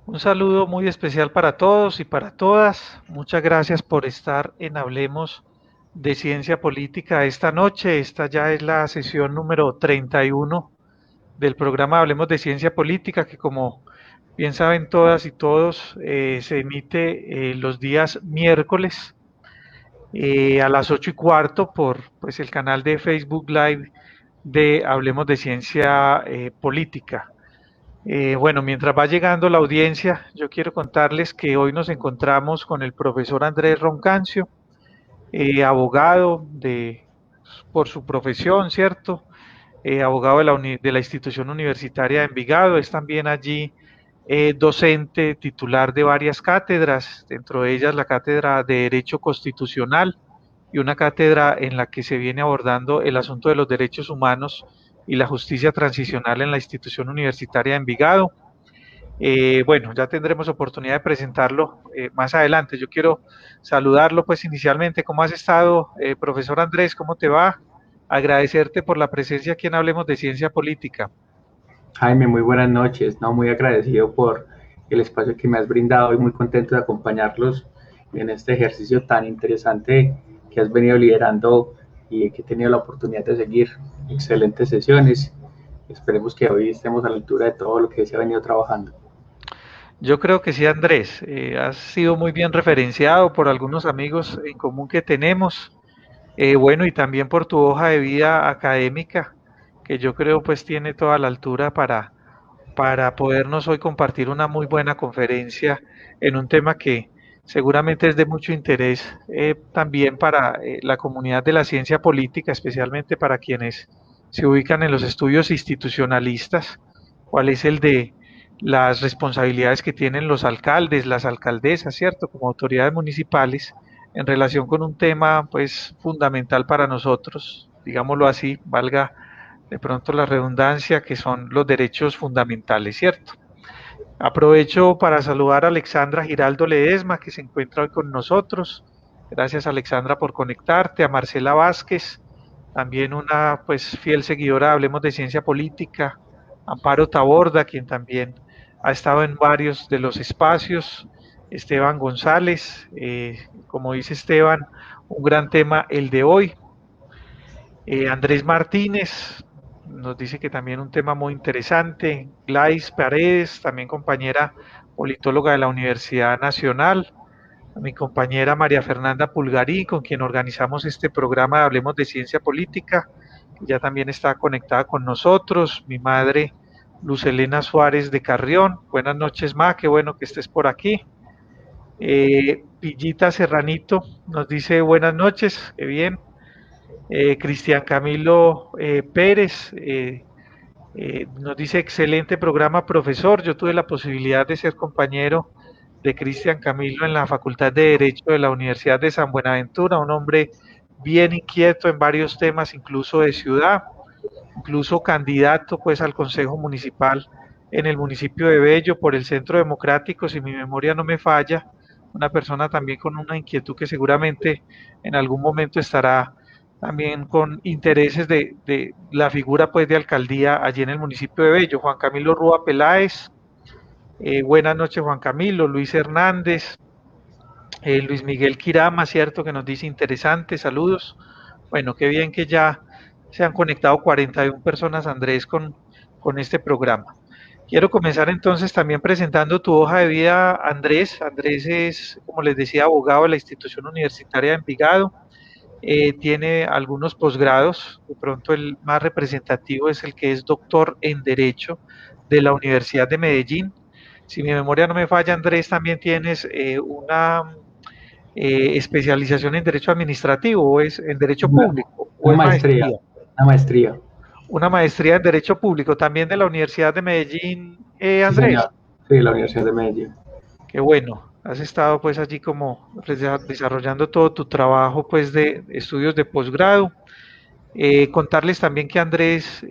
Un saludo muy especial para todos y para todas. Muchas gracias por estar en Hablemos de Ciencia Política esta noche. Esta ya es la sesión número 31 del programa Hablemos de Ciencia Política, que como bien saben todas y todos, se emite los días miércoles a las 8:15 por pues, el canal de Facebook Live de Hablemos de Ciencia Política. Bueno, mientras va llegando la audiencia, yo quiero contarles que hoy nos encontramos con el profesor Andrés Roncancio, abogado por su profesión, ¿cierto? Abogado de la institución universitaria de Envigado, es también allí docente titular de varias cátedras, dentro de ellas la cátedra de Derecho Constitucional y una cátedra en la que se viene abordando el asunto de los derechos humanos y la justicia transicional en la institución universitaria de Envigado. Bueno, ya tendremos oportunidad de presentarlo más adelante. Yo quiero saludarlo pues inicialmente. ¿Cómo has estado, profesor Andrés? ¿Cómo te va? Agradecerte por la presencia aquí en Hablemos de Ciencia Política. Jaime, muy buenas noches, no, muy agradecido por el espacio que me has brindado y muy contento de acompañarlos en este ejercicio tan interesante que has venido liderando y que he tenido la oportunidad de seguir. Excelentes sesiones. Esperemos que hoy estemos a la altura de todo lo que se ha venido trabajando. Yo creo que sí, Andrés. Has sido muy bien referenciado por algunos amigos en común que tenemos. Bueno, y también por tu hoja de vida académica, que yo creo pues tiene toda la altura para podernos hoy compartir una muy buena conferencia en un tema que seguramente es de mucho interés también para la comunidad de la ciencia política, especialmente para quienes se ubican en los estudios institucionalistas, cuál es el de las responsabilidades que tienen los alcaldes, las alcaldesas, ¿cierto? Como autoridades municipales en relación con un tema pues fundamental para nosotros, digámoslo así, valga de pronto la redundancia, que son los derechos fundamentales, ¿cierto? Aprovecho para saludar a Alexandra Giraldo Ledesma, que se encuentra hoy con nosotros. Gracias, Alexandra, por conectarte. A Marcela Vázquez, también una pues fiel seguidora, hablemos de ciencia política. Amparo Taborda, quien también ha estado en varios de los espacios. Esteban González, como dice Esteban, un gran tema el de hoy. Andrés Martínez nos dice que también un tema muy interesante. Gladys Paredes, también compañera politóloga de la Universidad Nacional. A mi compañera María Fernanda Pulgarí, con quien organizamos este programa de Hablemos de Ciencia Política, que ya también está conectada con nosotros. Mi madre Luz Elena Suárez de Carrión. Buenas noches, Ma, qué bueno que estés por aquí. Pillita Serranito nos dice buenas noches, qué bien. Cristian Camilo Pérez nos dice excelente programa, profesor. Yo tuve la posibilidad de ser compañero de Cristian Camilo en la Facultad de Derecho de la Universidad de San Buenaventura, un hombre bien inquieto en varios temas, incluso de ciudad, incluso candidato pues al Consejo Municipal en el municipio de Bello por el Centro Democrático, si mi memoria no me falla, una persona también con una inquietud que seguramente en algún momento estará también con intereses de la figura pues de alcaldía allí en el municipio de Bello. Juan Camilo Rúa Peláez, buenas noches Juan Camilo. Luis Hernández, Luis Miguel Quirama, cierto, que nos dice interesante, saludos. Bueno, qué bien que ya se han conectado 41 personas, Andrés, con este programa. Quiero comenzar entonces también presentando tu hoja de vida, Andrés. Andrés es, como les decía, abogado de la institución universitaria de Envigado. Tiene algunos posgrados, de pronto el más representativo es el que es doctor en Derecho de la Universidad de Medellín. Si mi memoria no me falla, Andrés, también tienes una especialización en Derecho Administrativo o es en Derecho Una, Público o una es maestría, maestría. una maestría. Una maestría en Derecho Público también de la Universidad de Medellín, Sí, Andrés. señor. Sí, de la Universidad de Medellín. Qué bueno, has estado pues allí como desarrollando todo tu trabajo pues de estudios de posgrado. Contarles también que Andrés,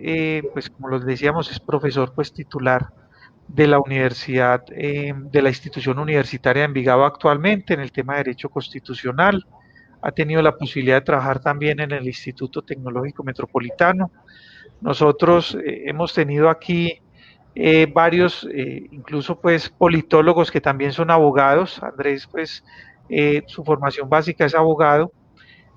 pues como los decíamos, es profesor pues titular de la universidad, de la institución universitaria de Envigado actualmente en el tema de Derecho Constitucional. Ha tenido la posibilidad de trabajar también en el Instituto Tecnológico Metropolitano. Nosotros hemos tenido aquí varios, incluso pues politólogos que también son abogados. Andrés pues su formación básica es abogado,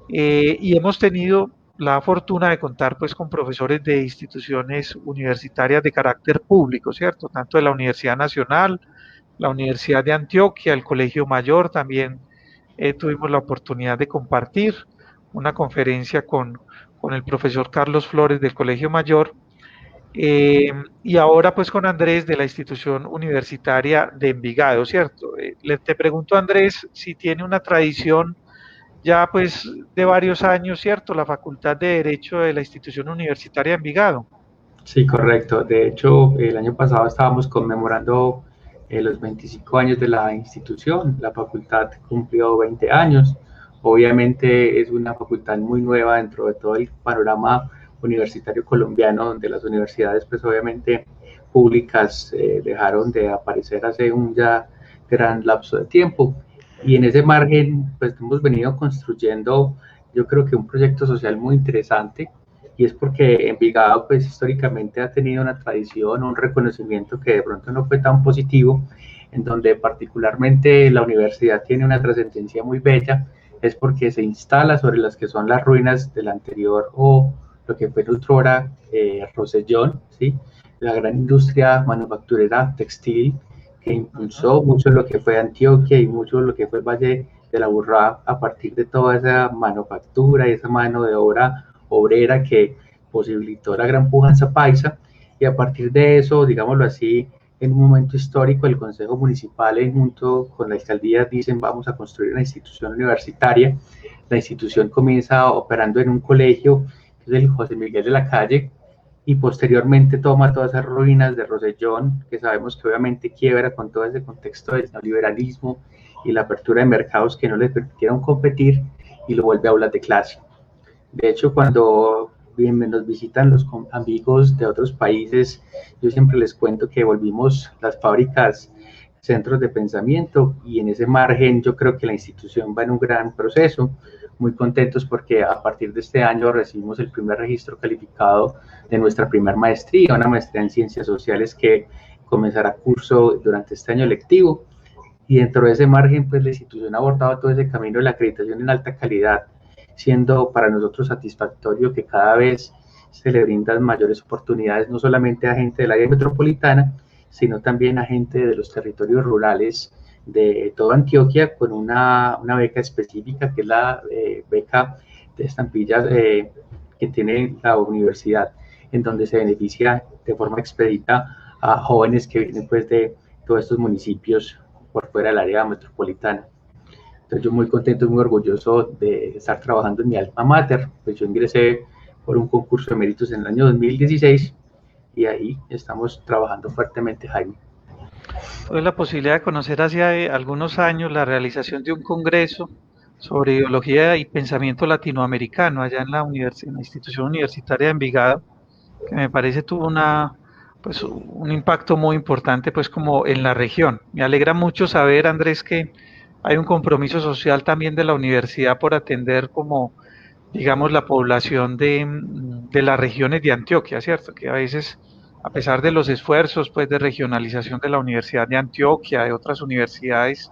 y hemos tenido la fortuna de contar pues con profesores de instituciones universitarias de carácter público, ¿cierto? Tanto de la Universidad Nacional, la Universidad de Antioquia, el Colegio Mayor, también tuvimos la oportunidad de compartir una conferencia con el profesor Carlos Flores del Colegio Mayor, y ahora pues con Andrés de la institución universitaria de Envigado, ¿cierto? Te pregunto, Andrés, si tiene una tradición ya pues de varios años, ¿cierto? La Facultad de Derecho de la institución universitaria de Envigado. Sí, correcto. De hecho, el año pasado estábamos conmemorando los 25 años de la institución. La facultad cumplió 20 años. Obviamente es una facultad muy nueva dentro de todo el panorama universitario colombiano, donde las universidades, pues obviamente públicas, dejaron de aparecer hace un ya gran lapso de tiempo. Y en ese margen, pues hemos venido construyendo, yo creo que un proyecto social muy interesante, y es porque Envigado pues históricamente ha tenido una tradición, un reconocimiento que de pronto no fue tan positivo, en donde particularmente la universidad tiene una trascendencia muy bella, es porque se instala sobre las que son las ruinas del anterior o lo que fue otrora Rosellón, ¿sí? La gran industria manufacturera textil que impulsó mucho lo que fue Antioquia y mucho lo que fue el Valle de la Burrá a partir de toda esa manufactura y esa mano de obra obrera que posibilitó la gran pujanza paisa, y a partir de eso, digámoslo así, en un momento histórico el Consejo Municipal junto con la alcaldía dicen vamos a construir una institución universitaria. La institución comienza operando en un colegio que es el José Miguel de la Calle, y posteriormente toma todas esas ruinas de Rosellón, que sabemos que obviamente quiebra con todo ese contexto del neoliberalismo y la apertura de mercados que no les permitieron competir, y lo vuelve a aulas de clase. De hecho, cuando nos visitan los amigos de otros países, yo siempre les cuento que volvimos las fábricas centros de pensamiento, y en ese margen yo creo que la institución va en un gran proceso. Muy contentos porque a partir de este año recibimos el primer registro calificado de nuestra primera maestría, una maestría en ciencias sociales que comenzará curso durante este año lectivo, y dentro de ese margen pues la institución ha abordado todo ese camino de la acreditación en alta calidad, siendo para nosotros satisfactorio que cada vez se le brindan mayores oportunidades no solamente a gente del área metropolitana, sino también a gente de los territorios rurales de toda Antioquia, con una beca específica que es la beca de estampillas que tiene la universidad, en donde se beneficia de forma expedita a jóvenes que vienen pues de todos estos municipios por fuera del área metropolitana. Entonces yo muy contento y muy orgulloso de estar trabajando en mi alma mater. Pues yo ingresé por un concurso de méritos en el año 2016, y ahí estamos trabajando fuertemente, Jaime. Tuve la posibilidad de conocer hace algunos años la realización de un congreso sobre ideología y pensamiento latinoamericano allá en en la institución universitaria de Envigado, que me parece tuvo pues, un impacto muy importante pues como en la región. Me alegra mucho saber, Andrés, que hay un compromiso social también de la universidad por atender como, digamos, la población de las regiones de Antioquia, ¿cierto? Que a veces, a pesar de los esfuerzos pues de regionalización de la Universidad de Antioquia, de otras universidades,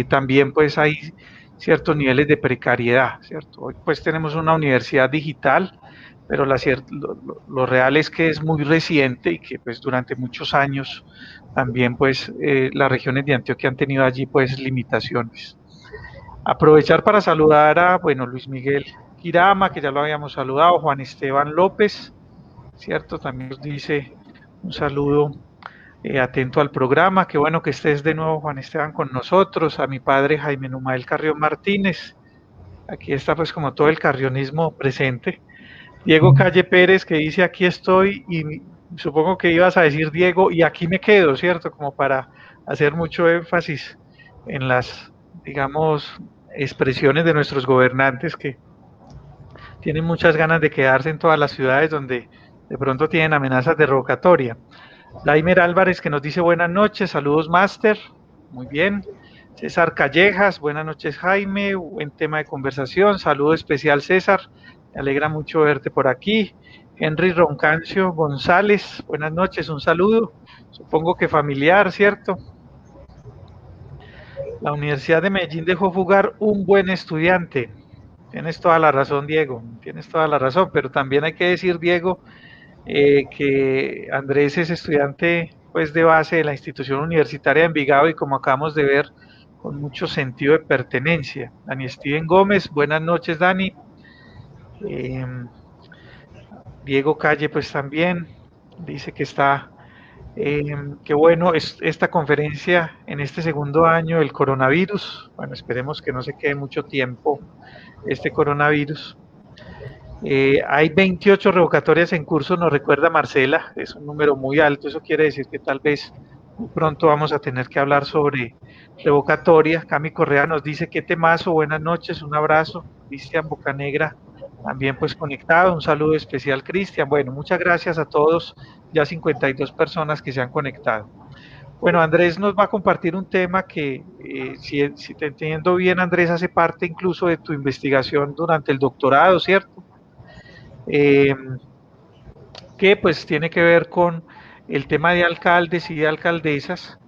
también pues hay ciertos niveles de precariedad, ¿cierto? Hoy pues tenemos una universidad digital, pero lo real es que es muy reciente y que pues durante muchos años también pues las regiones de Antioquia han tenido allí pues limitaciones. Aprovechar para saludar a, bueno, Luis Miguel Girama, que ya lo habíamos saludado, Juan Esteban López, ¿cierto? También nos dice un saludo atento al programa. Qué bueno que estés de nuevo, Juan Esteban, con nosotros. A mi padre Jaime Numael Carrión Martínez. Aquí está pues como todo el carrionismo presente. Diego Calle Pérez, que dice aquí estoy, y supongo que ibas a decir Diego, y aquí me quedo, ¿cierto? Como para hacer mucho énfasis en las, digamos, expresiones de nuestros gobernantes que tienen muchas ganas de quedarse en todas las ciudades donde de pronto tienen amenazas de revocatoria. Daimer Álvarez, que nos dice buenas noches, saludos máster, muy bien. César Callejas, buenas noches Jaime, buen tema de conversación, saludo especial César, me alegra mucho verte por aquí. Henry Roncancio González, buenas noches, un saludo, supongo que familiar, ¿cierto? La Universidad de Medellín dejó fugar un buen estudiante. Tienes toda la razón, Diego, tienes toda la razón, pero también hay que decir, Diego, que Andrés es estudiante pues de base de la institución universitaria de Envigado y como acabamos de ver, con mucho sentido de pertenencia. Dani Steven Gómez, buenas noches, Dani. Eh, Diego Calle, pues también dice que está, qué bueno es esta conferencia en este segundo año del coronavirus. Bueno, esperemos que no se quede mucho tiempo este coronavirus. Hay 28 revocatorias en curso, nos recuerda Marcela, es un número muy alto, eso quiere decir que tal vez muy pronto vamos a tener que hablar sobre revocatoria. Cami Correa nos dice qué temazo, buenas noches, un abrazo. Cristian Bocanegra también pues conectado, un saludo especial Cristian. Bueno, muchas gracias a todos, ya 52 personas que se han conectado. Bueno, Andrés nos va a compartir un tema que, si te entiendo bien, Andrés, hace parte incluso de tu investigación durante el doctorado, ¿cierto? Eh, que pues tiene que ver con el tema de alcaldes y de alcaldesas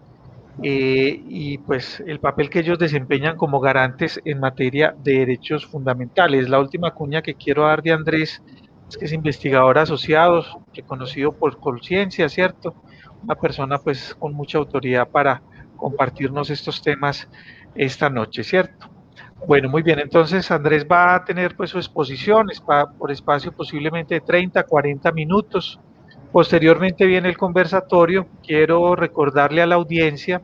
y pues el papel que ellos desempeñan como garantes en materia de derechos fundamentales. La última cuña que quiero dar de Andrés es que es investigador asociado, reconocido por Conciencia, ¿cierto? Una persona pues con mucha autoridad para compartirnos estos temas esta noche, ¿cierto? Bueno, muy bien, entonces Andrés va a tener pues su exposición por espacio posiblemente de 30, 40 minutos. Posteriormente viene el conversatorio. Quiero recordarle a la audiencia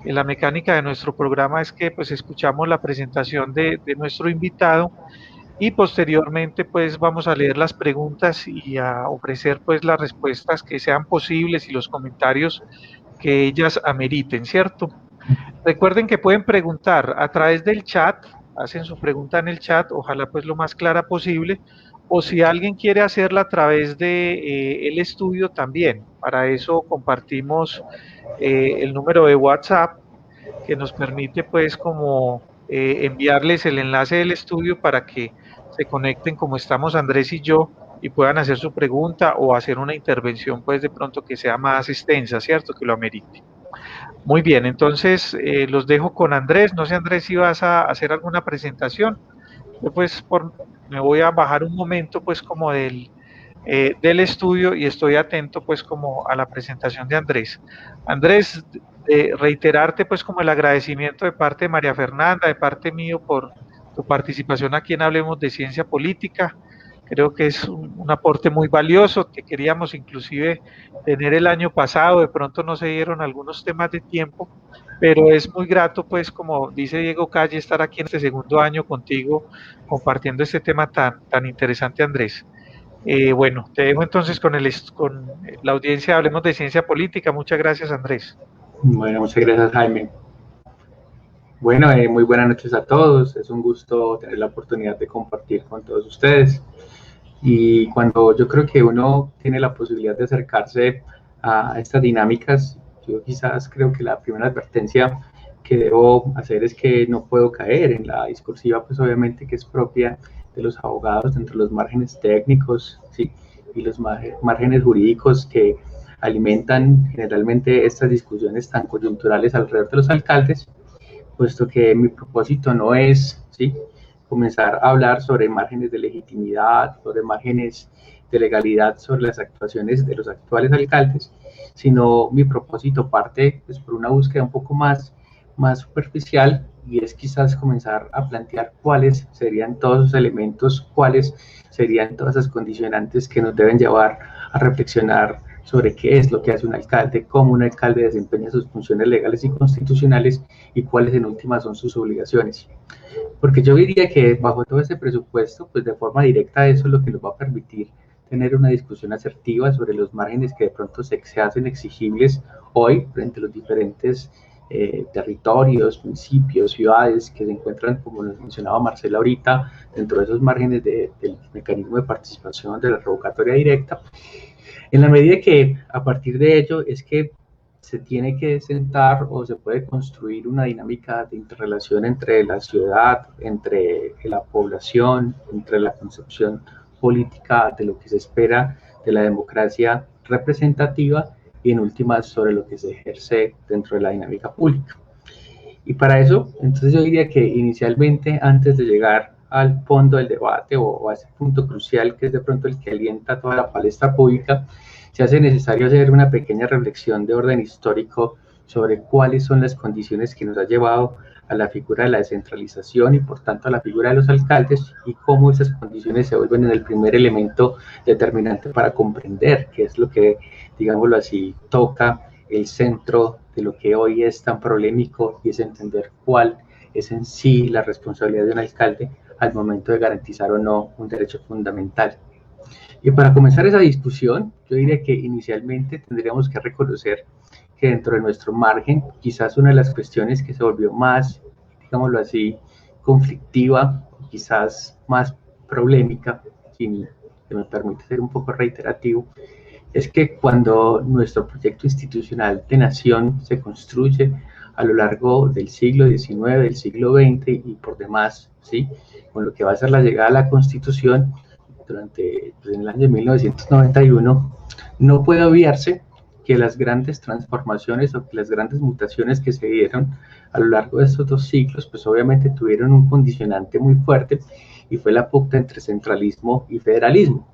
que la mecánica de nuestro programa es que pues escuchamos la presentación de nuestro invitado y posteriormente pues vamos a leer las preguntas y a ofrecer pues las respuestas que sean posibles y los comentarios que ellas ameriten, ¿cierto? Recuerden que pueden preguntar a través del chat, hacen su pregunta en el chat, ojalá pues lo más clara posible, o si alguien quiere hacerla a través de el estudio también. Para eso compartimos el número de WhatsApp que nos permite pues como enviarles el enlace del estudio para que se conecten como estamos Andrés y yo y puedan hacer su pregunta o hacer una intervención pues de pronto que sea más extensa, ¿cierto? Que lo amerite. Muy bien, entonces los dejo con Andrés. No sé, Andrés, si vas a hacer alguna presentación. Yo pues me voy a bajar un momento pues como del estudio y estoy atento pues como a la presentación de Andrés. Andrés, reiterarte pues como el agradecimiento de parte de María Fernanda, de parte mío por tu participación aquí en Hablemos de Ciencia Política. Creo que es un aporte muy valioso que queríamos inclusive tener el año pasado, de pronto no se dieron algunos temas de tiempo, pero es muy grato pues como dice Diego Calle estar aquí en este segundo año contigo compartiendo este tema tan interesante, Andrés. Bueno, te dejo entonces con la audiencia, hablemos de ciencia política. Muchas gracias, Andrés. Bueno, muchas gracias, Jaime. Bueno, muy buenas noches a todos. Es un gusto tener la oportunidad de compartir con todos ustedes. Y cuando yo creo que uno tiene la posibilidad de acercarse a estas dinámicas, yo quizás creo que la primera advertencia que debo hacer es que no puedo caer en la discursiva, pues obviamente que es propia de los abogados dentro de los márgenes técnicos, ¿sí? Y los márgenes jurídicos que alimentan generalmente estas discusiones tan coyunturales alrededor de los alcaldes, puesto que mi propósito no es, ¿sí?, comenzar a hablar sobre márgenes de legitimidad, sobre márgenes de legalidad, sobre las actuaciones de los actuales alcaldes, sino mi propósito parte pues, por una búsqueda un poco más superficial y es quizás comenzar a plantear cuáles serían todos los elementos, cuáles serían todas esas condicionantes que nos deben llevar a reflexionar sobre qué es lo que hace un alcalde, cómo un alcalde desempeña sus funciones legales y constitucionales y cuáles en última son sus obligaciones. Porque yo diría que bajo todo ese presupuesto, pues de forma directa eso es lo que nos va a permitir tener una discusión asertiva sobre los márgenes que de pronto se hacen exigibles hoy frente a los diferentes territorios, municipios, ciudades que se encuentran, como nos mencionaba Marcela ahorita, dentro de esos márgenes del mecanismo de participación de la revocatoria directa, en la medida que a partir de ello es que se tiene que sentar o se puede construir una dinámica de interrelación entre la ciudad, entre la población, entre la concepción política de lo que se espera de la democracia representativa y en últimas sobre lo que se ejerce dentro de la dinámica pública. Y para eso, entonces yo diría que inicialmente, antes de llegar al fondo del debate o a ese punto crucial que es de pronto el que alienta toda la palestra pública, se hace necesario hacer una pequeña reflexión de orden histórico sobre cuáles son las condiciones que nos ha llevado a la figura de la descentralización y por tanto a la figura de los alcaldes y cómo esas condiciones se vuelven en el primer elemento determinante para comprender qué es lo que, digámoslo así, toca el centro de lo que hoy es tan polémico y es entender cuál es en sí la responsabilidad de un alcalde al momento de garantizar o no un derecho fundamental. Y para comenzar esa discusión, yo diría que inicialmente tendríamos que reconocer que dentro de nuestro margen, quizás una de las cuestiones que se volvió más, digámoslo así, conflictiva, quizás más problemática, si me permite ser un poco reiterativo, es que cuando nuestro proyecto institucional de nación se construye a lo largo del siglo XIX, del siglo XX y por demás, ¿sí? Con lo que va a ser la llegada a la Constitución durante en el año 1991, no puede obviarse que las grandes transformaciones o que las grandes mutaciones que se dieron a lo largo de estos dos siglos, pues obviamente tuvieron un condicionante muy fuerte y fue la pugna entre centralismo y federalismo.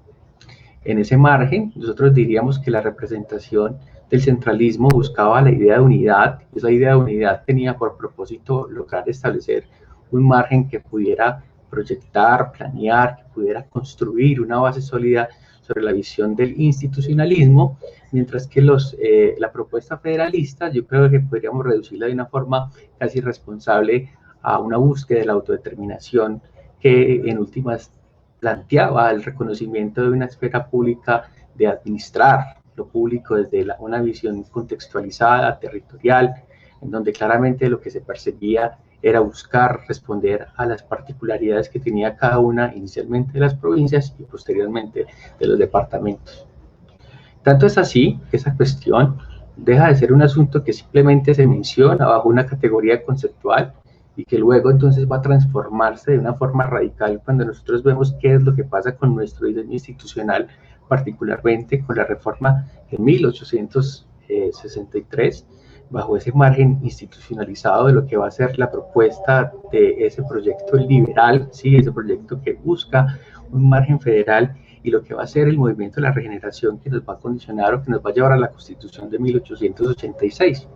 En ese margen, nosotros diríamos que la representación del centralismo buscaba la idea de unidad. Esa idea de unidad tenía por propósito lograr establecer un margen que pudiera proyectar, planear, que pudiera construir una base sólida sobre la visión del institucionalismo, mientras que la propuesta federalista yo creo que podríamos reducirla de una forma casi responsable a una búsqueda de la autodeterminación que en últimas planteaba el reconocimiento de una esfera pública de administrar lo público desde una visión contextualizada, territorial, en donde claramente lo que se perseguía era buscar responder a las particularidades que tenía cada una inicialmente de las provincias y posteriormente de los departamentos. Tanto es así que esa cuestión deja de ser un asunto que simplemente se menciona bajo una categoría conceptual y que luego entonces va a transformarse de una forma radical cuando nosotros vemos qué es lo que pasa con nuestro diseño institucional, particularmente con la reforma de 1863, bajo ese margen institucionalizado de lo que va a ser la propuesta de ese proyecto liberal, ¿sí? Ese proyecto que busca un margen federal y lo que va a ser el movimiento de la regeneración que nos va a condicionar o que nos va a llevar a la Constitución de 1886.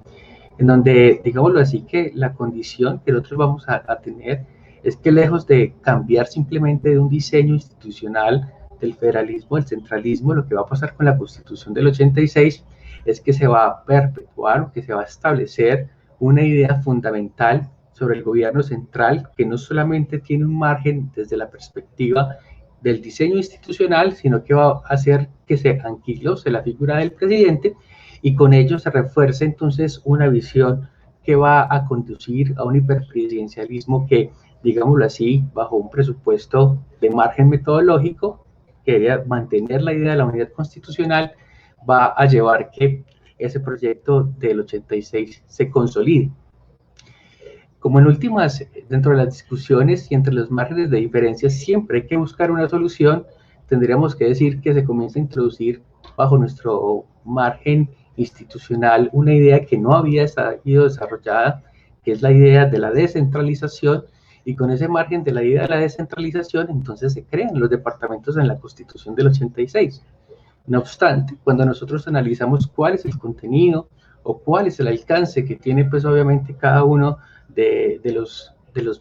En donde, digámoslo así, que la condición que nosotros vamos a tener es que lejos de cambiar simplemente de un diseño institucional del federalismo, del centralismo, lo que va a pasar con la Constitución del 86 es que se va a perpetuar o que se va a establecer una idea fundamental sobre el gobierno central que no solamente tiene un margen desde la perspectiva del diseño institucional, sino que va a hacer que se anquilose la figura del presidente y con ello se refuerza entonces una visión que va a conducir a un hiperpresidencialismo que, digámoslo así, bajo un presupuesto de margen metodológico, que quería mantener la idea de la unidad constitucional, va a llevar que ese proyecto del 86 se consolide. Como en últimas, dentro de las discusiones y entre los márgenes de diferencia, siempre hay que buscar una solución. Tendríamos que decir que se comienza a introducir bajo nuestro margen institucional una idea que no había sido desarrollada, que es la idea de la descentralización, y con ese margen de la idea de la descentralización, entonces se crean los departamentos en la Constitución del 86. No obstante, cuando nosotros analizamos cuál es el contenido o cuál es el alcance que tiene, pues obviamente cada uno de los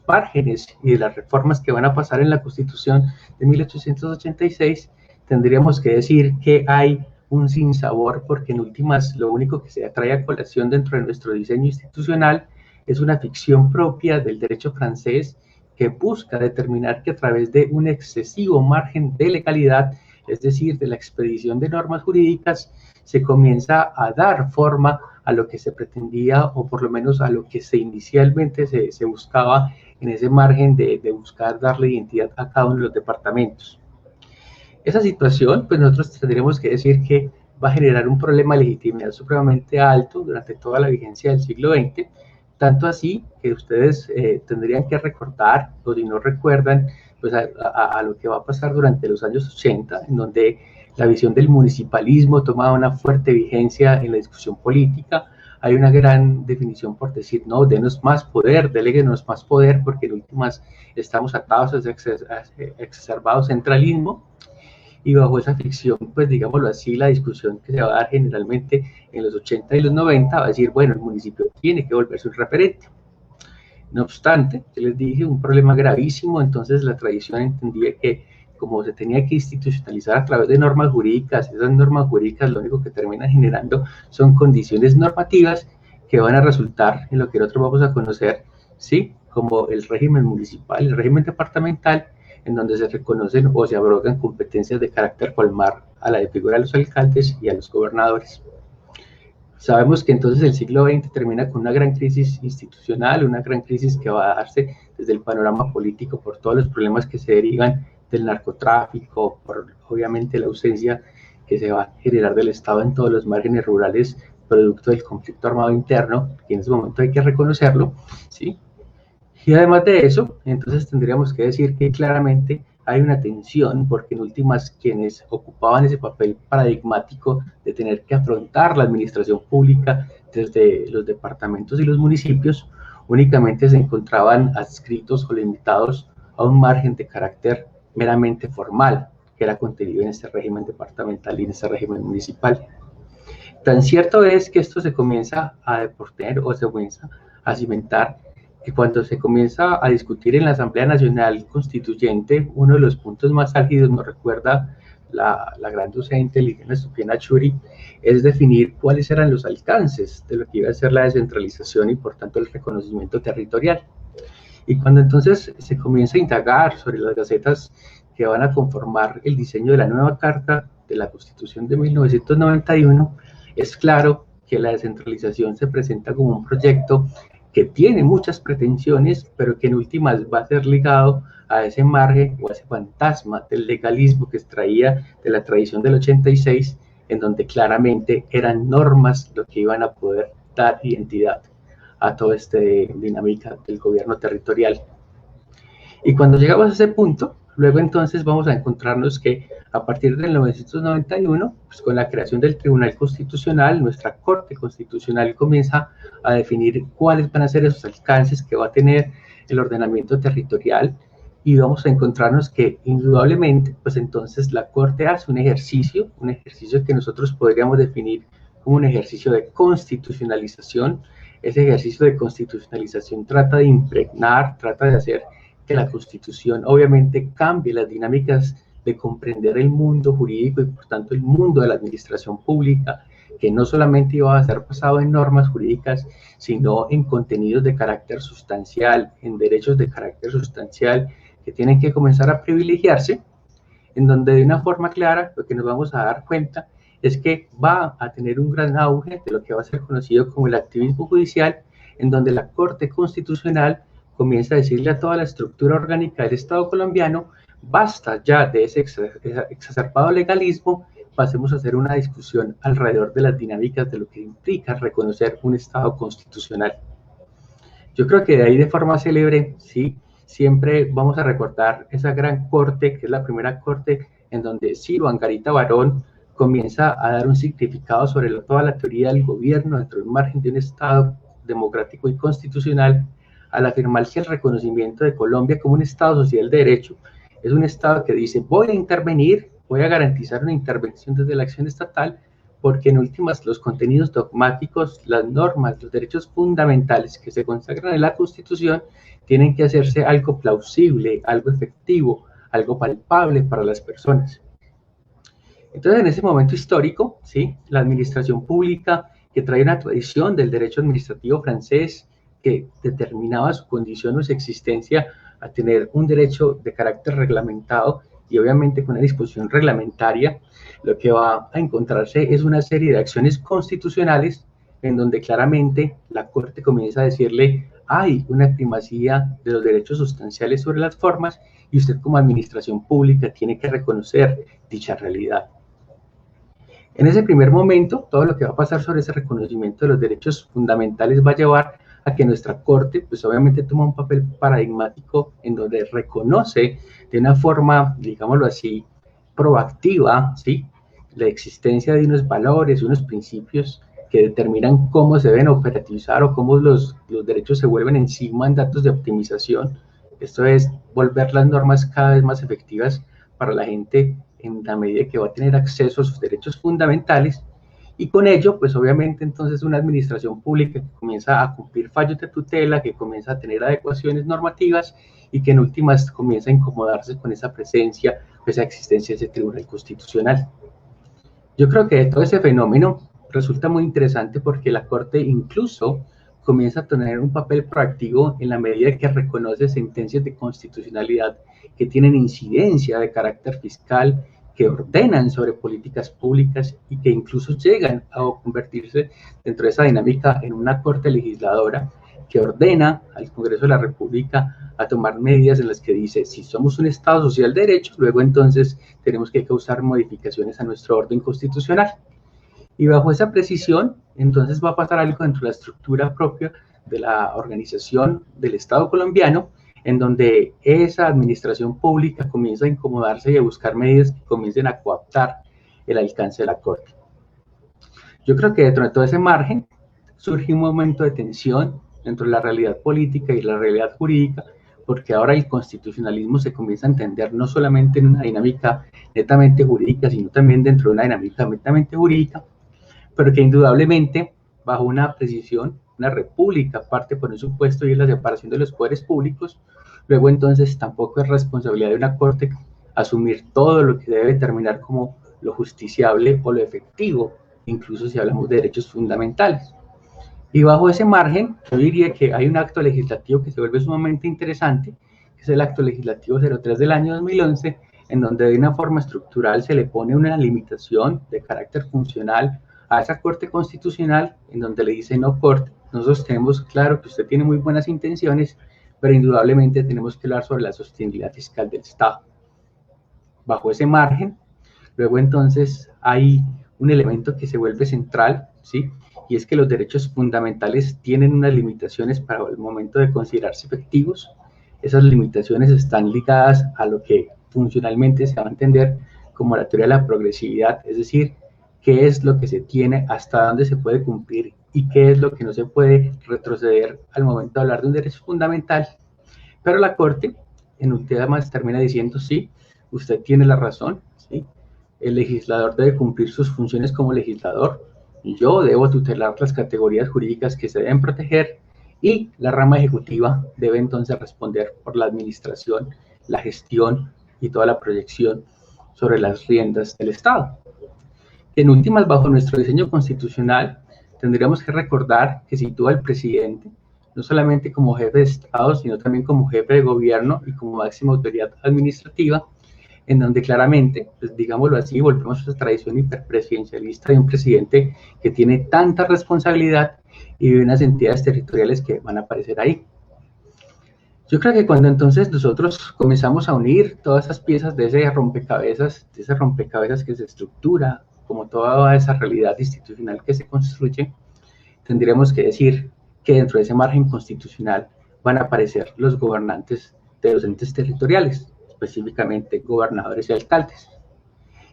márgenes y de las reformas que van a pasar en la Constitución de 1886, tendríamos que decir que hay un sinsabor, porque en últimas lo único que se trae a colación dentro de nuestro diseño institucional es una ficción propia del derecho francés que busca determinar que a través de un excesivo margen de legalidad, es decir, de la expedición de normas jurídicas, se comienza a dar forma a lo que se pretendía o por lo menos a lo que inicialmente se buscaba en ese margen de buscar darle identidad a cada uno de los departamentos. Esa situación, pues nosotros tendríamos que decir que va a generar un problema de legitimidad supremamente alto durante toda la vigencia del siglo XX, tanto así que ustedes tendrían que recordar, o si no recuerdan, pues a lo que va a pasar durante los años 80, en donde la visión del municipalismo toma una fuerte vigencia en la discusión política. Hay una gran definición por decir, no, denos más poder, deléguenos más poder, porque en últimas estamos atados a ese exacerbado centralismo. Y bajo esa ficción, pues digámoslo así, la discusión que se va a dar generalmente en los 80 y los 90 va a decir, bueno, el municipio tiene que volverse un referente. No obstante, yo les dije, un problema gravísimo, entonces la tradición entendía que como se tenía que institucionalizar a través de normas jurídicas, esas normas jurídicas lo único que terminan generando son condiciones normativas que van a resultar en lo que nosotros vamos a conocer, ¿sí? Como el régimen municipal, el régimen departamental, en donde se reconocen o se abrogan competencias de carácter colmar a la de figura de los alcaldes y a los gobernadores. Sabemos que entonces el siglo XX termina con una gran crisis institucional, una gran crisis que va a darse desde el panorama político por todos los problemas que se derivan del narcotráfico, por obviamente la ausencia que se va a generar del Estado en todos los márgenes rurales, producto del conflicto armado interno, que en ese momento hay que reconocerlo, ¿sí? Y además de eso, entonces tendríamos que decir que claramente hay una tensión, porque en últimas quienes ocupaban ese papel paradigmático de tener que afrontar la administración pública desde los departamentos y los municipios, únicamente se encontraban adscritos o limitados a un margen de carácter meramente formal, que era contenido en este régimen departamental y en este régimen municipal. Tan cierto es que esto se comienza a deportar o se comienza a cimentar que cuando se comienza a discutir en la Asamblea Nacional Constituyente, uno de los puntos más álgidos, nos recuerda la gran docente Liliana Estupiñán Churi, es definir cuáles eran los alcances de lo que iba a ser la descentralización y por tanto el reconocimiento territorial. Y cuando entonces se comienza a indagar sobre las gacetas que van a conformar el diseño de la nueva Carta de la Constitución de 1991, es claro que la descentralización se presenta como un proyecto que tiene muchas pretensiones, pero que en últimas va a ser ligado a ese margen o a ese fantasma del legalismo que extraía de la tradición del 86, en donde claramente eran normas lo que iban a poder dar identidad a toda esta dinámica del gobierno territorial. Y cuando llegamos a ese punto, luego entonces vamos a encontrarnos que a partir del 1991, pues con la creación del Tribunal Constitucional, nuestra Corte Constitucional comienza a definir cuáles van a ser esos alcances que va a tener el ordenamiento territorial, y vamos a encontrarnos que indudablemente, pues entonces la Corte hace un ejercicio que nosotros podríamos definir como un ejercicio de constitucionalización. Ese ejercicio de constitucionalización trata de impregnar, trata de hacer que la Constitución obviamente cambie las dinámicas de comprender el mundo jurídico y por tanto el mundo de la administración pública, que no solamente iba a ser basado en normas jurídicas, sino en contenidos de carácter sustancial, en derechos de carácter sustancial, que tienen que comenzar a privilegiarse, en donde de una forma clara lo que nos vamos a dar cuenta es que va a tener un gran auge de lo que va a ser conocido como el activismo judicial, en donde la Corte Constitucional comienza a decirle a toda la estructura orgánica del Estado colombiano, basta ya de ese exacerbado legalismo, pasemos a hacer una discusión alrededor de las dinámicas de lo que implica reconocer un Estado constitucional. Yo creo que de ahí de forma célebre, sí, siempre vamos a recordar esa gran corte, que es la primera corte en donde Ciro Angarita Barón comienza a dar un significado sobre toda la teoría del gobierno dentro del margen de un Estado democrático y constitucional, al afirmar que el reconocimiento de Colombia como un Estado social de derecho es un Estado que dice, voy a intervenir, voy a garantizar una intervención desde la acción estatal, porque en últimas los contenidos dogmáticos, las normas, los derechos fundamentales que se consagran en la Constitución tienen que hacerse algo plausible, algo efectivo, algo palpable para las personas. Entonces, en ese momento histórico, ¿sí?, la administración pública, que trae una tradición del derecho administrativo francés, que determinaba su condición o su existencia a tener un derecho de carácter reglamentado y obviamente con una disposición reglamentaria, lo que va a encontrarse es una serie de acciones constitucionales en donde claramente la Corte comienza a decirle hay una primacía de los derechos sustanciales sobre las formas y usted como administración pública tiene que reconocer dicha realidad. En ese primer momento, todo lo que va a pasar sobre ese reconocimiento de los derechos fundamentales va a llevar a que nuestra Corte, pues obviamente toma un papel paradigmático en donde reconoce de una forma, digámoslo así, proactiva, ¿sí?, la existencia de unos valores, unos principios que determinan cómo se deben operativizar o cómo los derechos se vuelven en sí mandatos de optimización. Esto es volver las normas cada vez más efectivas para la gente en la medida que va a tener acceso a sus derechos fundamentales. Y con ello, pues obviamente entonces una administración pública que comienza a cumplir fallos de tutela, que comienza a tener adecuaciones normativas y que en últimas comienza a incomodarse con esa presencia, esa existencia de ese tribunal constitucional. Yo creo que todo ese fenómeno resulta muy interesante porque la Corte incluso comienza a tener un papel proactivo en la medida que reconoce sentencias de constitucionalidad que tienen incidencia de carácter fiscal, que ordenan sobre políticas públicas y que incluso llegan a convertirse dentro de esa dinámica en una Corte legisladora que ordena al Congreso de la República a tomar medidas en las que dice, si somos un Estado social de derecho, luego entonces tenemos que causar modificaciones a nuestro orden constitucional. Y bajo esa precisión, entonces va a pasar algo dentro de la estructura propia de la organización del Estado colombiano, en donde esa administración pública comienza a incomodarse y a buscar medidas que comiencen a coaptar el alcance de la Corte. Yo creo que dentro de todo ese margen surge un momento de tensión dentro de la realidad política y la realidad jurídica, porque ahora el constitucionalismo se comienza a entender no solamente en una dinámica netamente jurídica, sino también dentro de una dinámica netamente jurídica, pero que indudablemente bajo una precisión, una república parte por un supuesto y es la separación de los poderes públicos, luego entonces tampoco es responsabilidad de una Corte asumir todo lo que debe determinar como lo justiciable o lo efectivo, incluso si hablamos de derechos fundamentales. Y bajo ese margen, yo diría que hay un acto legislativo que se vuelve sumamente interesante, que es el acto legislativo 03 del año 2011, en donde de una forma estructural se le pone una limitación de carácter funcional a esa Corte Constitucional, en donde le dice, no, Corte, nosotros tenemos claro que usted tiene muy buenas intenciones, pero indudablemente tenemos que hablar sobre la sostenibilidad fiscal del Estado. Bajo ese margen, luego entonces hay un elemento que se vuelve central, ¿sí?, y es que los derechos fundamentales tienen unas limitaciones para el momento de considerarse efectivos. Esas limitaciones están ligadas a lo que funcionalmente se va a entender como la teoría de la progresividad, es decir, qué es lo que se tiene, hasta dónde se puede cumplir y qué es lo que no se puede retroceder al momento de hablar de un derecho fundamental. Pero la Corte, en un tema más, termina diciendo, sí, usted tiene la razón, ¿sí?, el legislador debe cumplir sus funciones como legislador, yo debo tutelar las categorías jurídicas que se deben proteger y la rama ejecutiva debe entonces responder por la administración, la gestión y toda la proyección sobre las riendas del Estado. En últimas, bajo nuestro diseño constitucional, tendríamos que recordar que sitúa al presidente no solamente como jefe de Estado, sino también como jefe de gobierno y como máxima autoridad administrativa, en donde claramente, pues digámoslo así, volvemos a esa tradición hiperpresidencialista de un presidente que tiene tanta responsabilidad y de unas entidades territoriales que van a aparecer ahí. Yo creo que cuando entonces nosotros comenzamos a unir todas esas piezas de ese rompecabezas que se estructura, como toda esa realidad institucional que se construye, tendríamos que decir que dentro de ese margen constitucional van a aparecer los gobernantes de los entes territoriales, específicamente gobernadores y alcaldes.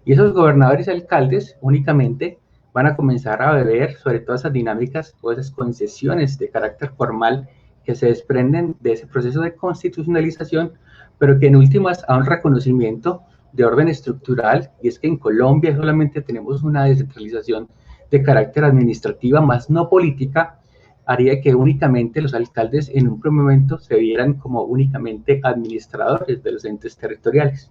Y esos gobernadores y alcaldes únicamente van a comenzar a beber sobre todas esas dinámicas o esas concesiones de carácter formal que se desprenden de ese proceso de constitucionalización, pero que en últimas a un reconocimiento de orden estructural, y es que en Colombia solamente tenemos una descentralización de carácter administrativa, más no política, haría que únicamente los alcaldes en un primer momento se vieran como únicamente administradores de los entes territoriales.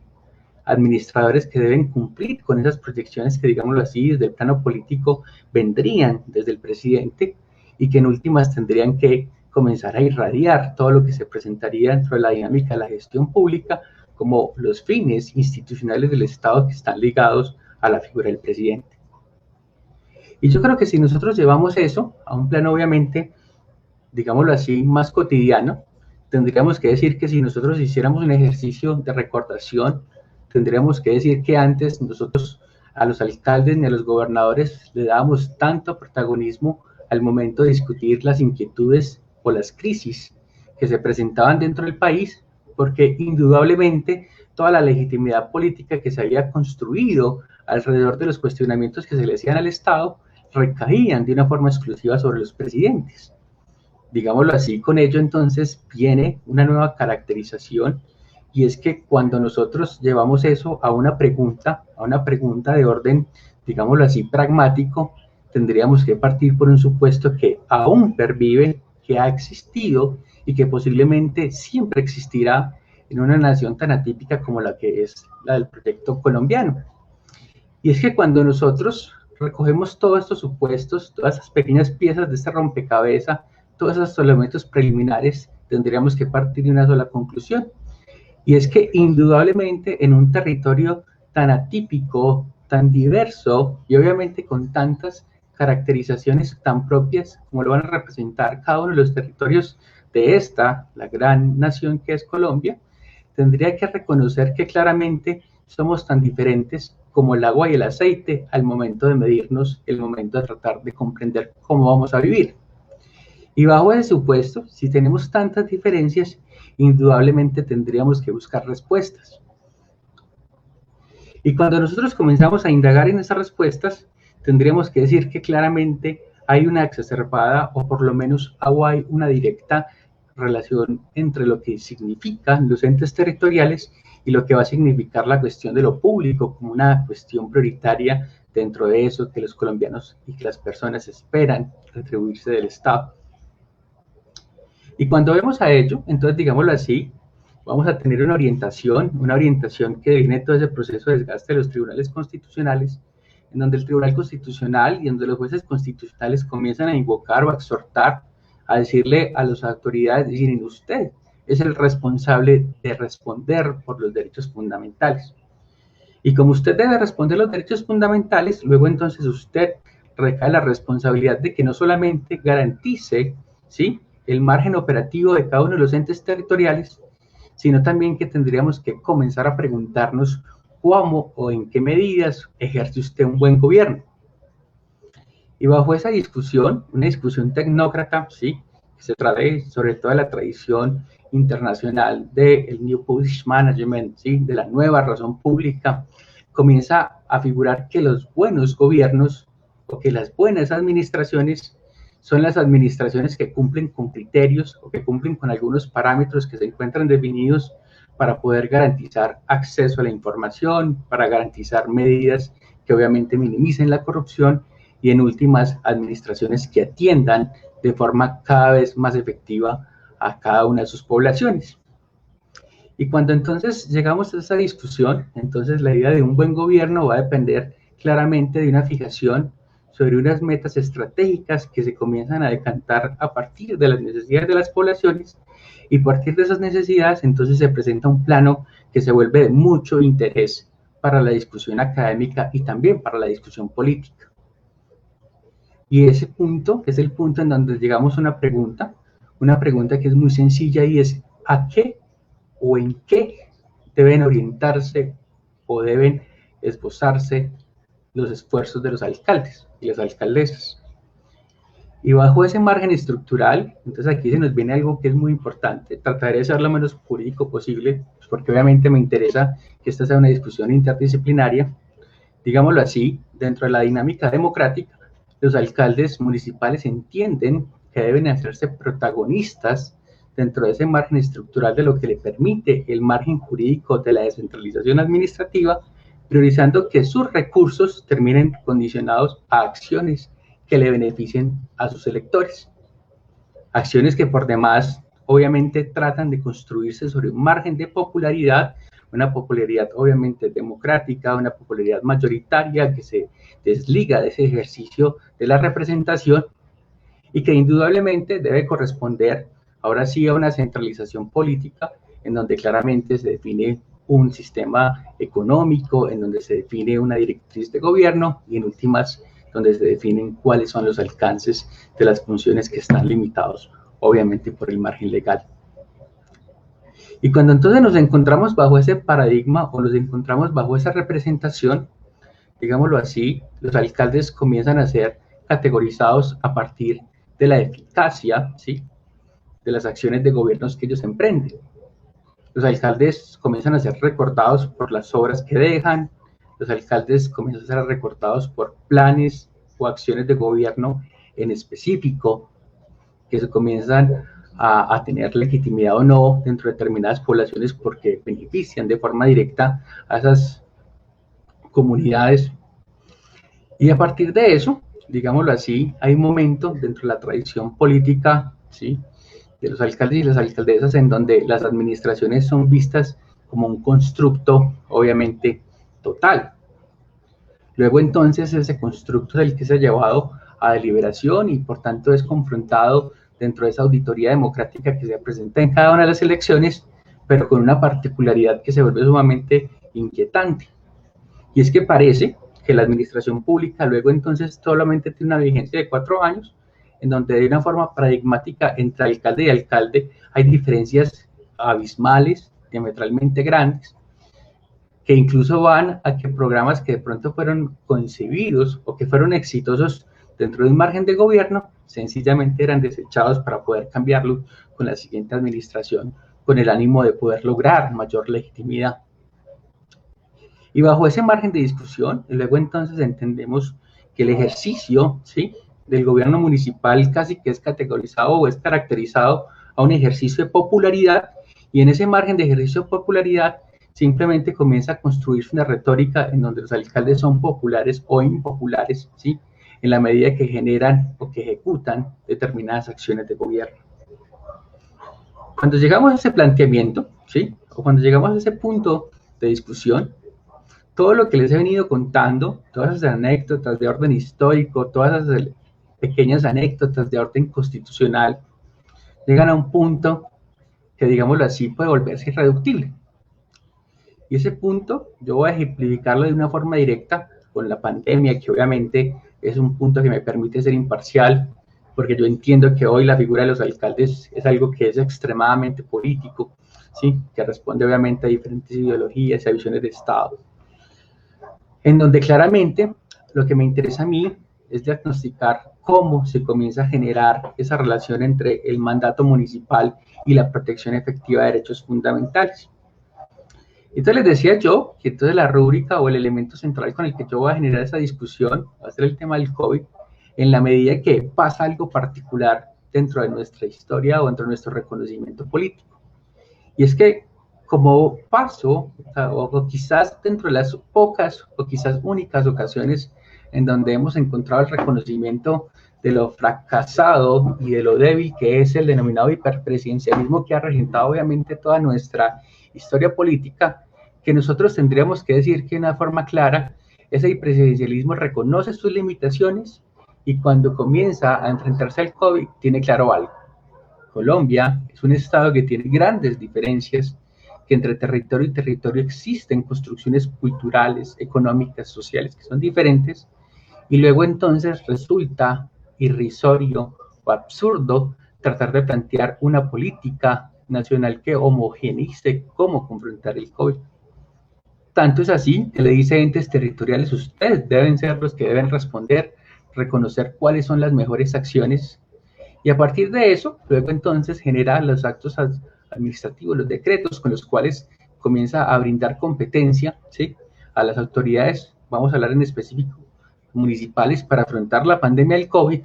Administradores que deben cumplir con esas proyecciones que, digámoslo así, desde el plano político vendrían desde el presidente y que en últimas tendrían que comenzar a irradiar todo lo que se presentaría dentro de la dinámica de la gestión pública como los fines institucionales del Estado que están ligados a la figura del presidente. Y yo creo que si nosotros llevamos eso a un plano obviamente, digámoslo así, más cotidiano, tendríamos que decir que si nosotros hiciéramos un ejercicio de recordación, tendríamos que decir que antes nosotros a los alcaldes ni a los gobernadores le dábamos tanto protagonismo al momento de discutir las inquietudes o las crisis que se presentaban dentro del país, porque indudablemente toda la legitimidad política que se había construido alrededor de los cuestionamientos que se le hacían al Estado recaían de una forma exclusiva sobre los presidentes. Digámoslo así, con ello entonces viene una nueva caracterización, y es que cuando nosotros llevamos eso a una pregunta de orden, digámoslo así, pragmático, tendríamos que partir por un supuesto que aún pervive, que ha existido y que posiblemente siempre existirá en una nación tan atípica como la que es la del proyecto colombiano. Y es que cuando nosotros recogemos todos estos supuestos, todas esas pequeñas piezas de este rompecabezas, todos esos elementos preliminares, tendríamos que partir de una sola conclusión. Y es que indudablemente en un territorio tan atípico, tan diverso y obviamente con tantas caracterizaciones tan propias como lo van a representar cada uno de los territorios de esta, la gran nación que es Colombia, tendría que reconocer que claramente somos tan diferentes como el agua y el aceite al momento de medirnos, el momento de tratar de comprender cómo vamos a vivir. Y bajo ese supuesto, si tenemos tantas diferencias, indudablemente tendríamos que buscar respuestas. Y cuando nosotros comenzamos a indagar en esas respuestas, tendríamos que decir que claramente hay una exacerbada, o por lo menos hay una directa relación entre lo que significan los entes territoriales y lo que va a significar la cuestión de lo público como una cuestión prioritaria dentro de eso que los colombianos y que las personas esperan retribuirse del Estado. Y cuando vemos a ello, entonces digámoslo así, vamos a tener una orientación que viene todo ese proceso de desgaste de los tribunales constitucionales, en donde el Tribunal Constitucional y en donde los jueces constitucionales comienzan a invocar o a exhortar, a decirle a las autoridades, miren, usted es el responsable de responder por los derechos fundamentales. Y como usted debe responder los derechos fundamentales, luego entonces usted recae la responsabilidad de que no solamente garantice, ¿sí?, el margen operativo de cada uno de los entes territoriales, sino también que tendríamos que comenzar a preguntarnos cómo o en qué medidas ejerce usted un buen gobierno. Y bajo esa discusión, una discusión tecnócrata, ¿sí?, que se trae sobre todo de la tradición internacional del New Public Management, ¿sí?, de la nueva razón pública, comienza a figurar que los buenos gobiernos o que las buenas administraciones son las administraciones que cumplen con criterios o que cumplen con algunos parámetros que se encuentran definidos para poder garantizar acceso a la información, para garantizar medidas que obviamente minimicen la corrupción y en últimas administraciones que atiendan de forma cada vez más efectiva a cada una de sus poblaciones. Y cuando entonces llegamos a esa discusión, entonces la idea de un buen gobierno va a depender claramente de una fijación sobre unas metas estratégicas que se comienzan a decantar a partir de las necesidades de las poblaciones, y a partir de esas necesidades entonces se presenta un plano que se vuelve de mucho interés para la discusión académica y también para la discusión política. Y ese punto es el punto en donde llegamos a una pregunta que es muy sencilla, y es ¿a qué o en qué deben orientarse o deben esbozarse los esfuerzos de los alcaldes y las alcaldesas? Y bajo ese margen estructural, entonces aquí se nos viene algo que es muy importante. Trataré de ser lo menos jurídico posible, pues porque obviamente me interesa que esta sea una discusión interdisciplinaria. Digámoslo así, dentro de la dinámica democrática, los alcaldes municipales entienden que deben hacerse protagonistas dentro de ese margen estructural de lo que le permite el margen jurídico de la descentralización administrativa, priorizando que sus recursos terminen condicionados a acciones que le beneficien a sus electores. Acciones que por demás obviamente tratan de construirse sobre un margen de popularidad, una popularidad obviamente democrática, una popularidad mayoritaria que se desliga de ese ejercicio de la representación y que indudablemente debe corresponder ahora sí a una centralización política en donde claramente se define un sistema económico, en donde se define una directriz de gobierno y en últimas donde se definen cuáles son los alcances de las funciones que están limitados obviamente por el margen legal. Y cuando entonces nos encontramos bajo ese paradigma o nos encontramos bajo esa representación, digámoslo así, los alcaldes comienzan a ser categorizados a partir de la eficacia, ¿sí?, de las acciones de gobiernos que ellos emprenden. Los alcaldes comienzan a ser recordados por las obras que dejan, los alcaldes comienzan a ser recordados por planes o acciones de gobierno en específico, que se comienzan a tener legitimidad o no dentro de determinadas poblaciones porque benefician de forma directa a esas comunidades. Y a partir de eso, digámoslo así, hay un momento dentro de la tradición política, ¿sí?, de los alcaldes y las alcaldesas en donde las administraciones son vistas como un constructo, obviamente, total. Luego entonces ese constructo es el que se ha llevado a deliberación y por tanto es confrontado dentro de esa auditoría democrática que se presenta en cada una de las elecciones, pero con una particularidad que se vuelve sumamente inquietante. Y es que parece que la administración pública luego entonces solamente tiene una vigencia de 4 años, en donde de una forma paradigmática entre alcalde y alcalde hay diferencias abismales, diametralmente grandes, que incluso van a que programas que de pronto fueron concebidos o que fueron exitosos dentro de un margen de gobierno, sencillamente eran desechados para poder cambiarlo con la siguiente administración, con el ánimo de poder lograr mayor legitimidad. Y bajo ese margen de discusión, luego entonces entendemos que el ejercicio, ¿sí?, del gobierno municipal casi que es categorizado o es caracterizado a un ejercicio de popularidad, y en ese margen de ejercicio de popularidad simplemente comienza a construirse una retórica en donde los alcaldes son populares o impopulares, ¿sí?, en la medida que generan o que ejecutan determinadas acciones de gobierno. Cuando llegamos a ese planteamiento, ¿sí?, o cuando llegamos a ese punto de discusión, todo lo que les he venido contando, todas esas anécdotas de orden histórico, todas esas pequeñas anécdotas de orden constitucional, llegan a un punto que, digámoslo así, puede volverse irreductible. Y ese punto yo voy a ejemplificarlo de una forma directa con la pandemia, que obviamente es un punto que me permite ser imparcial, porque yo entiendo que hoy la figura de los alcaldes es algo que es extremadamente político, ¿sí?, que responde obviamente a diferentes ideologías y a visiones de Estado, en donde claramente lo que me interesa a mí es diagnosticar cómo se comienza a generar esa relación entre el mandato municipal y la protección efectiva de derechos fundamentales. Entonces les decía yo que entonces la rúbrica o el elemento central con el que yo voy a generar esa discusión va a ser el tema del COVID, en la medida que pasa algo particular dentro de nuestra historia o dentro de nuestro reconocimiento político. Y es que como paso, o quizás dentro de las pocas o quizás únicas ocasiones en donde hemos encontrado el reconocimiento de lo fracasado y de lo débil que es el denominado hiperpresidencialismo que ha regentado obviamente toda nuestra historia política, que nosotros tendríamos que decir que de una forma clara, ese hiperpresidencialismo reconoce sus limitaciones y cuando comienza a enfrentarse al COVID tiene claro algo. Colombia es un estado que tiene grandes diferencias, que entre territorio y territorio existen construcciones culturales, económicas, sociales que son diferentes, y luego entonces resulta irrisorio o absurdo tratar de plantear una política nacional que homogeneice cómo confrontar el COVID. Tanto es así que le dice a entes territoriales, ustedes deben ser los que deben responder, reconocer cuáles son las mejores acciones, y a partir de eso, luego entonces genera los actos administrativos, los decretos con los cuales comienza a brindar competencia, ¿sí?, a las autoridades, vamos a hablar en específico, municipales, para afrontar la pandemia del COVID,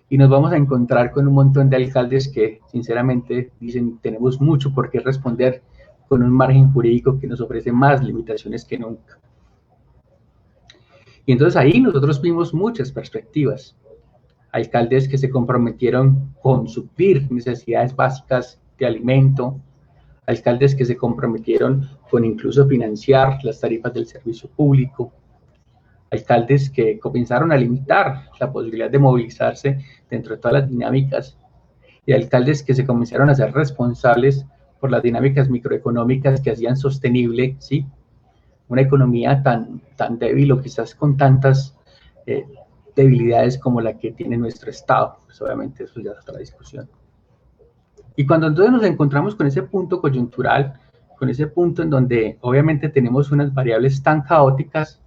y nos vamos a encontrar con un montón de alcaldes que sinceramente dicen tenemos mucho por qué responder con un margen jurídico que nos ofrece más limitaciones que nunca. Y entonces ahí nosotros vimos muchas perspectivas. Alcaldes que se comprometieron con suplir necesidades básicas de alimento, alcaldes que se comprometieron con incluso financiar las tarifas del servicio público, alcaldes que comenzaron a limitar la posibilidad de movilizarse dentro de todas las dinámicas, y alcaldes que se comenzaron a ser responsables por las dinámicas microeconómicas que hacían sostenible, ¿sí?, una economía tan débil o quizás con tantas debilidades como la que tiene nuestro Estado. Pues obviamente eso ya es otra discusión. Y cuando entonces nos encontramos con ese punto coyuntural, con ese punto en donde obviamente tenemos unas variables tan caóticas,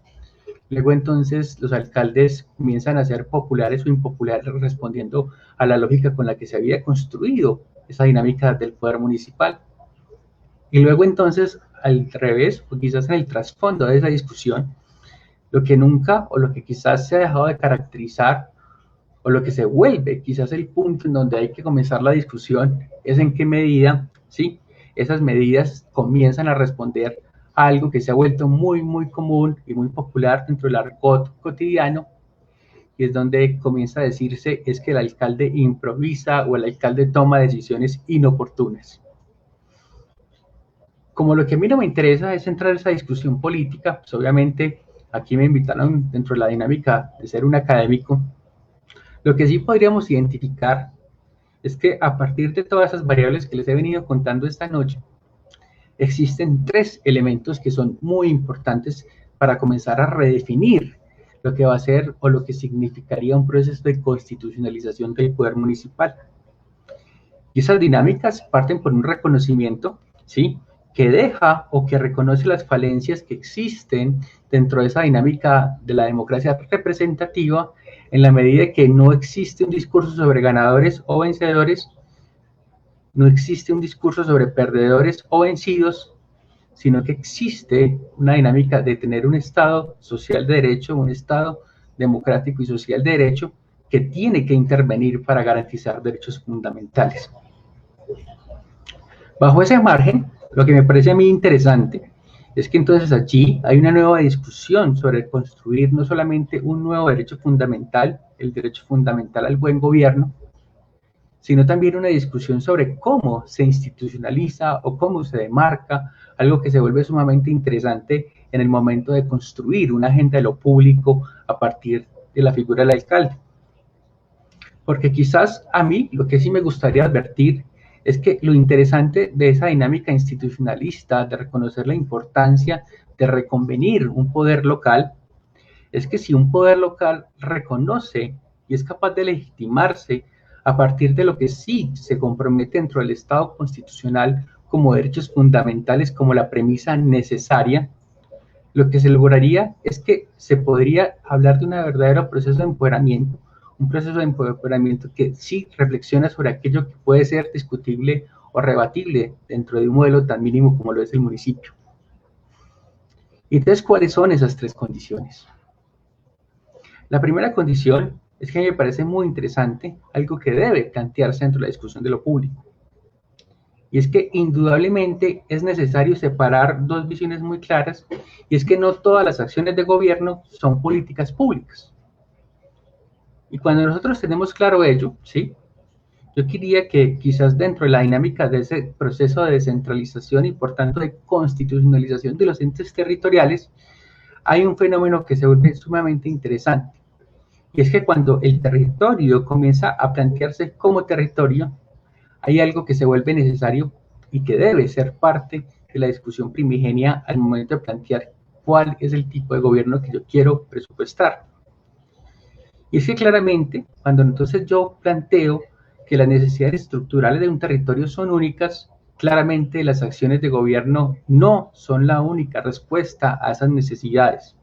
Luego entonces los alcaldes comienzan a ser populares o impopulares respondiendo a la lógica con la que se había construido esa dinámica del poder municipal. Y luego entonces, al revés, o quizás en el trasfondo de esa discusión, lo que nunca o lo que quizás se ha dejado de caracterizar o lo que se vuelve quizás el punto en donde hay que comenzar la discusión es en qué medida, ¿sí? Esas medidas comienzan a responder a algo que se ha vuelto muy, muy común y muy popular dentro del argot cotidiano, y es donde comienza a decirse es que el alcalde improvisa o el alcalde toma decisiones inoportunas. Como lo que a mí no me interesa es entrar en esa discusión política, pues obviamente aquí me invitaron dentro de la dinámica de ser un académico. Lo que sí podríamos identificar es que a partir de todas esas variables que les he venido contando esta noche, existen tres elementos que son muy importantes para comenzar a redefinir lo que va a ser o lo que significaría un proceso de constitucionalización del poder municipal. Y esas dinámicas parten por un reconocimiento, ¿sí?, que deja o que reconoce las falencias que existen dentro de esa dinámica de la democracia representativa, en la medida que no existe un discurso sobre ganadores o vencedores, no existe un discurso sobre perdedores o vencidos, sino que existe una dinámica de tener un Estado social de derecho, un Estado democrático y social de derecho que tiene que intervenir para garantizar derechos fundamentales. Bajo ese margen, lo que me parece a mí interesante es que entonces allí hay una nueva discusión sobre construir no solamente un nuevo derecho fundamental, el derecho fundamental al buen gobierno, sino también una discusión sobre cómo se institucionaliza o cómo se demarca, algo que se vuelve sumamente interesante en el momento de construir una agenda de lo público a partir de la figura del alcalde. Porque quizás a mí lo que sí me gustaría advertir es que lo interesante de esa dinámica institucionalista, de reconocer la importancia de reconvenir un poder local, es que si un poder local reconoce y es capaz de legitimarse a partir de lo que sí se compromete dentro del Estado constitucional como derechos fundamentales, como la premisa necesaria, lo que se lograría es que se podría hablar de un verdadero proceso de empoderamiento, un proceso de empoderamiento que sí reflexiona sobre aquello que puede ser discutible o rebatible dentro de un modelo tan mínimo como lo es el municipio. Y entonces, ¿cuáles son esas tres condiciones? La primera condición es que a mí me parece muy interesante, algo que debe plantearse dentro de la discusión de lo público. Y es que indudablemente es necesario separar dos visiones muy claras, y es que no todas las acciones de gobierno son políticas públicas. Y cuando nosotros tenemos claro ello, ¿sí?, yo diría que quizás dentro de la dinámica de ese proceso de descentralización y por tanto de constitucionalización de los entes territoriales, hay un fenómeno que se vuelve sumamente interesante. Y es que cuando el territorio comienza a plantearse como territorio, hay algo que se vuelve necesario y que debe ser parte de la discusión primigenia al momento de plantear cuál es el tipo de gobierno que yo quiero presupuestar. Y es que claramente, cuando entonces yo planteo que las necesidades estructurales de un territorio son únicas, claramente las acciones de gobierno no son la única respuesta a esas necesidades,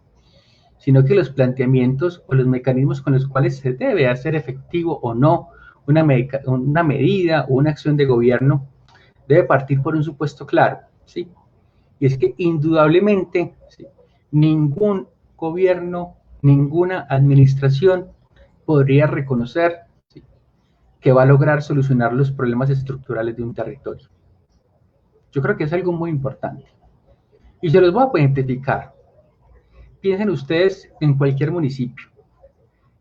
sino que los planteamientos o los mecanismos con los cuales se debe hacer efectivo o no una medida o una acción de gobierno debe partir por un supuesto claro, ¿sí? Y es que indudablemente, ¿sí?, ningún gobierno, ninguna administración podría reconocer, ¿sí?, que va a lograr solucionar los problemas estructurales de un territorio. Yo creo que es algo muy importante. Y se los voy a identificar. Piensen ustedes en cualquier municipio.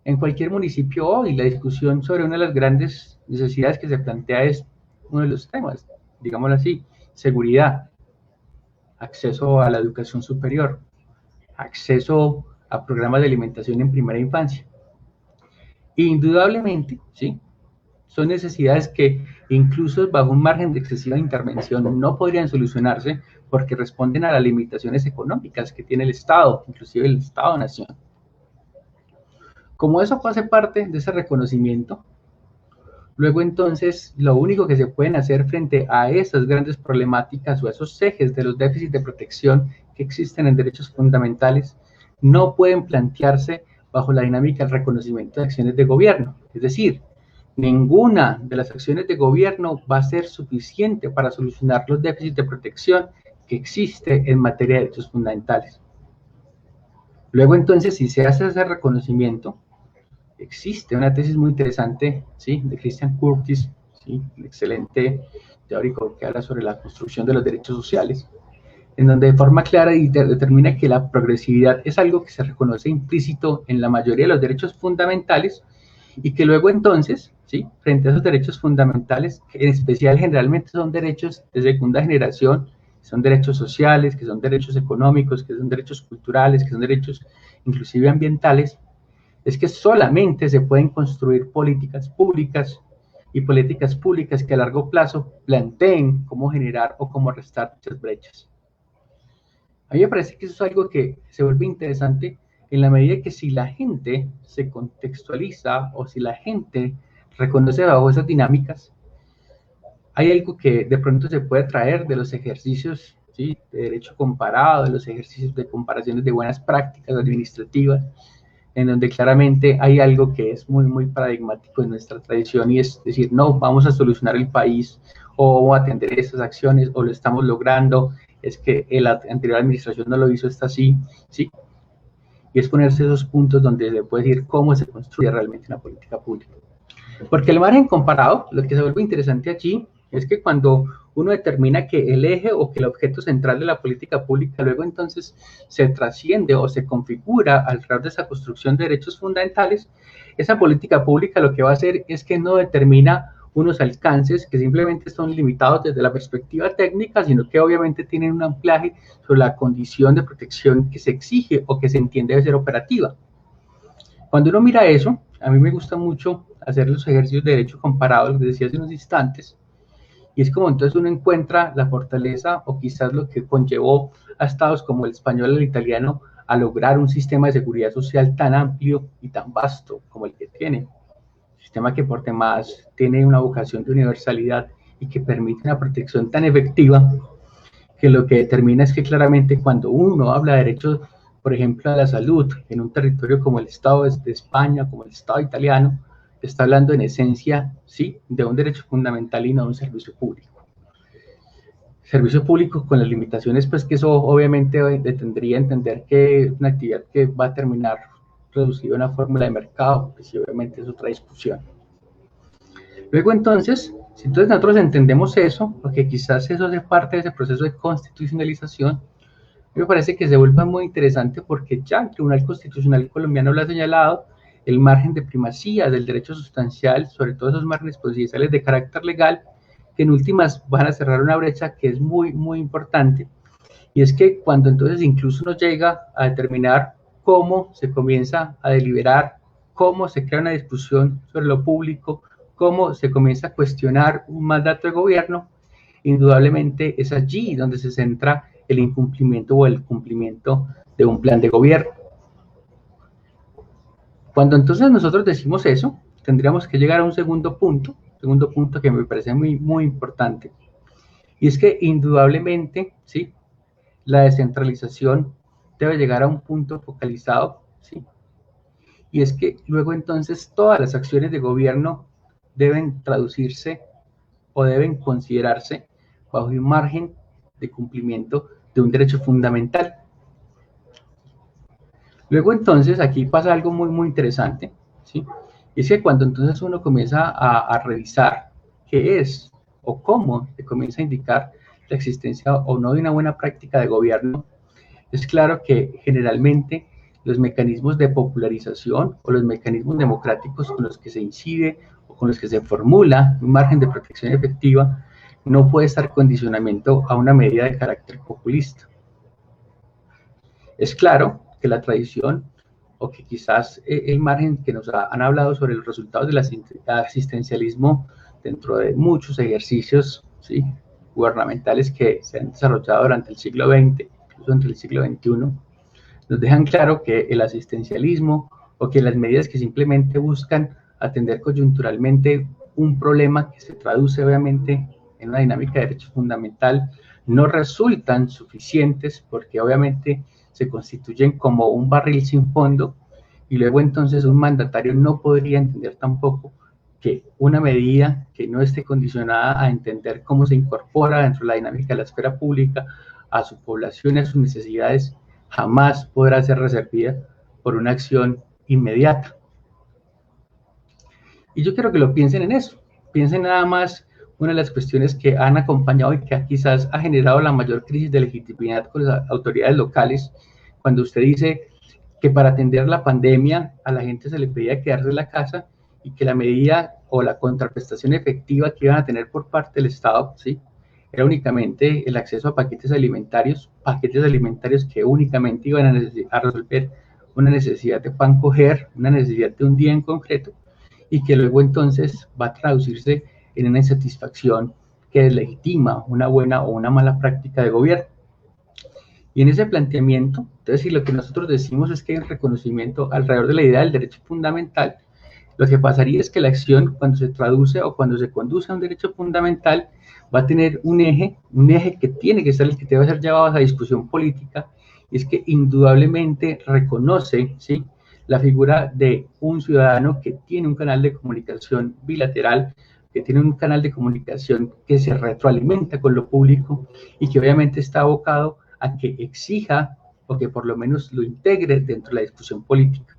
En cualquier municipio hoy la discusión sobre una de las grandes necesidades que se plantea es uno de los temas, digámoslo así, seguridad, acceso a la educación superior, acceso a programas de alimentación en primera infancia. Indudablemente, ¿sí?, son necesidades que incluso bajo un margen de excesiva intervención no podrían solucionarse porque responden a las limitaciones económicas que tiene el Estado, inclusive el Estado-nación. Como eso hace parte de ese reconocimiento, luego entonces lo único que se pueden hacer frente a esas grandes problemáticas o a esos ejes de los déficits de protección que existen en derechos fundamentales no pueden plantearse bajo la dinámica del reconocimiento de acciones de gobierno. Es decir, ninguna de las acciones de gobierno va a ser suficiente para solucionar los déficits de protección que existe en materia de derechos fundamentales. Luego, entonces, si se hace ese reconocimiento, existe una tesis muy interesante, ¿sí?, de Christian Curtis, ¿sí?, un excelente teórico que habla sobre la construcción de los derechos sociales, en donde de forma clara determina que la progresividad es algo que se reconoce implícito en la mayoría de los derechos fundamentales y que luego entonces, ¿sí?, frente a esos derechos fundamentales, que en especial generalmente son derechos de segunda generación, que son derechos sociales, que son derechos económicos, que son derechos culturales, que son derechos inclusive ambientales, es que solamente se pueden construir políticas públicas y políticas públicas que a largo plazo planteen cómo generar o cómo restar dichas brechas. A mí me parece que eso es algo que se vuelve interesante en la medida que si la gente se contextualiza o si la gente reconoce bajo esas dinámicas, hay algo que de pronto se puede traer de los ejercicios, ¿sí?, de derecho comparado, de los ejercicios de comparaciones de buenas prácticas administrativas, en donde claramente hay algo que es muy, muy paradigmático en nuestra tradición y es decir, no, vamos a solucionar el país o vamos a atender estas acciones o lo estamos logrando, es que la anterior administración no lo hizo, está así, ¿sí? Y es ponerse esos puntos donde se puede decir cómo se construye realmente una política pública. Porque el margen comparado, lo que se vuelve interesante aquí, es que cuando uno determina que el eje o que el objeto central de la política pública luego entonces se trasciende o se configura alrededor de esa construcción de derechos fundamentales, esa política pública lo que va a hacer es que no determina unos alcances que simplemente son limitados desde la perspectiva técnica, sino que obviamente tienen un ampliaje sobre la condición de protección que se exige o que se entiende debe ser operativa. Cuando uno mira eso, a mí me gusta mucho hacer los ejercicios de derecho comparado, lo que decía hace unos instantes, y es como entonces uno encuentra la fortaleza o quizás lo que conllevó a estados como el español o el italiano a lograr un sistema de seguridad social tan amplio y tan vasto como el que tiene. Un sistema que por demás tiene una vocación de universalidad y que permite una protección tan efectiva que lo que determina es que claramente cuando uno habla de derechos, por ejemplo, a la salud en un territorio como el Estado de España, como el Estado italiano, está hablando en esencia, sí, de un derecho fundamental y no de un servicio público. Servicio público con las limitaciones, pues que eso obviamente tendría a entender que es una actividad que va a terminar reducida a una fórmula de mercado, que sí, obviamente es otra discusión. Luego entonces, si entonces nosotros entendemos eso, porque quizás eso hace parte de ese proceso de constitucionalización, me parece que se vuelve muy interesante porque ya el Tribunal Constitucional colombiano lo ha señalado, el margen de primacía del derecho sustancial, sobre todo esos márgenes procesales de carácter legal, que en últimas van a cerrar una brecha que es muy, muy importante, y es que cuando entonces incluso uno llega a determinar cómo se comienza a deliberar, cómo se crea una discusión sobre lo público, cómo se comienza a cuestionar un mandato de gobierno, indudablemente es allí donde se centra el incumplimiento o el cumplimiento de un plan de gobierno. Cuando entonces nosotros decimos eso, tendríamos que llegar a un segundo punto que me parece muy, muy importante, y es que indudablemente, ¿sí?, la descentralización debe llegar a un punto focalizado, ¿sí?, y es que luego entonces todas las acciones de gobierno deben traducirse o deben considerarse bajo un margen de cumplimiento de un derecho fundamental. Luego entonces aquí pasa algo muy, muy interesante, ¿sí? Y es que cuando entonces uno comienza a revisar qué es o cómo se comienza a indicar la existencia o no de una buena práctica de gobierno, es claro que generalmente los mecanismos de popularización o los mecanismos democráticos con los que se incide o con los que se formula un margen de protección efectiva no puede estar condicionamiento a una medida de carácter populista. Es claro que la tradición o que quizás el margen que nos han hablado sobre los resultados del asistencialismo dentro de muchos ejercicios, ¿sí?, gubernamentales que se han desarrollado durante el siglo XX, incluso entre el siglo XXI, nos dejan claro que el asistencialismo o que las medidas que simplemente buscan atender coyunturalmente un problema que se traduce obviamente en una dinámica de derecho fundamental no resultan suficientes porque obviamente se constituyen como un barril sin fondo, y luego entonces un mandatario no podría entender tampoco que una medida que no esté condicionada a entender cómo se incorpora dentro de la dinámica de la esfera pública a su población y a sus necesidades, jamás podrá ser reservida por una acción inmediata. Y yo quiero que lo piensen en eso, piensen nada más una de las cuestiones que han acompañado y que quizás ha generado la mayor crisis de legitimidad con las autoridades locales, cuando usted dice que para atender la pandemia a la gente se le pedía quedarse en la casa y que la medida o la contraprestación efectiva que iban a tener por parte del Estado, ¿sí?, era únicamente el acceso a paquetes alimentarios que únicamente iban a resolver una necesidad de pan coger, una necesidad de un día en concreto, y que luego entonces va a traducirse en una insatisfacción que deslegitima una buena o una mala práctica de gobierno. Y en ese planteamiento, entonces, si lo que nosotros decimos es que hay un reconocimiento alrededor de la idea del derecho fundamental, lo que pasaría es que la acción, cuando se traduce o cuando se conduce a un derecho fundamental, va a tener un eje que tiene que ser el que debe ser llevado a esa discusión política, y es que indudablemente reconoce, ¿sí?, la figura de un ciudadano que tiene un canal de comunicación bilateral, que tiene un canal de comunicación que se retroalimenta con lo público y que obviamente está abocado a que exija o que por lo menos lo integre dentro de la discusión política.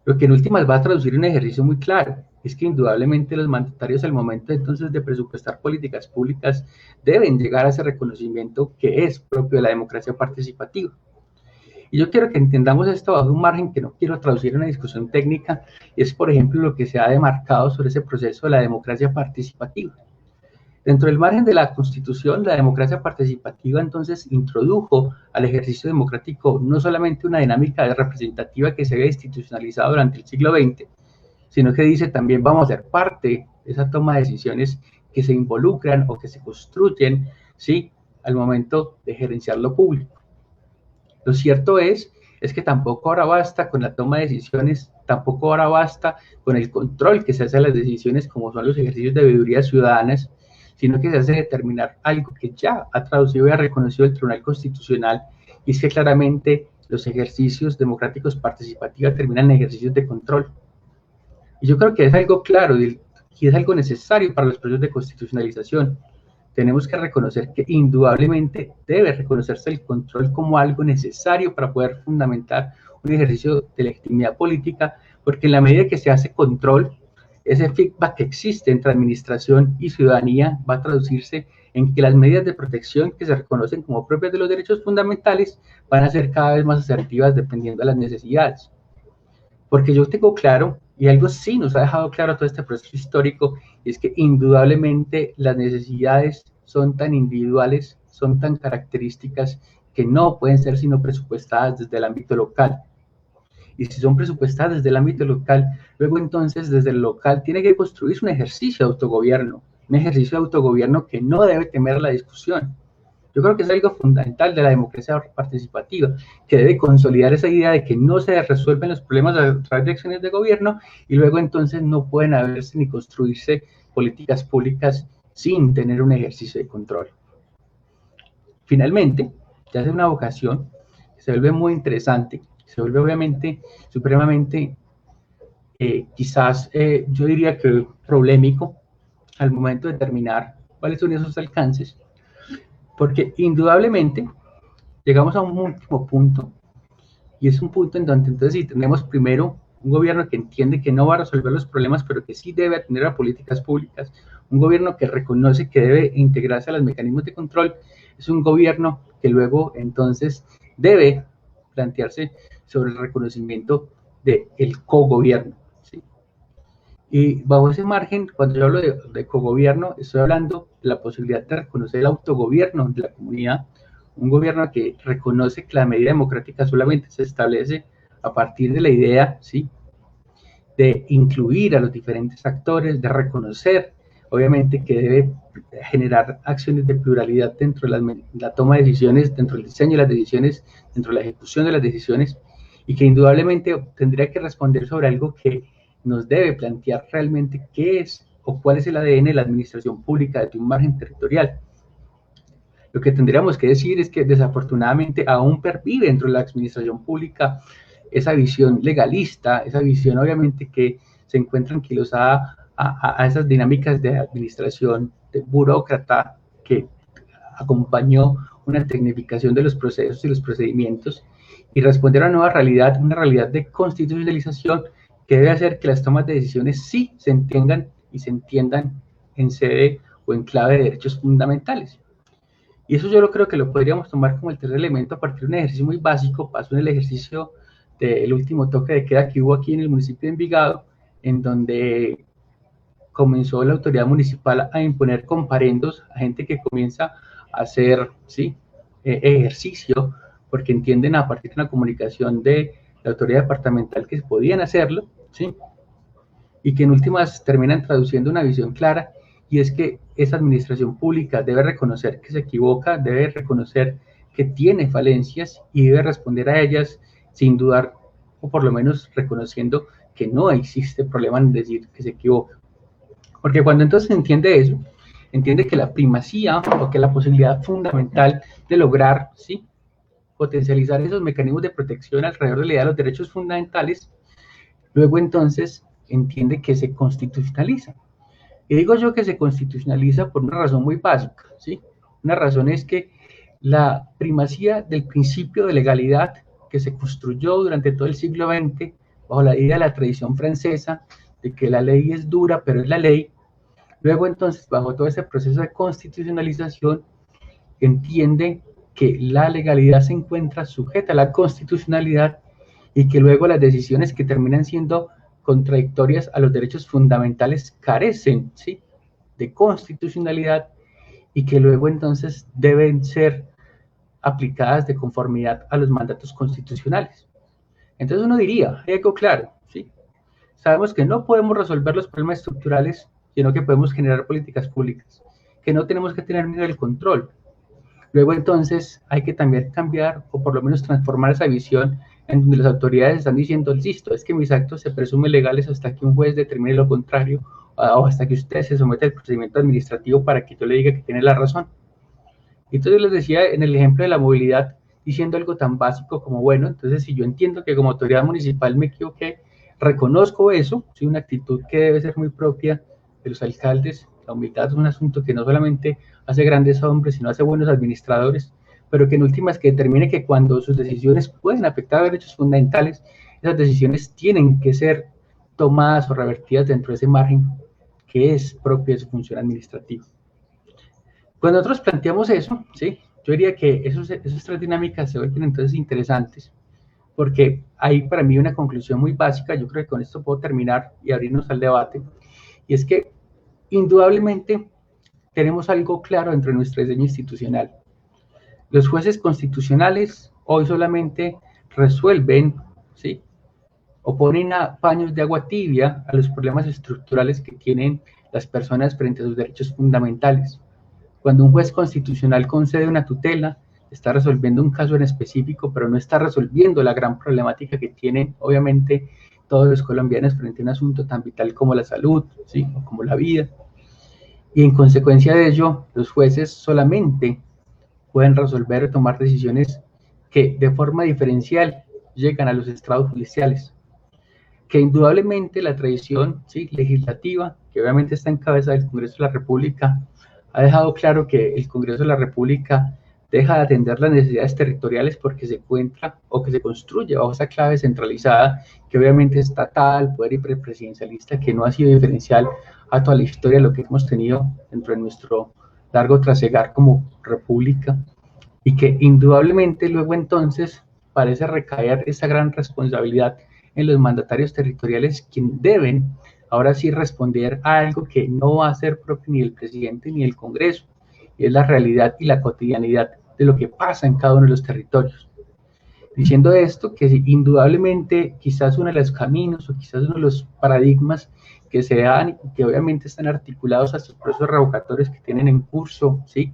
Lo que en últimas va a traducir un ejercicio muy claro, es que indudablemente los mandatarios al momento entonces de presupuestar políticas públicas deben llegar a ese reconocimiento que es propio de la democracia participativa. Y yo quiero que entendamos esto bajo un margen que no quiero traducir en una discusión técnica, y es por ejemplo lo que se ha demarcado sobre ese proceso de la democracia participativa. Dentro del margen de la Constitución, la democracia participativa entonces introdujo al ejercicio democrático no solamente una dinámica representativa que se había institucionalizado durante el siglo XX, sino que dice también vamos a ser parte de esa toma de decisiones que se involucran o que se construyen, ¿sí?, al momento de gerenciar lo público. Lo cierto es que tampoco ahora basta con la toma de decisiones, tampoco ahora basta con el control que se hace de las decisiones como son los ejercicios de veeduría ciudadanas, sino que se hace determinar algo que ya ha traducido y ha reconocido el Tribunal Constitucional, y es que claramente los ejercicios democráticos participativos terminan en ejercicios de control. Y yo creo que es algo claro y es algo necesario para los procesos de constitucionalización. Tenemos que reconocer que indudablemente debe reconocerse el control como algo necesario para poder fundamentar un ejercicio de legitimidad política, porque en la medida que se hace control, ese feedback que existe entre administración y ciudadanía va a traducirse en que las medidas de protección que se reconocen como propias de los derechos fundamentales van a ser cada vez más asertivas dependiendo de las necesidades. Porque yo tengo claro, y algo sí nos ha dejado claro todo este proceso histórico, y es que indudablemente las necesidades son tan individuales, son tan características, que no pueden ser sino presupuestadas desde el ámbito local. Y si son presupuestadas desde el ámbito local, luego entonces desde el local tiene que construirse un ejercicio de autogobierno que no debe temer la discusión. Yo creo que es algo fundamental de la democracia participativa, que debe consolidar esa idea de que no se resuelven los problemas a través de acciones de gobierno, y luego entonces no pueden haberse ni construirse políticas públicas sin tener un ejercicio de control. Finalmente, ya es una vocación que se vuelve muy interesante, se vuelve obviamente supremamente, quizás yo diría que polémico al momento de determinar cuáles son esos alcances, porque indudablemente llegamos a un último punto, y es un punto en donde entonces si tenemos primero un gobierno que entiende que no va a resolver los problemas, pero que sí debe atender a políticas públicas, un gobierno que reconoce que debe integrarse a los mecanismos de control, es un gobierno que luego entonces debe plantearse sobre el reconocimiento del cogobierno, ¿sí? Y bajo ese margen, cuando yo hablo de cogobierno, estoy hablando de la posibilidad de reconocer el autogobierno de la comunidad, un gobierno que reconoce que la medida democrática solamente se establece a partir de la idea, ¿sí?, de incluir a los diferentes actores, de reconocer, obviamente, que debe generar acciones de pluralidad dentro de la toma de decisiones, dentro del diseño de las decisiones, dentro de la ejecución de las decisiones, y que indudablemente tendría que responder sobre algo que nos debe plantear realmente qué es o cuál es el ADN de la administración pública de un margen territorial. Lo que tendríamos que decir es que desafortunadamente aún pervive dentro de la administración pública esa visión legalista, esa visión obviamente que se encuentra anquilosada a esas dinámicas de administración de burócrata que acompañó una tecnificación de los procesos y los procedimientos y responder a una nueva realidad, una realidad de constitucionalización que debe hacer que las tomas de decisiones sí se entiendan y se entiendan en sede o en clave de derechos fundamentales. Y eso yo lo creo que lo podríamos tomar como el tercer elemento a partir de un ejercicio muy básico. Pasó en el ejercicio del último toque de queda que hubo aquí en el municipio de Envigado, en donde comenzó la autoridad municipal a imponer comparendos a gente que comienza a hacer ¿sí? Ejercicio, porque entienden a partir de una comunicación de la autoridad departamental que podían hacerlo, ¿sí? Y que en últimas terminan traduciendo una visión clara, y es que esa administración pública debe reconocer que se equivoca, debe reconocer que tiene falencias y debe responder a ellas sin dudar, o por lo menos reconociendo que no existe problema en decir que se equivoca. Porque cuando entonces se entiende eso, entiende que la primacía o que la posibilidad fundamental de lograr ¿sí? potencializar esos mecanismos de protección alrededor de la idea de los derechos fundamentales, luego entonces entiende que se constitucionaliza. Y digo yo que se constitucionaliza por una razón muy básica, ¿sí? Una razón es que la primacía del principio de legalidad que se construyó durante todo el siglo XX bajo la idea de la tradición francesa, de que la ley es dura, pero es la ley. Luego entonces, bajo todo ese proceso de constitucionalización, entiende que la legalidad se encuentra sujeta a la constitucionalidad y que luego las decisiones que terminan siendo contradictorias a los derechos fundamentales carecen ¿sí? de constitucionalidad y que luego entonces deben ser aplicadas de conformidad a los mandatos constitucionales. Entonces uno diría, hay algo claro, ¿sí? Sabemos que no podemos resolver los problemas estructurales, sino que podemos generar políticas públicas, que no tenemos que tener miedo del control. Luego entonces hay que también cambiar o por lo menos transformar esa visión en donde las autoridades están diciendo, listo, es que mis actos se presumen legales hasta que un juez determine lo contrario o hasta que usted se someta al procedimiento administrativo para que yo le diga que tiene la razón. Entonces yo les decía en el ejemplo de la movilidad, diciendo algo tan básico como, bueno, entonces si yo entiendo que como autoridad municipal me equivoqué, reconozco eso, ¿sí? Una actitud que debe ser muy propia de los alcaldes. La humildad es un asunto que no solamente hace grandes hombres, sino hace buenos administradores, pero que en últimas que determine que cuando sus decisiones pueden afectar a derechos fundamentales, esas decisiones tienen que ser tomadas o revertidas dentro de ese margen que es propio de su función administrativa. Cuando nosotros planteamos eso, ¿sí? Yo diría que esas tres dinámicas se vuelven entonces interesantes, porque hay para mí una conclusión muy básica, yo creo que con esto puedo terminar y abrirnos al debate, y es que indudablemente tenemos algo claro dentro de nuestro diseño institucional. Los jueces constitucionales hoy solamente resuelven, ¿sí? o ponen a paños de agua tibia a los problemas estructurales que tienen las personas frente a sus derechos fundamentales. Cuando un juez constitucional concede una tutela, está resolviendo un caso en específico, pero no está resolviendo la gran problemática que tienen, obviamente, todos los colombianos frente a un asunto tan vital como la salud, ¿sí? o como la vida. Y en consecuencia de ello, los jueces solamente pueden resolver o tomar decisiones que de forma diferencial llegan a los estrados judiciales. Que indudablemente la tradición ¿sí? legislativa, que obviamente está en cabeza del Congreso de la República, ha dejado claro que el Congreso de la República deja de atender las necesidades territoriales porque se encuentra o que se construye bajo esa clave centralizada que obviamente es estatal, poder hiperpresidencialista, que no ha sido diferencial a toda la historia de lo que hemos tenido dentro de nuestro largo trasegar como república, y que indudablemente luego entonces parece recaer esa gran responsabilidad en los mandatarios territoriales, quienes deben ahora sí responder a algo que no va a ser propio ni el presidente ni el Congreso, y es la realidad y la cotidianidad de lo que pasa en cada uno de los territorios. Diciendo esto, que indudablemente quizás uno de los caminos o quizás uno de los paradigmas que se dan y que obviamente están articulados a estos procesos revocatorios que tienen en curso, ¿sí?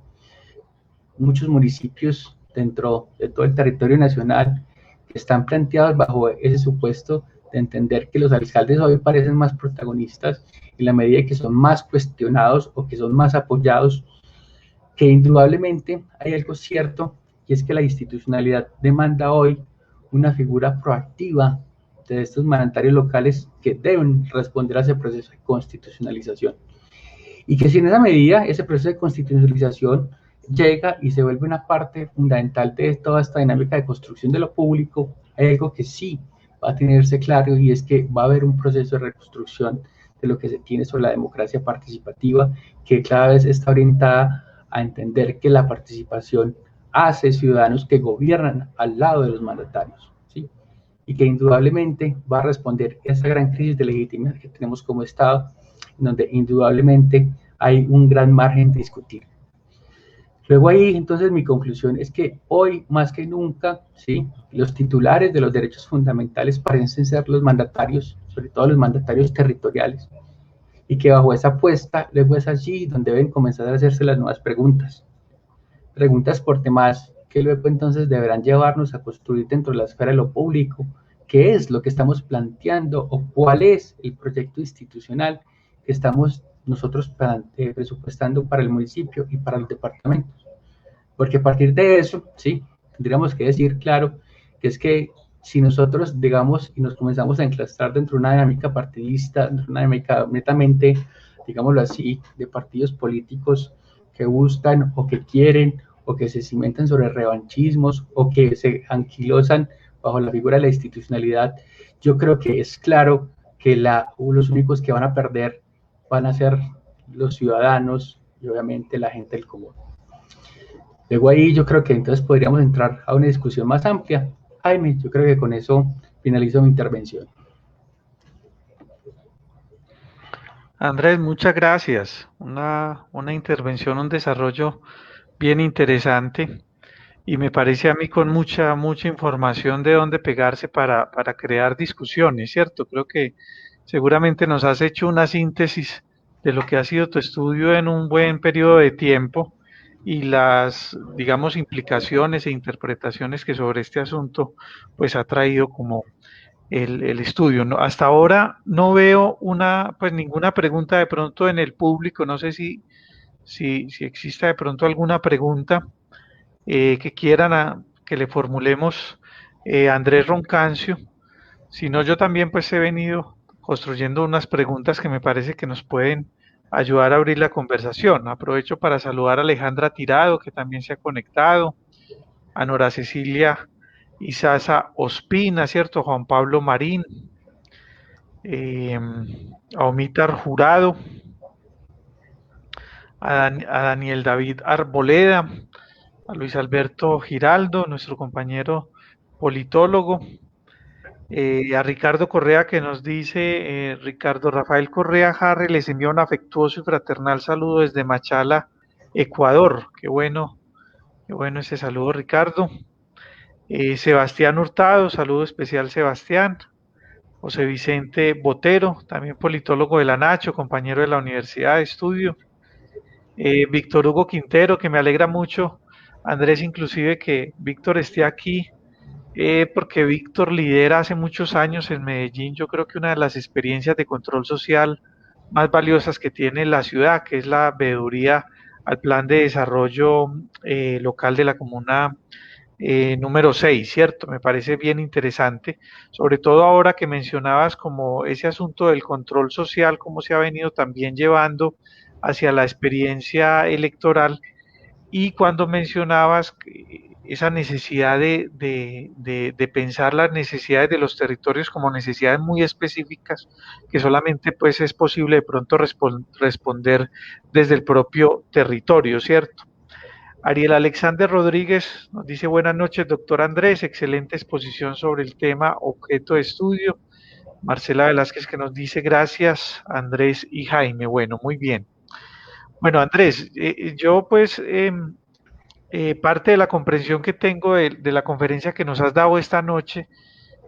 Muchos municipios dentro de todo el territorio nacional que están planteados bajo ese supuesto de entender que los alcaldes hoy parecen más protagonistas en la medida que son más cuestionados o que son más apoyados que indudablemente hay algo cierto, y es que la institucionalidad demanda hoy una figura proactiva de estos mandatarios locales que deben responder a ese proceso de constitucionalización. Y que si en esa medida ese proceso de constitucionalización llega y se vuelve una parte fundamental de toda esta dinámica de construcción de lo público, hay algo que sí va a tenerse claro, y es que va a haber un proceso de reconstrucción de lo que se tiene sobre la democracia participativa, que cada vez está orientada a entender que la participación hace ciudadanos que gobiernan al lado de los mandatarios, ¿sí? Y que indudablemente va a responder a esa gran crisis de legitimidad que tenemos como Estado, donde indudablemente hay un gran margen de discutir. Luego ahí, entonces, mi conclusión es que hoy, más que nunca, ¿sí?, los titulares de los derechos fundamentales parecen ser los mandatarios, sobre todo los mandatarios territoriales, y que bajo esa apuesta, luego es allí donde deben comenzar a hacerse las nuevas preguntas. Preguntas por temas que luego entonces deberán llevarnos a construir dentro de la esfera de lo público qué es lo que estamos planteando o cuál es el proyecto institucional que estamos nosotros presupuestando para el municipio y para los departamentos. Porque a partir de eso, sí, tendríamos que decir, claro, que es que si nosotros, digamos, y nos comenzamos a enclastrar dentro de una dinámica partidista, dentro de una dinámica netamente, digámoslo así, de partidos políticos que buscan o que quieren o que se cimentan sobre revanchismos o que se anquilosan bajo la figura de la institucionalidad, yo creo que es claro que los únicos que van a perder van a ser los ciudadanos y obviamente la gente del común. Luego ahí yo creo que entonces podríamos entrar a una discusión más amplia. Jaime, yo creo que con eso finalizo mi intervención. Andrés, muchas gracias. Una intervención, un desarrollo bien interesante y me parece a mí con mucha información de dónde pegarse para crear discusiones, ¿cierto? Creo que seguramente nos has hecho una síntesis de lo que ha sido tu estudio en un buen periodo de tiempo y las, digamos, implicaciones e interpretaciones que sobre este asunto pues ha traído como el estudio. ¿No? Hasta ahora no veo pues ninguna pregunta de pronto en el público, no sé si existe de pronto alguna pregunta que quieran que le formulemos a Andrés Roncancio. Si no, yo también pues he venido construyendo unas preguntas que me parece que nos pueden ayudar a abrir la conversación. Aprovecho para saludar a Alejandra Tirado, que también se ha conectado, a Nora Cecilia Isaza Ospina, ¿cierto? Juan Pablo Marín, a Omitar Jurado, a Daniel David Arboleda, a Luis Alberto Giraldo, nuestro compañero politólogo, a Ricardo Correa que nos dice, Ricardo Rafael Correa Jarre les envía un afectuoso y fraternal saludo desde Machala, Ecuador. Qué bueno ese saludo, Ricardo. Sebastián Hurtado, saludo especial, Sebastián. José Vicente Botero, también politólogo de la Nacho, compañero de la Universidad de Estudio. Víctor Hugo Quintero, que me alegra mucho, Andrés, inclusive que Víctor esté aquí, porque Víctor lidera hace muchos años en Medellín, yo creo que una de las experiencias de control social más valiosas que tiene la ciudad, que es la veeduría al plan de desarrollo local de la comuna número 6, ¿cierto? Me parece bien interesante, sobre todo ahora que mencionabas como ese asunto del control social, cómo se ha venido también llevando hacia la experiencia electoral y cuando mencionabas esa necesidad de pensar las necesidades de los territorios como necesidades muy específicas que solamente pues es posible de pronto responder desde el propio territorio, ¿cierto? Ariel Alexander Rodríguez nos dice buenas noches, doctor Andrés, excelente exposición sobre el tema objeto de estudio. Marcela Velázquez que nos dice gracias Andrés y Jaime. Bueno, muy bien. Bueno, Andrés, yo pues parte de la comprensión que tengo de la conferencia que nos has dado esta noche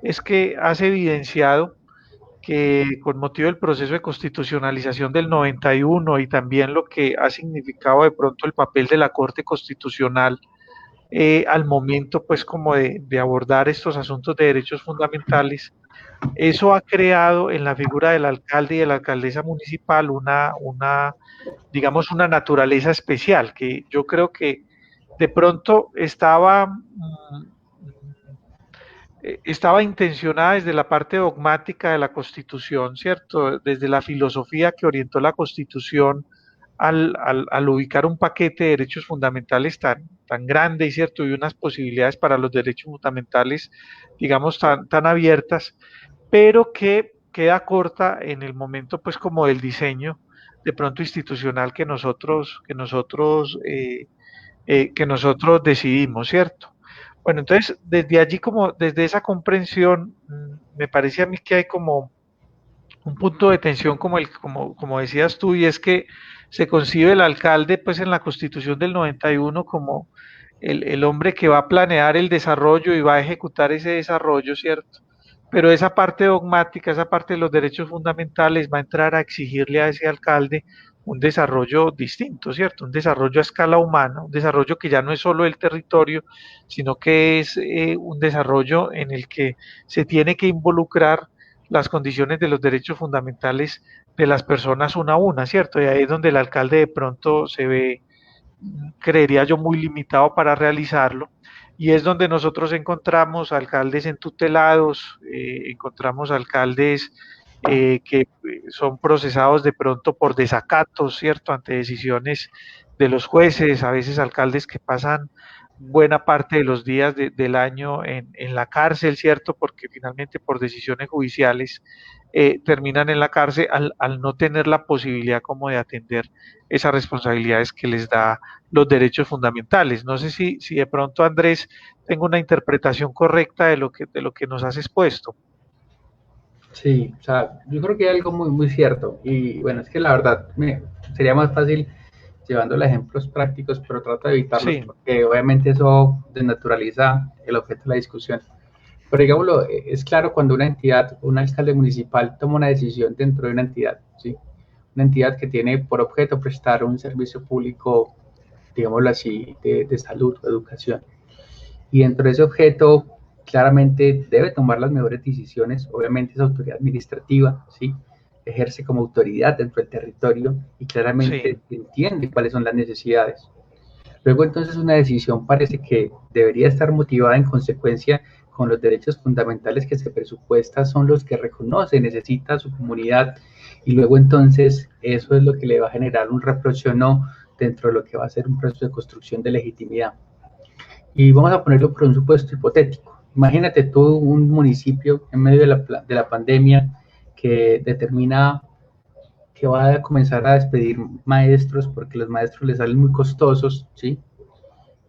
es que has evidenciado que con motivo del proceso de constitucionalización del 91 y también lo que ha significado de pronto el papel de la Corte Constitucional al momento pues como de abordar estos asuntos de derechos fundamentales. Eso ha creado en la figura del alcalde y de la alcaldesa municipal digamos, una naturaleza especial, que yo creo que de pronto estaba intencionada desde la parte dogmática de la Constitución, ¿cierto? Desde la filosofía que orientó la Constitución al ubicar un paquete de derechos fundamentales tan grande, ¿cierto? Y unas posibilidades para los derechos fundamentales, digamos, tan abiertas, pero que queda corta en el momento, pues, como del diseño de pronto institucional que nosotros decidimos, ¿cierto? Bueno, entonces, desde allí, como desde esa comprensión, me parece a mí que hay como un punto de tensión como decías tú, y es que se concibe el alcalde, pues en la Constitución del 91 como el hombre que va a planear el desarrollo y va a ejecutar ese desarrollo, ¿cierto? Pero esa parte dogmática, esa parte de los derechos fundamentales va a entrar a exigirle a ese alcalde un desarrollo distinto, ¿cierto? Un desarrollo a escala humana, un desarrollo que ya no es solo el territorio, sino que es un desarrollo en el que se tiene que involucrar las condiciones de los derechos fundamentales de las personas una a una, ¿cierto? Y ahí es donde el alcalde de pronto se ve, creería yo, muy limitado para realizarlo. Y es donde nosotros encontramos alcaldes entutelados, encontramos alcaldes que son procesados de pronto por desacatos, ¿cierto? Ante decisiones de los jueces, a veces alcaldes que pasan buena parte de los días del año en la cárcel, ¿cierto? Porque finalmente por decisiones judiciales terminan en la cárcel al no tener la posibilidad como de atender esas responsabilidades que les da los derechos fundamentales. No sé si de pronto, Andrés, tengo una interpretación correcta de lo que nos has expuesto. Sí, o sea, yo creo que hay algo muy, muy cierto. Y bueno, es que la verdad sería más fácil llevándole ejemplos prácticos, pero trato de evitarlos Sí, porque obviamente eso desnaturaliza el objeto de la discusión. Pero digámoslo, es claro cuando una entidad, un alcalde municipal toma una decisión dentro de una entidad, ¿sí? Una entidad que tiene por objeto prestar un servicio público, digámoslo así, de salud o educación. Y dentro de ese objeto, claramente debe tomar las mejores decisiones. Obviamente es autoridad administrativa, ¿sí? Ejerce como autoridad dentro del territorio y sí, claramente entiende cuáles son las necesidades. Luego entonces una decisión parece que debería estar motivada en consecuencia con los derechos fundamentales que se presupuesta son los que reconoce, necesita su comunidad y luego entonces eso es lo que le va a generar un reproche o no dentro de lo que va a ser un proceso de construcción de legitimidad. Y vamos a ponerlo por un supuesto hipotético. Imagínate tú un municipio en medio de la pandemia que determina que va a comenzar a despedir maestros porque los maestros les salen muy costosos, ¿sí?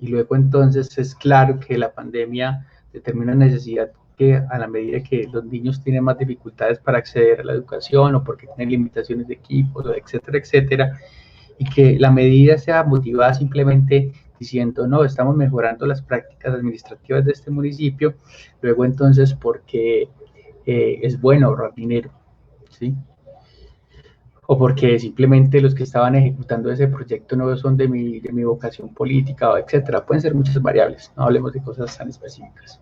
Y luego entonces es claro que la pandemia determina una necesidad que a la medida que los niños tienen más dificultades para acceder a la educación o porque tienen limitaciones de equipos, etcétera, etcétera, y que la medida sea motivada simplemente diciendo, no, estamos mejorando las prácticas administrativas de este municipio, luego entonces porque es bueno ahorrar dinero, ¿sí? O porque simplemente los que estaban ejecutando ese proyecto no son de mi vocación política, etcétera. Pueden ser muchas variables, no hablemos de cosas tan específicas.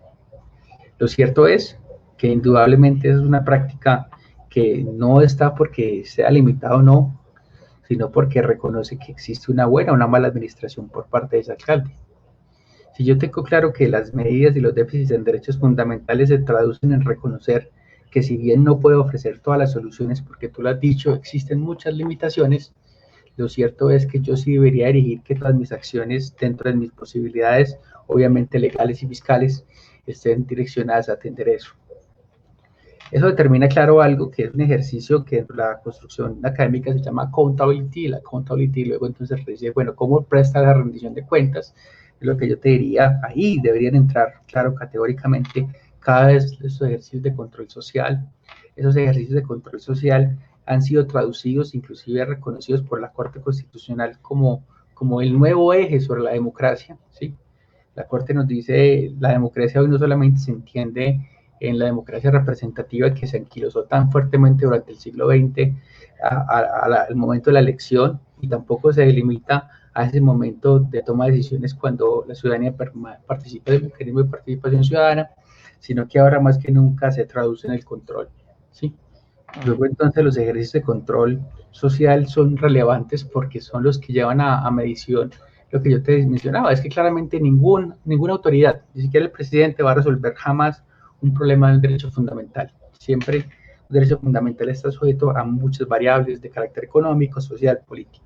Lo cierto es que indudablemente es una práctica que no está porque sea limitada o no, sino porque reconoce que existe una buena o una mala administración por parte de ese alcalde. Si yo tengo claro que las medidas y los déficits en derechos fundamentales se traducen en reconocer que si bien no puedo ofrecer todas las soluciones, porque tú lo has dicho, existen muchas limitaciones, lo cierto es que yo sí debería dirigir que todas mis acciones dentro de mis posibilidades, obviamente legales y fiscales, estén direccionadas a atender eso. Eso determina, claro, algo que es un ejercicio que en la construcción académica se llama accountability. La accountability luego entonces dice, bueno, ¿cómo presta la rendición de cuentas? Es lo que yo te diría, ahí deberían entrar, claro, categóricamente, cada vez esos ejercicios de control social. Esos ejercicios de control social han sido traducidos, inclusive reconocidos por la Corte Constitucional como el nuevo eje sobre la democracia, ¿sí? La Corte nos dice, la democracia hoy no solamente se entiende en la democracia representativa que se anquilosó tan fuertemente durante el siglo XX al momento de la elección y tampoco se delimita a ese momento de toma de decisiones cuando la ciudadanía participa del mecanismo de participación ciudadana, sino que ahora más que nunca se traduce en el control, ¿sí? Luego entonces los ejercicios de control social son relevantes porque son los que llevan a medición lo que yo te mencionaba, es que claramente ninguna autoridad, ni siquiera el presidente va a resolver jamás un problema de un derecho fundamental. Siempre un derecho fundamental está sujeto a muchas variables de carácter económico, social, político.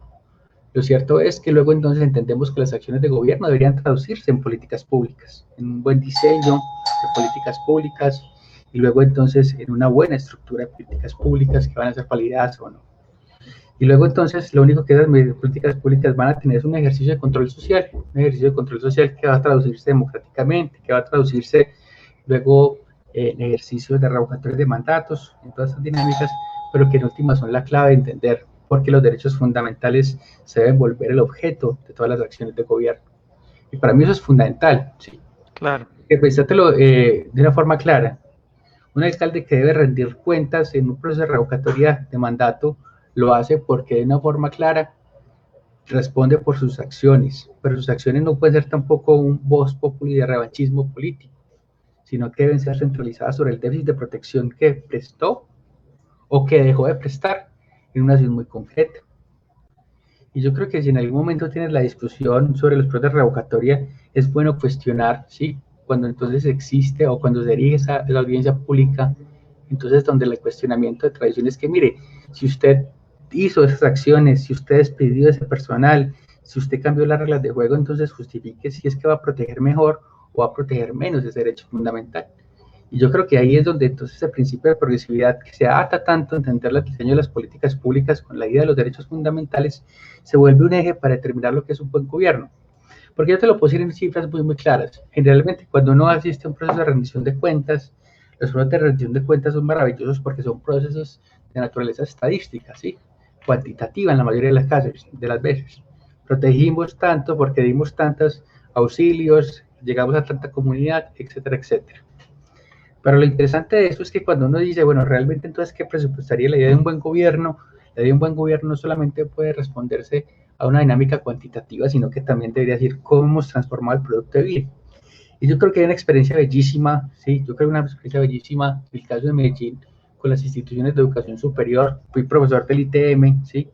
Lo cierto es que luego entonces entendemos que las acciones de gobierno deberían traducirse en políticas públicas, en un buen diseño de políticas públicas y luego entonces en una buena estructura de políticas públicas que van a ser validadas o no. Y luego entonces lo único que esas políticas públicas van a tener es un ejercicio de control social, un ejercicio de control social que va a traducirse democráticamente, que va a traducirse luego en ejercicios de revocatorios de mandatos, en todas estas dinámicas, pero que en última son la clave de entender por qué los derechos fundamentales se deben volver el objeto de todas las acciones de gobierno. Y para mí eso es fundamental, ¿sí? Claro. Pensátelo de una forma clara. Un alcalde que debe rendir cuentas en un proceso de revocatoria de mandato lo hace porque de una forma clara responde por sus acciones, pero sus acciones no pueden ser tampoco un voz populi de revanchismo político, sino que deben ser centralizadas sobre el déficit de protección que prestó o que dejó de prestar en una acción muy concreta. Y yo creo que si en algún momento tienes la discusión sobre los procesos de revocatoria, es bueno cuestionar, ¿sí? Cuando entonces existe o cuando se dirige esa audiencia pública, entonces donde el cuestionamiento de tradición es que, mire, si usted hizo esas acciones, si usted despidió a ese personal, si usted cambió las reglas de juego, entonces justifique si es que va a proteger mejor o va a proteger menos ese derecho fundamental. Y yo creo que ahí es donde entonces el principio de progresividad que se ata tanto a entender el diseño de las políticas públicas con la idea de los derechos fundamentales se vuelve un eje para determinar lo que es un buen gobierno. Porque yo te lo puedo decir en cifras muy claras. Generalmente cuando uno asiste a un proceso de rendición de cuentas, los procesos de rendición de cuentas son maravillosos porque son procesos de naturaleza estadística, ¿sí? Cuantitativa en la mayoría de las veces. Protegimos tanto porque dimos tantos auxilios, llegamos a tanta comunidad, etcétera, etcétera. Pero lo interesante de eso es que cuando uno dice, bueno, realmente entonces, ¿qué presupuestaría la idea de un buen gobierno? La idea de un buen gobierno no solamente puede responderse a una dinámica cuantitativa, sino que también debería decir cómo hemos transformado el producto de vida. Y yo creo que hay una experiencia bellísima, sí, yo creo que una experiencia bellísima, el caso de Medellín, con las instituciones de educación superior. Fui profesor del ITM, sí,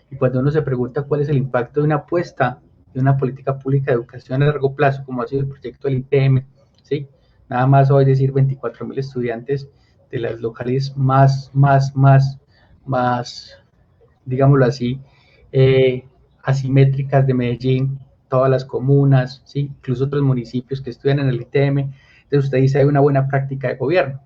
y cuando uno se pregunta cuál es el impacto de una apuesta de una política pública de educación a largo plazo, como ha sido el proyecto del ITM, sí, nada más hoy decir 24.000 estudiantes de las locales más, digámoslo así, asimétricas de Medellín, todas las comunas, ¿sí? Incluso otros municipios que estudian en el ITM, entonces usted dice hay una buena práctica de gobierno.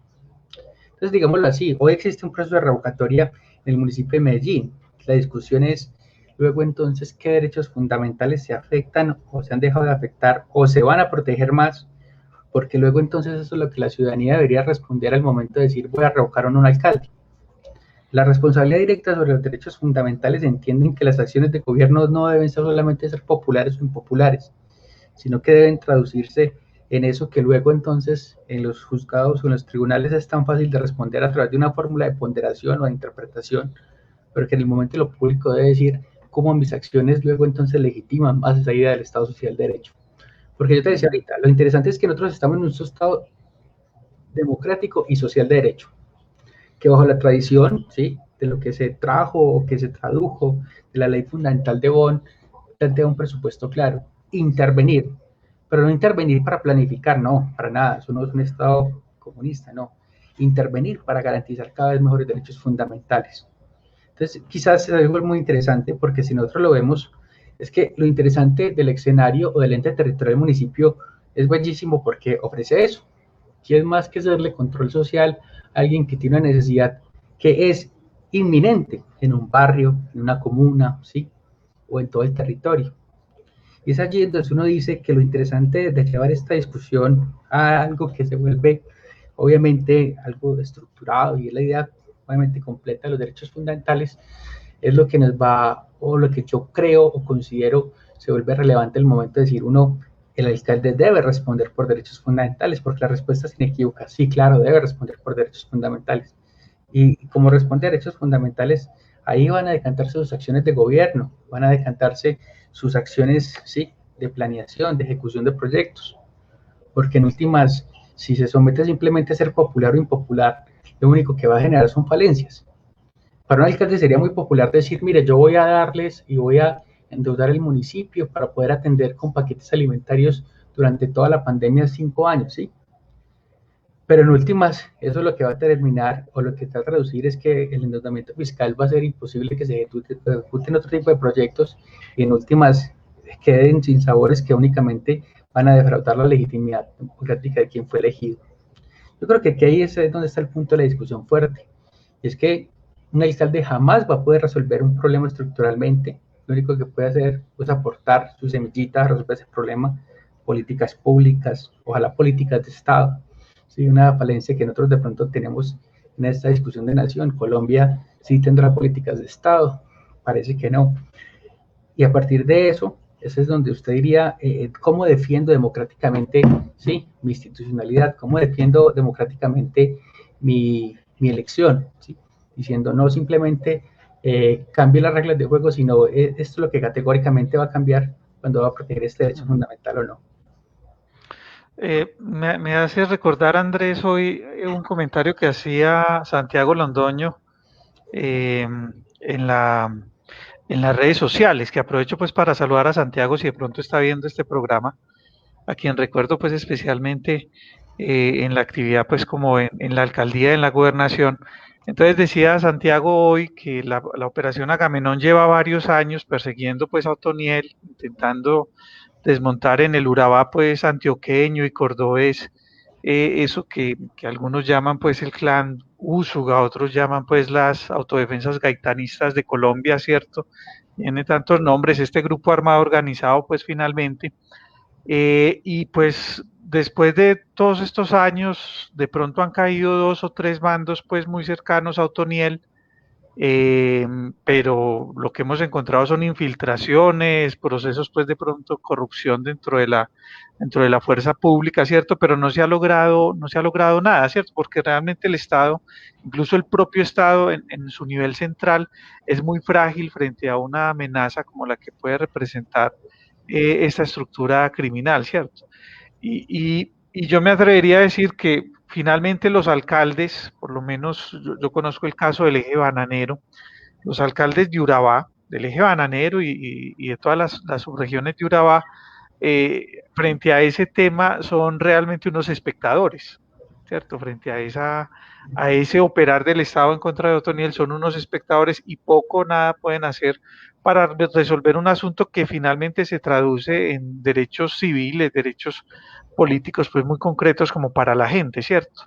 Entonces, digámoslo así, hoy existe un proceso de revocatoria en el municipio de Medellín. La discusión es luego entonces qué derechos fundamentales se afectan o se han dejado de afectar o se van a proteger más, porque luego entonces eso es lo que la ciudadanía debería responder al momento de decir voy a revocar a un alcalde. La responsabilidad directa sobre los derechos fundamentales entienden que las acciones de gobierno no deben solamente ser populares o impopulares, sino que deben traducirse en eso que luego entonces en los juzgados o en los tribunales es tan fácil de responder a través de una fórmula de ponderación o de interpretación, pero que en el momento de lo público debe decir cómo mis acciones luego entonces legitiman más esa idea del Estado Social de Derecho. Porque yo te decía ahorita, lo interesante es que nosotros estamos en un Estado democrático y social de derecho, que bajo la tradición, ¿sí?, de lo que se trajo o que se tradujo de la ley fundamental de Bonn, plantea un presupuesto claro, intervenir, pero no intervenir para planificar, no, para nada, eso no es un Estado comunista, no, intervenir para garantizar cada vez mejores derechos fundamentales. Entonces, quizás es algo muy interesante porque si nosotros lo vemos, es que lo interesante del escenario o del ente territorial del municipio es bellísimo porque ofrece eso. ¿Quién más que hacerle control social a alguien que tiene una necesidad que es inminente en un barrio, en una comuna, ¿sí? O en todo el territorio? Y es allí donde uno dice que lo interesante de llevar esta discusión a algo que se vuelve, obviamente, algo estructurado y es la idea, obviamente, completa de los derechos fundamentales, es lo que nos va, o lo que yo creo o considero se vuelve relevante el momento de decir uno, el alcalde debe responder por derechos fundamentales, porque la respuesta es inequívoca, sí, claro, debe responder por derechos fundamentales. Y como responde a derechos fundamentales, ahí van a decantarse sus acciones de gobierno, van a decantarse sus acciones, sí, de planeación, de ejecución de proyectos, porque en últimas, si se somete simplemente a ser popular o impopular, lo único que va a generar son falencias. Para un alcalde sería muy popular decir, mire, yo voy a darles y voy a endeudar el municipio para poder atender con paquetes alimentarios durante toda la pandemia 5 años, ¿sí? Pero en últimas, eso es lo que va a terminar, o lo que va a traducir es que el endeudamiento fiscal va a ser imposible que se ejecuten otro tipo de proyectos y en últimas queden sin sabores que únicamente van a defraudar la legitimidad democrática de quien fue elegido. Yo creo que aquí ahí es donde está el punto de la discusión fuerte. Y es que un alcalde jamás va a poder resolver un problema estructuralmente. Lo único que puede hacer es aportar su semillita a resolver ese problema, políticas públicas, ojalá políticas de Estado. Sí, una falencia que nosotros de pronto tenemos en esta discusión de nación. Colombia sí tendrá políticas de Estado, parece que no. Y a partir de eso, ese es donde usted diría, ¿cómo defiendo democráticamente, sí, mi institucionalidad? ¿Cómo defiendo democráticamente mi elección? ¿Sí? Diciendo, no simplemente cambie las reglas de juego, sino esto es lo que categóricamente va a cambiar cuando va a proteger este derecho fundamental o no. Me hace recordar, Andrés, hoy un comentario que hacía Santiago Londoño eh, en en las redes sociales, que aprovecho pues para saludar a Santiago si de pronto está viendo este programa, a quien recuerdo pues especialmente en la actividad pues como en la alcaldía, en la gobernación. Entonces decía Santiago hoy que la operación Agamenón lleva varios años persiguiendo pues a Otoniel, intentando desmontar en el Urabá pues antioqueño y cordobés, eso que algunos llaman pues el clan Úsuga, otros llaman pues las autodefensas gaitanistas de Colombia, ¿cierto? Tiene tantos nombres este grupo armado organizado pues finalmente, y pues después de todos estos años de pronto han caído dos o tres bandos pues muy cercanos a Otoniel, pero lo que hemos encontrado son infiltraciones, procesos pues de pronto corrupción dentro de la fuerza pública, ¿cierto? Pero no se ha logrado nada, ¿cierto? Porque realmente el Estado, incluso el propio Estado en su nivel central, es muy frágil frente a una amenaza como la que puede representar esta estructura criminal, ¿cierto? Y yo me atrevería a decir que finalmente los alcaldes, por lo menos yo conozco el caso del eje bananero, los alcaldes de Urabá, del eje bananero y de todas las subregiones de Urabá, frente a ese tema son realmente unos espectadores, ¿cierto? Frente a ese operar del Estado en contra de Otoniel, son unos espectadores y poco o nada pueden hacer para resolver un asunto que finalmente se traduce en derechos civiles, derechos políticos, pues muy concretos como para la gente, ¿cierto?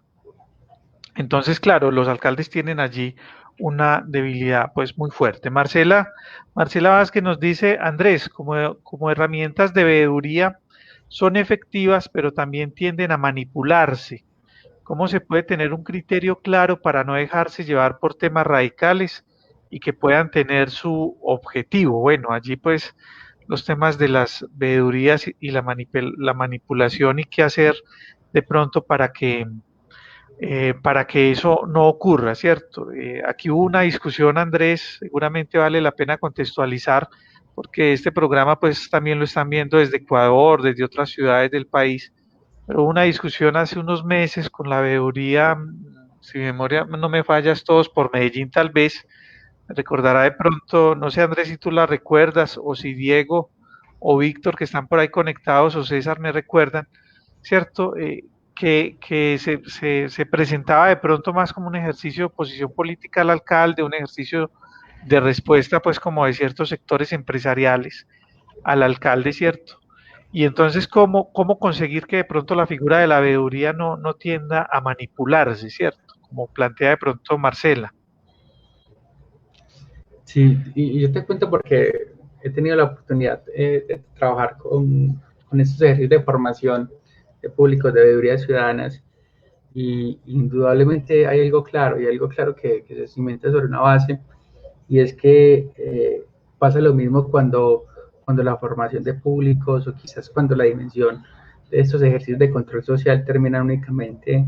Entonces, claro, los alcaldes tienen allí una debilidad pues muy fuerte. Marcela Vázquez nos dice, Andrés, como herramientas de veeduría son efectivas, pero también tienden a manipularse. ¿Cómo se puede tener un criterio claro para no dejarse llevar por temas radicales y que puedan tener su objetivo? Bueno, allí pues los temas de las veedurías y la manipulación y qué hacer de pronto para que eso no ocurra, ¿cierto? Aquí hubo una discusión, Andrés, seguramente vale la pena contextualizar, porque este programa pues también lo están viendo desde Ecuador, desde otras ciudades del país, pero hubo una discusión hace unos meses con la veeduría, si mi memoria no me fallas, todos por Medellín tal vez, recordará de pronto, no sé Andrés si tú la recuerdas, o si Diego o Víctor que están por ahí conectados, o César me recuerdan, ¿cierto? Que se presentaba de pronto más como un ejercicio de oposición política al alcalde, un ejercicio de respuesta pues como de ciertos sectores empresariales al alcalde, ¿cierto? Y entonces, ¿cómo conseguir que de pronto la figura de la veeduría no tienda a manipularse, ¿cierto? Como plantea de pronto Marcela. Sí, y yo te cuento porque he tenido la oportunidad de trabajar con estos ejercicios de formación de públicos de veedurías ciudadanas y indudablemente hay algo claro y algo claro que se cimenta sobre una base y es que pasa lo mismo cuando la formación de públicos o quizás cuando la dimensión de estos ejercicios de control social terminan únicamente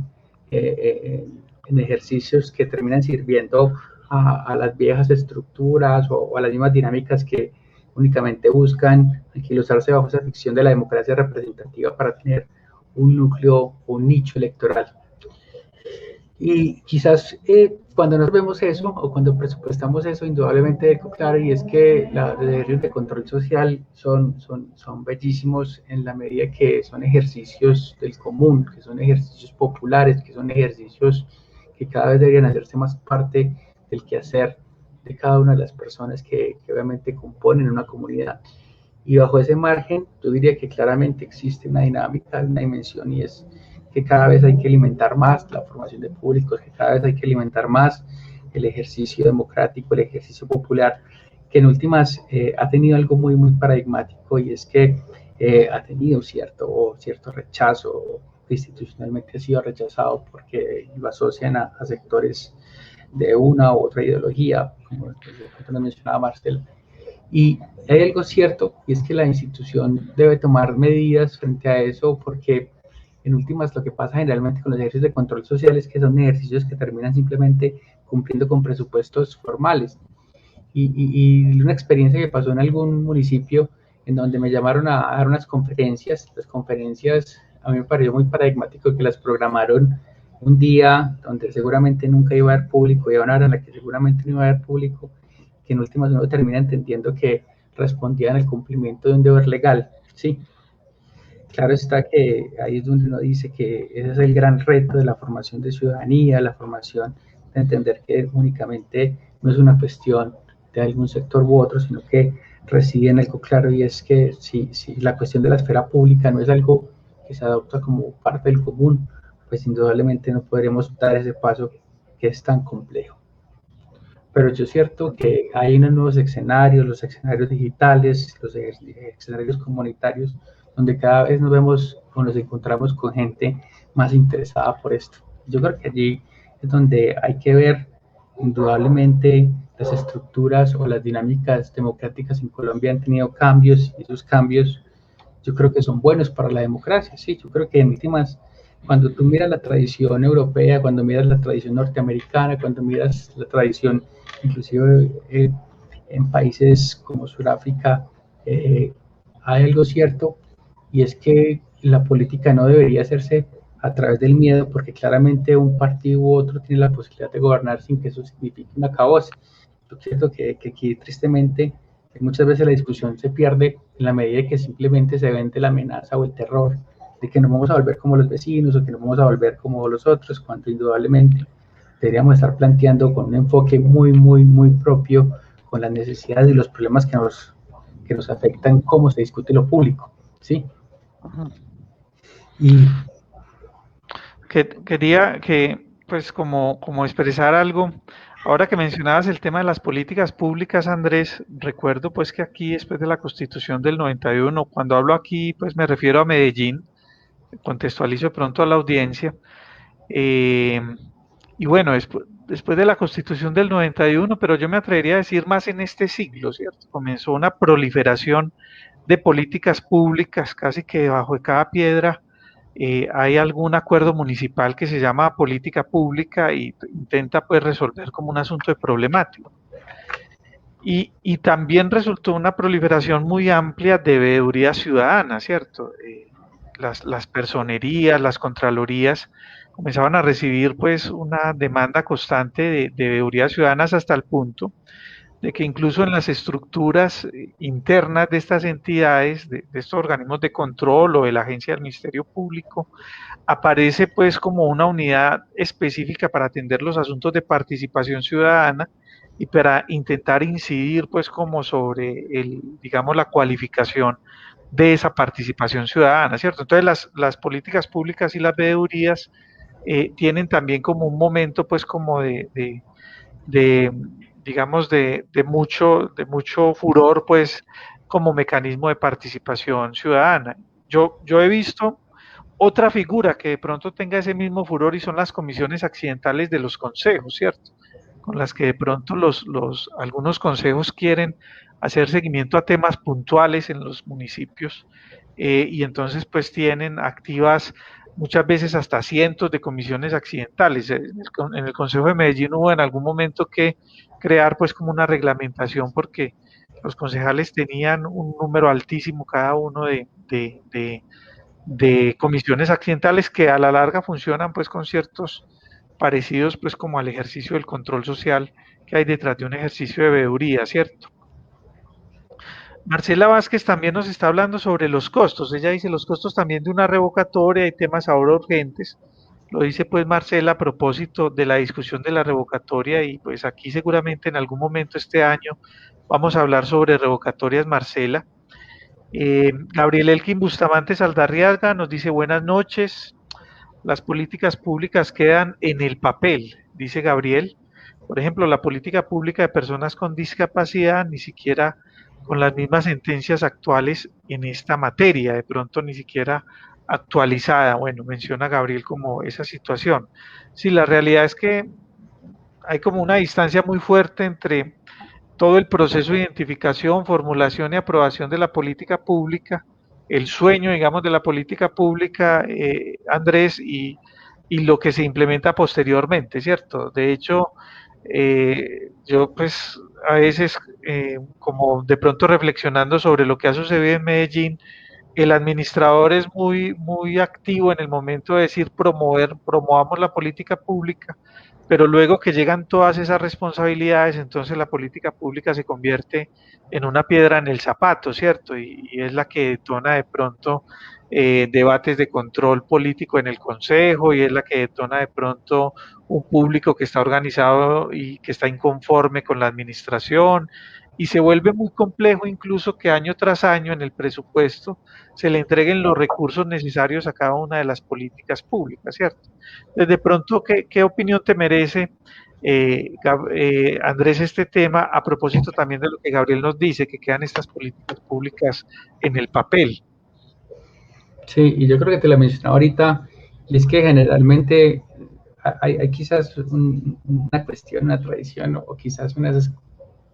en ejercicios que terminan sirviendo a las viejas estructuras o a las mismas dinámicas que únicamente buscan anquilosarse bajo esa ficción de la democracia representativa para tener un núcleo, un nicho electoral. Y quizás cuando nos vemos eso o cuando presupuestamos eso, indudablemente claro, y es que los ejercicios de control social son bellísimos en la medida que son ejercicios del común, que son ejercicios populares, que son ejercicios que cada vez deberían hacerse más parte del quehacer de cada una de las personas que obviamente componen una comunidad. Y bajo ese margen, yo diría que claramente existe una dinámica, una dimensión, y es que cada vez hay que alimentar más la formación de públicos, que cada vez hay que alimentar más el ejercicio democrático, el ejercicio popular, que en últimas ha tenido algo muy, muy paradigmático, y es que ha tenido cierto rechazo, institucionalmente ha sido rechazado porque lo asocian a sectores de una u otra ideología, como nos mencionaba Marcel. Y hay algo cierto, y es que la institución debe tomar medidas frente a eso, porque en últimas lo que pasa generalmente con los ejercicios de control social es que son ejercicios que terminan simplemente cumpliendo con presupuestos formales. Y una experiencia que pasó en algún municipio en donde me llamaron a dar unas conferencias, las conferencias a mí me pareció muy paradigmático que las programaron un día donde seguramente nunca iba a haber público y a una hora en la que seguramente no iba a haber público, que en últimas uno termina entendiendo que respondían al cumplimiento de un deber legal, ¿sí? Claro está que ahí es donde uno dice que ese es el gran reto de la formación de ciudadanía, la formación de entender que únicamente no es una cuestión de algún sector u otro, sino que reside en algo claro, y es que si la cuestión de la esfera pública no es algo que se adopta como parte del común, pues indudablemente no podremos dar ese paso que es tan complejo. Pero es cierto que hay unos nuevos escenarios, los escenarios digitales, los escenarios comunitarios, donde cada vez nos vemos o nos encontramos con gente más interesada por esto. Yo creo que allí es donde hay que ver indudablemente las estructuras o las dinámicas democráticas en Colombia han tenido cambios, y esos cambios yo creo que son buenos para la democracia, sí, yo creo que en últimas, cuando tú miras la tradición europea, cuando miras la tradición norteamericana, cuando miras la tradición inclusive en países como Sudáfrica, hay algo cierto, y es que la política no debería hacerse a través del miedo, porque claramente un partido u otro tiene la posibilidad de gobernar sin que eso signifique una acabose. Yo siento que aquí tristemente muchas veces la discusión se pierde en la medida que simplemente se vende la amenaza o el terror de que nos vamos a volver como los vecinos o que nos vamos a volver como los otros, cuando indudablemente deberíamos estar planteando con un enfoque muy, muy, muy propio con las necesidades y los problemas que nos afectan cómo se discute lo público, ¿sí? Y quería que, pues, como expresar algo. Ahora que mencionabas el tema de las políticas públicas, Andrés, recuerdo pues que aquí después de la Constitución del 91, cuando hablo aquí, pues me refiero a Medellín, contextualizo de pronto a la audiencia. eh, y bueno, después de la Constitución del 91, pero yo me atrevería a decir más en este siglo, ¿cierto? Comenzó una proliferación de políticas públicas, casi que debajo de cada piedra hay algún acuerdo municipal que se llama política pública y intenta pues resolver como un asunto de problemático. Y también resultó una proliferación muy amplia de veeduría ciudadana, ¿cierto? Las personerías, las contralorías comenzaban a recibir pues una demanda constante de veedurías ciudadanas hasta el punto de que incluso en las estructuras internas de estas entidades, de estos organismos de control o de la agencia del Ministerio Público, aparece pues como una unidad específica para atender los asuntos de participación ciudadana y para intentar incidir pues como sobre digamos, la cualificación de esa participación ciudadana, ¿cierto? Entonces las políticas públicas y las veedurías tienen también como un momento pues como de digamos, de mucho furor, pues, como mecanismo de participación ciudadana. Yo he visto otra figura que de pronto tenga ese mismo furor y son las comisiones accidentales de los consejos, ¿cierto? Con las que de pronto algunos consejos quieren hacer seguimiento a temas puntuales en los municipios y entonces pues tienen activas muchas veces hasta cientos de comisiones accidentales. En el Consejo de Medellín hubo en algún momento que crear pues como una reglamentación porque los concejales tenían un número altísimo cada uno de comisiones accidentales que a la larga funcionan pues con ciertos parecidos pues como al ejercicio del control social que hay detrás de un ejercicio de veeduría, ¿cierto? Marcela Vázquez también nos está hablando sobre los costos. Ella dice los costos también de una revocatoria y temas ahora urgentes. Lo dice pues Marcela a propósito de la discusión de la revocatoria y pues aquí seguramente en algún momento este año vamos a hablar sobre revocatorias, Marcela. Gabriel Elkin Bustamante Saldarriaga nos dice buenas noches. Las políticas públicas quedan en el papel, dice Gabriel. Por ejemplo, la política pública de personas con discapacidad ni siquiera con las mismas sentencias actuales en esta materia, de pronto ni siquiera actualizada. Bueno, menciona Gabriel como esa situación. Sí, la realidad es que hay como una distancia muy fuerte entre todo el proceso de identificación, formulación y aprobación de la política pública, el sueño, digamos, de la política pública, Andrés, y lo que se implementa posteriormente, ¿cierto? De hecho, yo pues a veces, como de pronto reflexionando sobre lo que ha sucedido en Medellín, el administrador es muy activo en el momento de decir promovamos la política pública, pero luego que llegan todas esas responsabilidades, entonces la política pública se convierte en una piedra en el zapato, ¿cierto? Y es la que detona de pronto debates de control político en el Consejo y es la que detona de pronto un público que está organizado y que está inconforme con la administración y se vuelve muy complejo incluso que año tras año en el presupuesto se le entreguen los recursos necesarios a cada una de las políticas públicas, ¿cierto? De pronto, ¿qué opinión te merece, Andrés, este tema a propósito también de lo que Gabriel nos dice, que quedan estas políticas públicas en el papel? Sí, y yo creo que te lo mencionaba ahorita, y es que generalmente hay quizás una cuestión, una tradición o quizás unas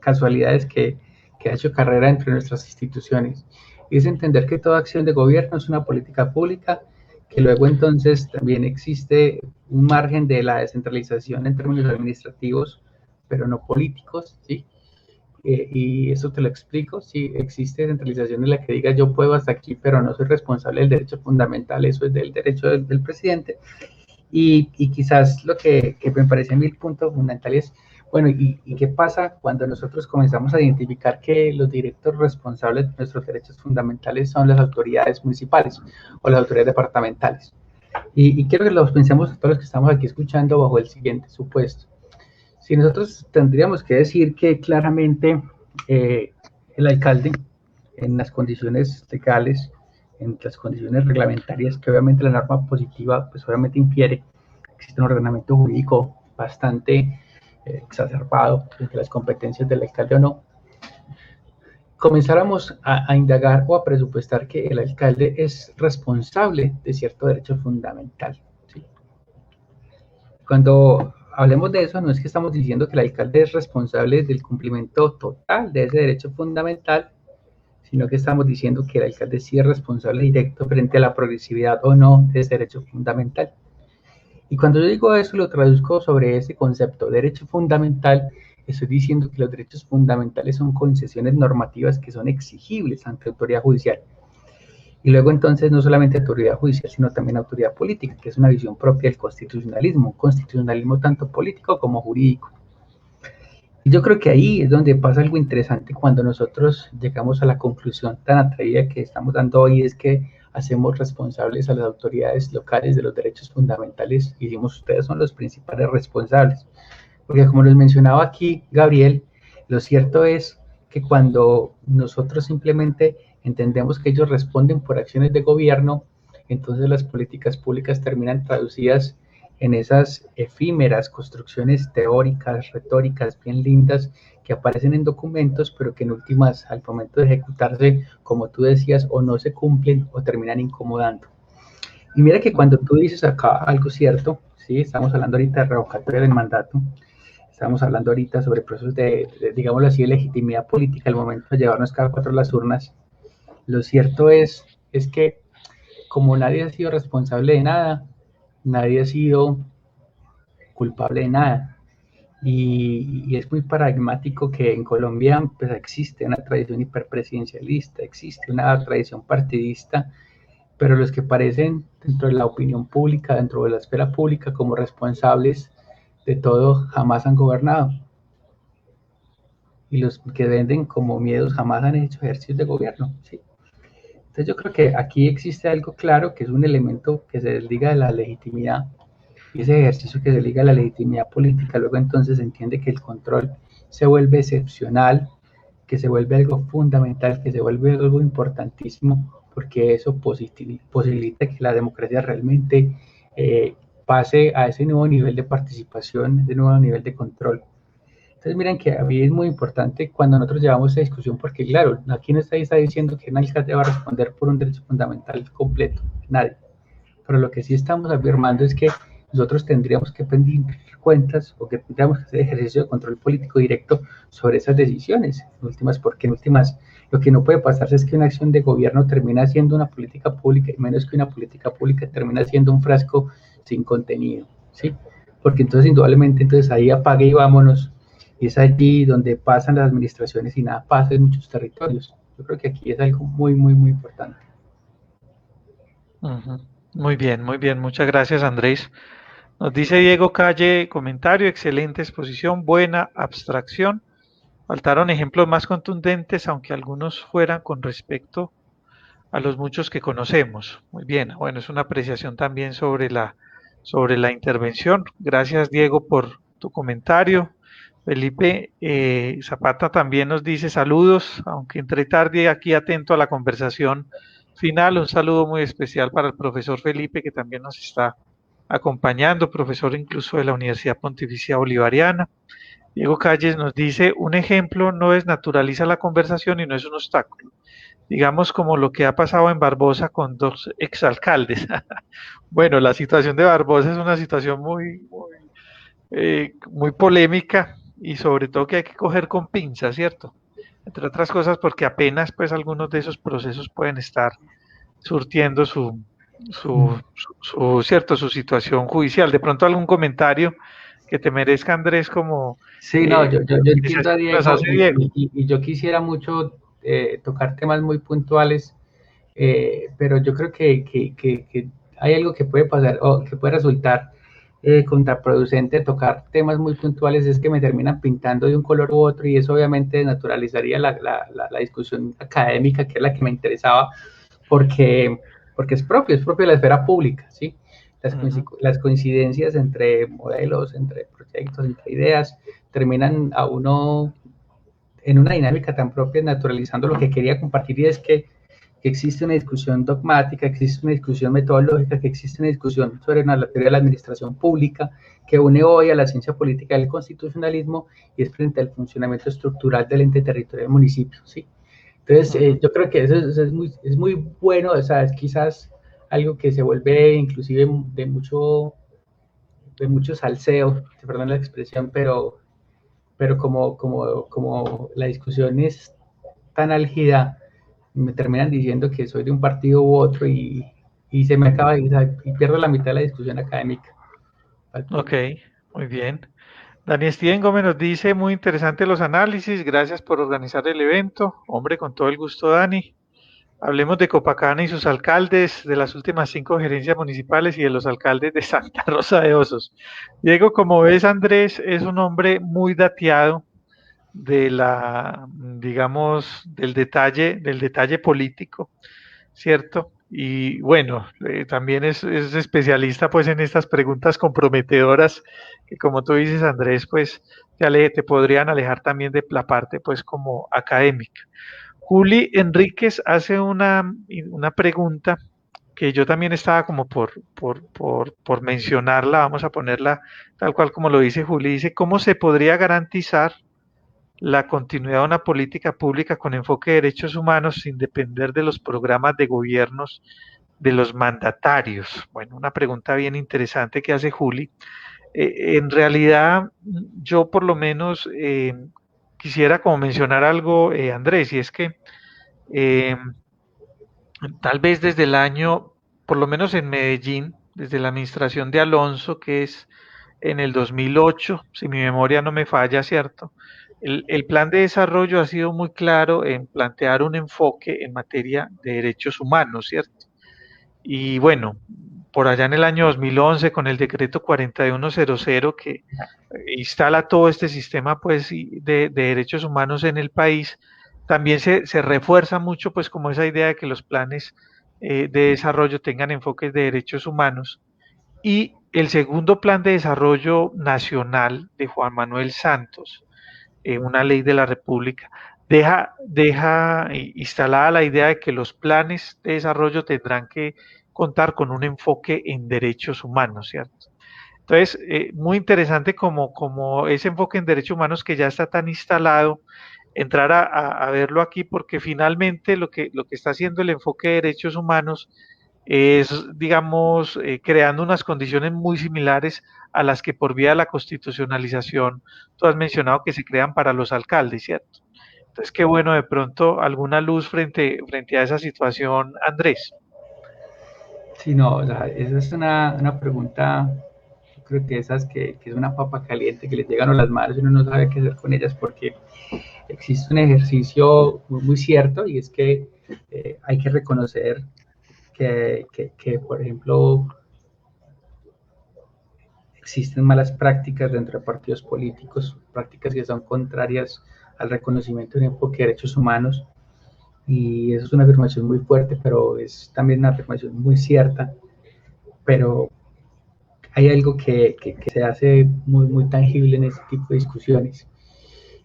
casualidades que ha hecho carrera entre nuestras instituciones. Y es entender que toda acción de gobierno es una política pública, que luego entonces también existe un margen de la descentralización en términos administrativos, pero no políticos, ¿sí? Y eso te lo explico, si existe centralización en la que diga yo puedo hasta aquí, pero no soy responsable del derecho fundamental, eso es del derecho del presidente. Y quizás lo que me parece a mí el punto fundamental es, bueno, ¿y qué pasa cuando nosotros comenzamos a identificar que los directos responsables de nuestros derechos fundamentales son las autoridades municipales o las autoridades departamentales? Y quiero que los pensemos todos los que estamos aquí escuchando bajo el siguiente supuesto. Si nosotros tendríamos que decir que claramente eh, el alcalde, en las condiciones legales, en las condiciones reglamentarias, que obviamente la norma positiva, pues obviamente infiere, existe un ordenamiento jurídico bastante exacerbado entre las competencias del alcalde o no, comenzáramos a indagar o a presupuestar que el alcalde es responsable de cierto derecho fundamental. ¿Sí? Cuando hablemos de eso, no es que estamos diciendo que el alcalde es responsable del cumplimiento total de ese derecho fundamental, sino que estamos diciendo que el alcalde sí es responsable directo frente a la progresividad o no de ese derecho fundamental. Y cuando yo digo eso, lo traduzco sobre ese concepto, derecho fundamental, estoy diciendo que los derechos fundamentales son concesiones normativas que son exigibles ante autoridad judicial. Y luego entonces no solamente autoridad judicial, sino también autoridad política, que es una visión propia del constitucionalismo, un constitucionalismo tanto político como jurídico. Y yo creo que ahí es donde pasa algo interesante cuando nosotros llegamos a la conclusión tan atrevida que estamos dando hoy, es que hacemos responsables a las autoridades locales de los derechos fundamentales y decimos ustedes son los principales responsables. Porque como les mencionaba aquí Gabriel, lo cierto es que cuando nosotros simplemente entendemos que ellos responden por acciones de gobierno, entonces las políticas públicas terminan traducidas en esas efímeras construcciones teóricas, retóricas, bien lindas, que aparecen en documentos, pero que en últimas, al momento de ejecutarse, como tú decías, o no se cumplen o terminan incomodando. Y mira que cuando tú dices acá algo cierto, sí, estamos hablando ahorita de revocatoria del mandato, estamos hablando ahorita sobre procesos digámoslo así, de legitimidad política al momento de llevarnos cada cuatro las urnas. Lo cierto es que como nadie ha sido responsable de nada, nadie ha sido culpable de nada. Y es muy paradigmático que en Colombia pues, existe una tradición hiperpresidencialista, existe una tradición partidista, pero los que parecen dentro de la opinión pública, dentro de la esfera pública, como responsables de todo, jamás han gobernado. Y los que venden como miedos jamás han hecho ejercicios de gobierno. ¿Sí? Entonces yo creo que aquí existe algo claro, que es un elemento que se desliga de la legitimidad, y ese ejercicio que se liga a la legitimidad política, luego entonces se entiende que el control se vuelve excepcional, que se vuelve algo fundamental, que se vuelve algo importantísimo, porque eso posibilita que la democracia realmente pase a ese nuevo nivel de participación, ese nuevo nivel de control. Entonces miren que a mí es muy importante cuando nosotros llevamos esa discusión, porque claro, aquí no está diciendo que un alcalde va a responder por un derecho fundamental completo, nadie. Pero lo que sí estamos afirmando es que nosotros tendríamos que pedir cuentas o que tendríamos que hacer ejercicio de control político directo sobre esas decisiones, en últimas, porque en últimas lo que no puede pasarse es que una acción de gobierno termina siendo una política pública y menos que una política pública termina siendo un frasco sin contenido, ¿sí? Porque entonces indudablemente entonces ahí apague y vámonos, y es allí donde pasan las administraciones y nada pasa en muchos territorios. Yo creo que aquí es algo muy, muy, muy importante. Ujú. Muy bien, muchas gracias Andrés. Nos dice Diego Calle, comentario, excelente exposición, buena abstracción. Faltaron ejemplos más contundentes, aunque algunos fueran con respecto a los muchos que conocemos. Muy bien, bueno, es una apreciación también sobre la intervención. Gracias, Diego, por tu comentario. Felipe Zapata también nos dice saludos, aunque entré tarde aquí atento a la conversación final. Un saludo muy especial para el profesor Felipe, que también nos está acompañando, profesor incluso de la Universidad Pontificia Bolivariana. Diego Calles nos dice, un ejemplo no desnaturaliza la conversación y no es un obstáculo. Digamos como lo que ha pasado en Barbosa con dos exalcaldes. Bueno, la situación de Barbosa es una situación muy polémica y sobre todo que hay que coger con pinzas, ¿cierto? Entre otras cosas porque apenas pues algunos de esos procesos pueden estar surtiendo cierto, su situación judicial. De pronto algún comentario que te merezca Andrés como Sí, no, yo apreciación entiendo a que nos Diego hace Diego. y yo quisiera mucho tocar temas muy puntuales, pero yo creo que hay algo que puede pasar o que puede resultar contraproducente tocar temas muy puntuales, es que me terminan pintando de un color u otro y eso obviamente desnaturalizaría la discusión académica, que es la que me interesaba, porque, porque es propio de la esfera pública, ¿sí? Ujú. Las coincidencias entre modelos, entre proyectos, entre ideas, terminan a uno en una dinámica tan propia, naturalizando lo que quería compartir, y es que existe una discusión dogmática, existe una discusión metodológica, que existe una discusión sobre la teoría de la administración pública, que une hoy a la ciencia política del constitucionalismo y es frente al funcionamiento estructural del ente territorial del municipio, ¿sí? Entonces, Ujú. yo creo que eso es muy bueno, o sea, es quizás algo que se vuelve inclusive de mucho salseo, perdón la expresión, pero como la discusión es tan álgida, me terminan diciendo que soy de un partido u otro y se me acaba y pierdo la mitad de la discusión académica. Ok, muy bien. Dani Steven Gómez nos dice, muy interesante los análisis, gracias por organizar el evento. Hombre, con todo el gusto, Dani. Hablemos de Copacabana y sus alcaldes, de las últimas 5 gerencias municipales y de los alcaldes de Santa Rosa de Osos. Diego, como ves, Andrés es un hombre muy dateado digamos, del detalle político, ¿cierto? Y bueno, también es especialista pues en estas preguntas comprometedoras que como tú dices, Andrés, pues te podrían alejar también de la parte pues como académica. Juli Enríquez hace una pregunta que yo también estaba como por mencionarla, vamos a ponerla tal cual como lo dice Juli, dice, ¿cómo se podría garantizar la continuidad de una política pública con enfoque de derechos humanos sin depender de los programas de gobiernos de los mandatarios? Bueno, una pregunta bien interesante que hace Juli. En realidad, yo por lo menos quisiera como mencionar algo, Andrés, y es que eh, tal vez desde el año por lo menos en Medellín, desde la administración de Alonso, que es en el 2008, si mi memoria no me falla, ¿cierto? El plan de desarrollo ha sido muy claro en plantear un enfoque en materia de derechos humanos, ¿cierto? Y bueno, por allá en el año 2011, con el decreto 4100 que instala todo este sistema pues, de derechos humanos en el país, también se refuerza mucho pues como esa idea de que los planes de desarrollo tengan enfoques de derechos humanos. Y el segundo plan de desarrollo nacional de Juan Manuel Santos, una ley de la República, deja instalada la idea de que los planes de desarrollo tendrán que contar con un enfoque en derechos humanos, ¿cierto? Entonces, muy interesante como ese enfoque en derechos humanos que ya está tan instalado, entrar a verlo aquí porque finalmente lo que está haciendo el enfoque de derechos humanos es, digamos, creando unas condiciones muy similares a las que por vía de la constitucionalización tú has mencionado que se crean para los alcaldes, ¿cierto? Entonces, qué bueno, de pronto alguna luz frente a esa situación, Andrés. Sí, no, o sea, esa es una pregunta, yo creo que esas que es una papa caliente que le llegan a las manos y uno no sabe qué hacer con ellas porque existe un ejercicio muy cierto y es que hay que reconocer por ejemplo, existen malas prácticas dentro de partidos políticos, prácticas que son contrarias al reconocimiento de un enfoque de derechos humanos. Y eso es una afirmación muy fuerte, pero es también una afirmación muy cierta. Pero hay algo que se hace muy tangible en este tipo de discusiones.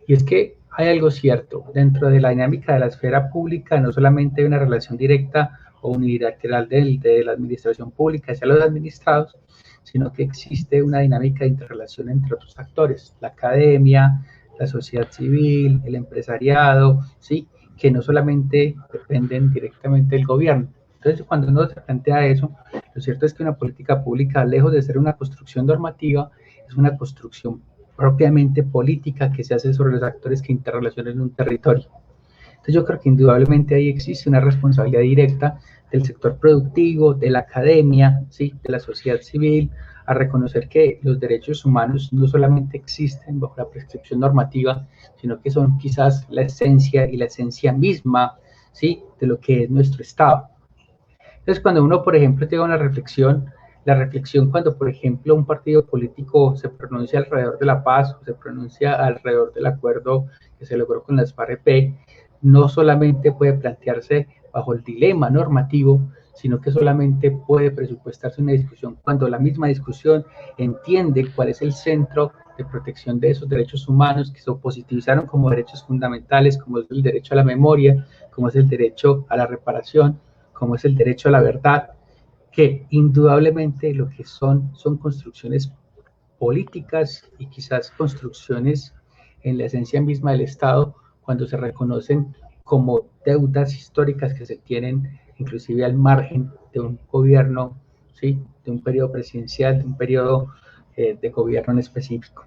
Y es que hay algo cierto, dentro de la dinámica de la esfera pública no solamente hay una relación directa o unilateral de la administración pública hacia los administrados, sino que existe una dinámica de interrelación entre otros actores, la academia, la sociedad civil, el empresariado, ¿sí? Que no solamente dependen directamente del gobierno. Entonces, cuando uno se plantea eso, lo cierto es que una política pública, lejos de ser una construcción normativa, es una construcción propiamente política que se hace sobre los actores que interrelacionan en un territorio. Entonces yo creo que indudablemente ahí existe una responsabilidad directa del sector productivo, de la academia, ¿sí? De la sociedad civil, a reconocer que los derechos humanos no solamente existen bajo la prescripción normativa, sino que son quizás la esencia y la esencia misma, ¿sí? De lo que es nuestro Estado. Entonces, cuando uno, por ejemplo, llega a una reflexión, la reflexión cuando, por ejemplo, un partido político se pronuncia alrededor de la paz o se pronuncia alrededor del acuerdo que se logró con las FARC-EP, no solamente puede plantearse bajo el dilema normativo, sino que solamente puede presupuestarse una discusión cuando la misma discusión entiende cuál es el centro de protección de esos derechos humanos que se positivizaron como derechos fundamentales, como es el derecho a la memoria, como es el derecho a la reparación, como es el derecho a la verdad, que indudablemente lo que son construcciones políticas y quizás construcciones en la esencia misma del Estado cuando se reconocen como deudas históricas que se tienen inclusive al margen de un gobierno, ¿sí? De un periodo presidencial, de un periodo de gobierno en específico.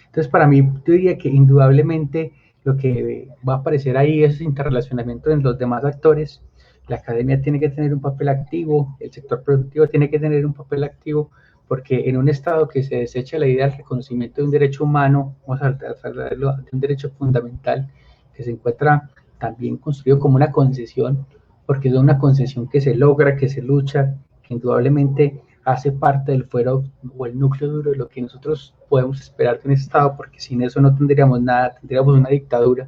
Entonces, para mí, yo diría que indudablemente lo que va a aparecer ahí es interrelacionamiento en los demás actores. La academia tiene que tener un papel activo, el sector productivo tiene que tener un papel activo, porque en un Estado que se desecha la idea del reconocimiento de un derecho humano, vamos a hablarlo de un derecho fundamental, que se encuentra también construido como una concesión, porque es una concesión que se logra, que se lucha, que indudablemente hace parte del fuero o el núcleo duro de lo que nosotros podemos esperar de un Estado, porque sin eso no tendríamos nada, tendríamos una dictadura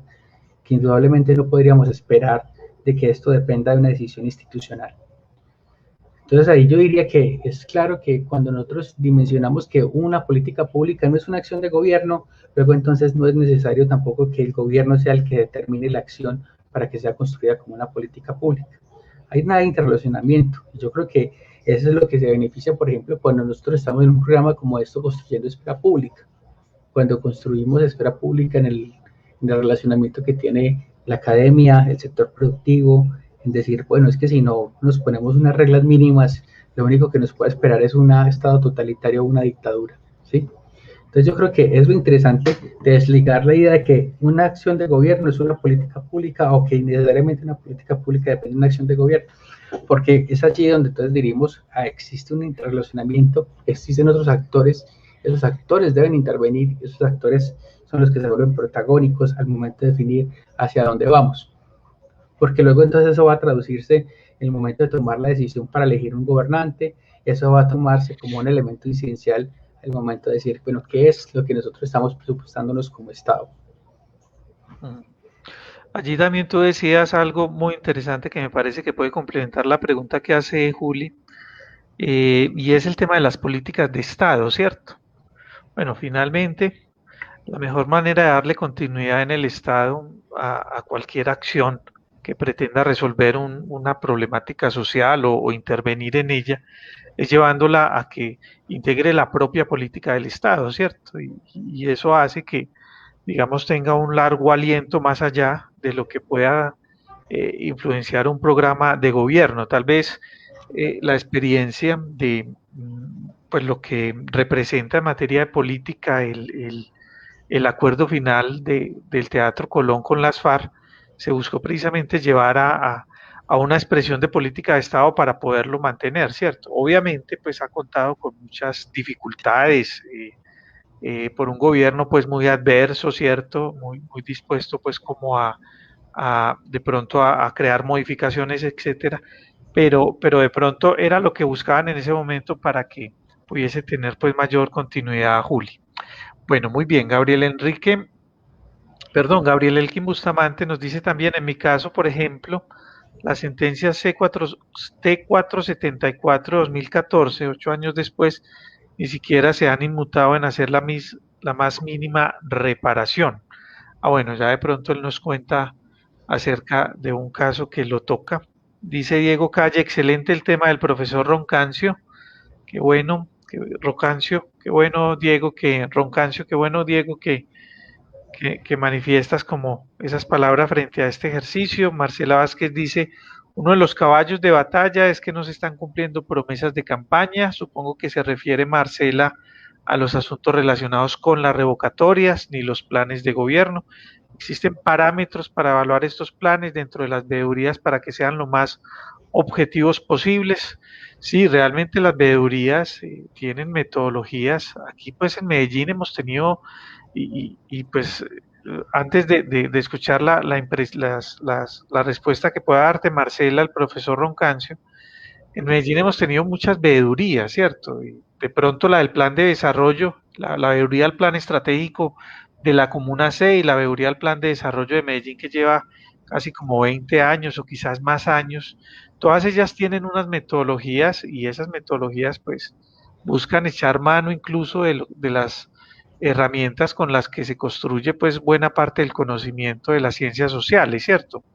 que indudablemente no podríamos esperar de que esto dependa de una decisión institucional. Entonces ahí yo diría que es claro que cuando nosotros dimensionamos que una política pública no es una acción de gobierno, luego entonces no es necesario tampoco que el gobierno sea el que determine la acción para que sea construida como una política pública. Hay nada de interrelacionamiento. Yo creo que eso es lo que se beneficia, por ejemplo, cuando nosotros estamos en un programa como esto construyendo esfera pública. Cuando construimos esfera pública en el relacionamiento que tiene la academia, el sector productivo, en decir, bueno, es que si no nos ponemos unas reglas mínimas, lo único que nos puede esperar es un estado totalitario o una dictadura, ¿sí? Entonces yo creo que es lo interesante de desligar la idea de que una acción de gobierno es una política pública o que necesariamente una política pública depende de una acción de gobierno. porque es allí donde entonces diríamos, existe un interrelacionamiento, existen otros actores, esos actores deben intervenir, esos actores son los que se vuelven protagónicos al momento de definir hacia dónde vamos, porque luego entonces eso va a traducirse en el momento de tomar la decisión para elegir un gobernante, eso va a tomarse como un elemento incidencial al momento de decir, bueno, ¿qué es lo que nosotros estamos presupuestándonos como Estado? Mm. Allí también tú decías algo muy interesante que me parece que puede complementar la pregunta que hace Juli, y es el tema de las políticas de Estado, ¿cierto? Bueno, finalmente, la mejor manera de darle continuidad en el Estado a cualquier acción que pretenda resolver una problemática social o intervenir en ella es llevándola a que integre la propia política del Estado, ¿cierto? Y eso hace que, digamos, tenga un largo aliento más allá de lo que pueda influenciar un programa de gobierno. Tal vez la experiencia de pues lo que representa en materia de política el acuerdo final del Teatro Colón con las FARC se buscó precisamente llevar a una expresión de política de Estado para poderlo mantener, ¿cierto? Obviamente, pues ha contado con muchas dificultades por un gobierno pues muy adverso, ¿cierto? Muy dispuesto pues como de pronto a crear modificaciones, etcétera, pero de pronto era lo que buscaban en ese momento para que pudiese tener pues mayor continuidad, Juli. Bueno, muy bien, Gabriel Elkin Bustamante nos dice también, en mi caso, por ejemplo, la sentencia T474-2014, 8 años después, ni siquiera se han inmutado en hacer la más mínima reparación. Bueno, ya de pronto él nos cuenta acerca de un caso que lo toca. Dice Diego Calle, excelente el tema del profesor Roncancio. Qué bueno, Roncancio, qué bueno Diego, qué bueno Diego que manifiestas como esas palabras frente a este ejercicio. Marcela Vázquez dice, uno de los caballos de batalla es que no se están cumpliendo promesas de campaña. Supongo que se refiere Marcela a los asuntos relacionados con las revocatorias ni los planes de gobierno. Existen parámetros para evaluar estos planes dentro de las veedurías para que sean lo más objetivos posibles. Sí, realmente las veedurías tienen metodologías. Aquí pues en Medellín hemos tenido pues antes de escuchar la respuesta que pueda darte Marcela, el profesor Roncancio, en Medellín hemos tenido muchas veedurías, ¿cierto? Y de pronto la del plan de desarrollo, la veeduría del plan estratégico de la Comuna C y la veeduría del plan de desarrollo de Medellín que lleva casi como 20 años o quizás más años, todas ellas tienen unas metodologías y esas metodologías pues buscan echar mano incluso de las herramientas con las que se construye pues buena parte del conocimiento de las ciencias sociales, ¿cierto?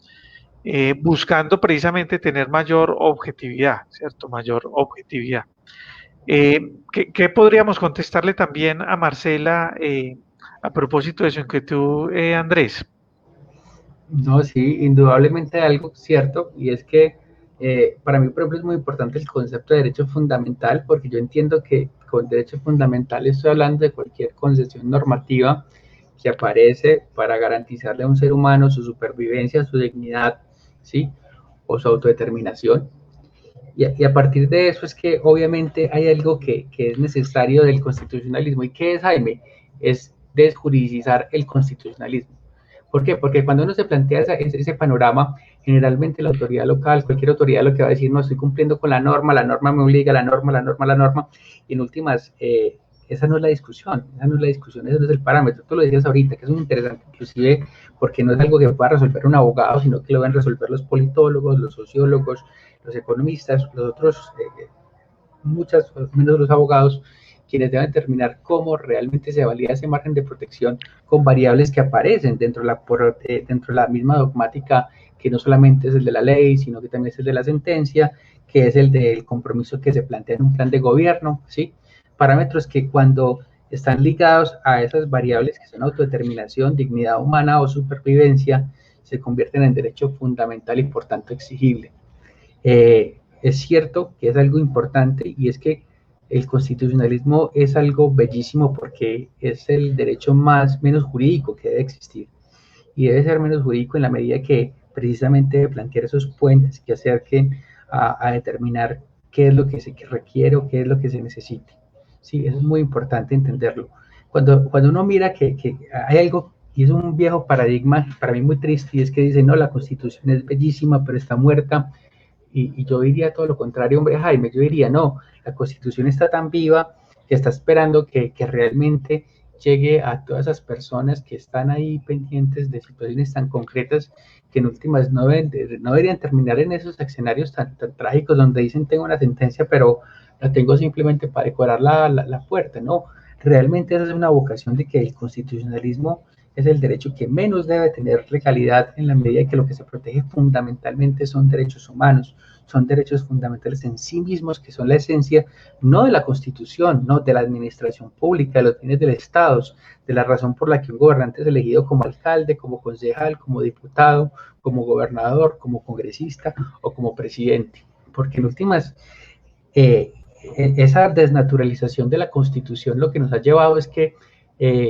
Buscando precisamente tener mayor objetividad, ¿cierto? Mayor objetividad. ¿Qué podríamos contestarle también a Marcela a propósito de su inquietud, Andrés? No, sí, indudablemente algo cierto, y es que para mí, por ejemplo, es muy importante el concepto de derecho fundamental, porque yo entiendo que con derecho fundamental estoy hablando de cualquier concesión normativa que aparece para garantizarle a un ser humano su supervivencia, su dignidad, ¿sí? O su autodeterminación. Y a partir de eso es que obviamente hay algo que es necesario del constitucionalismo. ¿Y qué es, Jaime? Es desjuridicizar el constitucionalismo. ¿Por qué? Porque cuando uno se plantea ese panorama, generalmente la autoridad local, cualquier autoridad lo que va a decir, no estoy cumpliendo con la norma me obliga, la norma, y en últimas, esa no es la discusión, esa no es la discusión, ese no es el parámetro. Tú lo decías ahorita, que es muy interesante, inclusive porque no es algo que pueda resolver un abogado, sino que lo van a resolver los politólogos, los sociólogos, los economistas, los otros, muchas, menos los abogados, quienes deben determinar cómo realmente se valida ese margen de protección con variables que aparecen dentro de la misma dogmática, que no solamente es el de la ley, sino que también es el de la sentencia, que es el del compromiso que se plantea en un plan de gobierno, ¿sí? Parámetros que cuando están ligados a esas variables que son autodeterminación, dignidad humana o supervivencia, se convierten en derecho fundamental y por tanto exigible. Es cierto que es algo importante, y es que el constitucionalismo es algo bellísimo porque es el derecho menos jurídico que debe existir, y debe ser menos jurídico en la medida que precisamente debe plantear esos puentes que acerquen a determinar qué es lo que se requiere o qué es lo que se necesite. Sí, eso es muy importante entenderlo. Cuando uno mira que hay algo, y es un viejo paradigma para mí muy triste, y es que dice, no, la Constitución es bellísima, pero está muerta, y yo diría todo lo contrario, hombre, Jaime, yo diría, no, la Constitución está tan viva que está esperando que realmente llegue a todas esas personas que están ahí pendientes de situaciones tan concretas que en últimas no deberían terminar en esos escenarios tan trágicos donde dicen tengo una sentencia, pero la tengo simplemente para decorar la puerta, ¿no? Realmente esa es una vocación de que el constitucionalismo es el derecho que menos debe tener legalidad en la medida que lo que se protege fundamentalmente son derechos humanos, son derechos fundamentales en sí mismos que son la esencia no de la Constitución, no de la administración pública, de los bienes del Estado, de la razón por la que un gobernante es elegido como alcalde, como concejal, como diputado, como gobernador, como congresista o como presidente. Porque en últimas, esa desnaturalización de la Constitución lo que nos ha llevado es que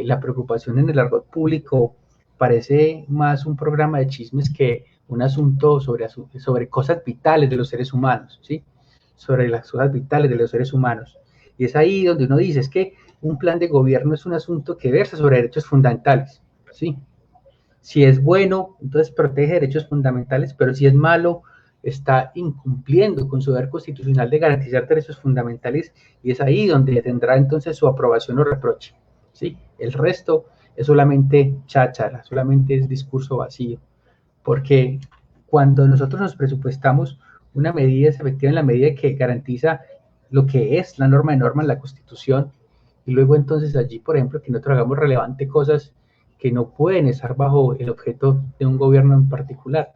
la preocupación en el argot público parece más un programa de chismes que un asunto sobre cosas vitales de los seres humanos, ¿sí? Sobre las cosas vitales de los seres humanos. Y es ahí donde uno dice, es que un plan de gobierno es un asunto que versa sobre derechos fundamentales, ¿sí? Si es bueno, entonces protege derechos fundamentales, pero si es malo, está incumpliendo con su deber constitucional de garantizar derechos fundamentales y es ahí donde tendrá entonces su aprobación o reproche. ¿Sí? El resto es solamente cháchara, solamente es discurso vacío, porque cuando nosotros nos presupuestamos, una medida es efectiva en la medida que garantiza lo que es la norma de normas, la Constitución, y luego entonces allí, por ejemplo, que nosotros hagamos relevante cosas que no pueden estar bajo el objeto de un gobierno en particular.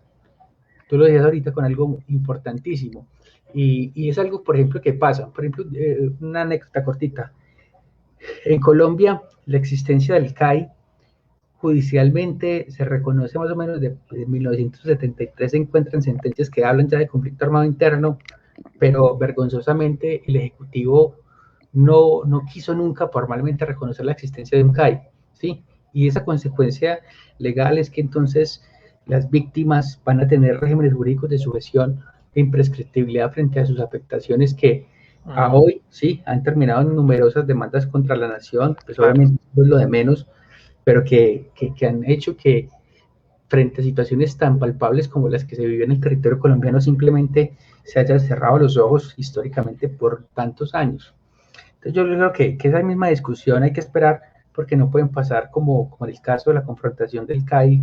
Tú lo decías ahorita con algo importantísimo. Y es algo, por ejemplo, que pasa. Por ejemplo, una anécdota cortita. En Colombia, la existencia del CAI judicialmente se reconoce más o menos de 1973, se encuentran sentencias que hablan ya de conflicto armado interno, pero vergonzosamente el Ejecutivo no quiso nunca formalmente reconocer la existencia de un CAI, ¿sí? Y esa consecuencia legal es que entonces las víctimas van a tener regímenes jurídicos de sujeción e imprescriptibilidad frente a sus afectaciones que a hoy, sí, han terminado en numerosas demandas contra la nación, pues Claro. obviamente es lo de menos, pero que han hecho que frente a situaciones tan palpables como las que se vivió en el territorio colombiano simplemente se hayan cerrado los ojos históricamente por tantos años. Entonces yo creo que esa misma discusión hay que esperar porque no pueden pasar como en el caso de la confrontación del CAI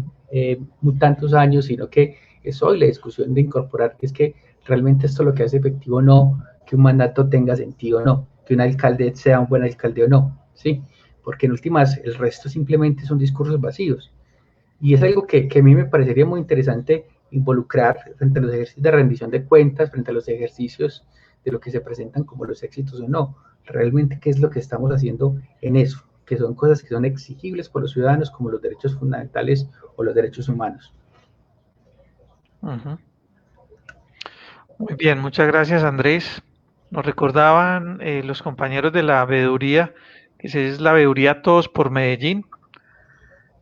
tantos años, sino que es hoy la discusión de incorporar que es que realmente esto lo que hace efectivo no que un mandato tenga sentido o no, que un alcalde sea un buen alcalde o no, ¿sí? Porque en últimas el resto simplemente son discursos vacíos. Y es algo que a mí me parecería muy interesante involucrar frente a los ejercicios de rendición de cuentas, frente a los ejercicios de lo que se presentan como los éxitos o no. Realmente, ¿qué es lo que estamos haciendo en eso? Que son cosas que son exigibles por los ciudadanos como los derechos fundamentales o los derechos humanos. Uh-huh. Muy bien, muchas gracias Andrés. Nos recordaban los compañeros de la veeduría, que es la veeduría Todos por Medellín.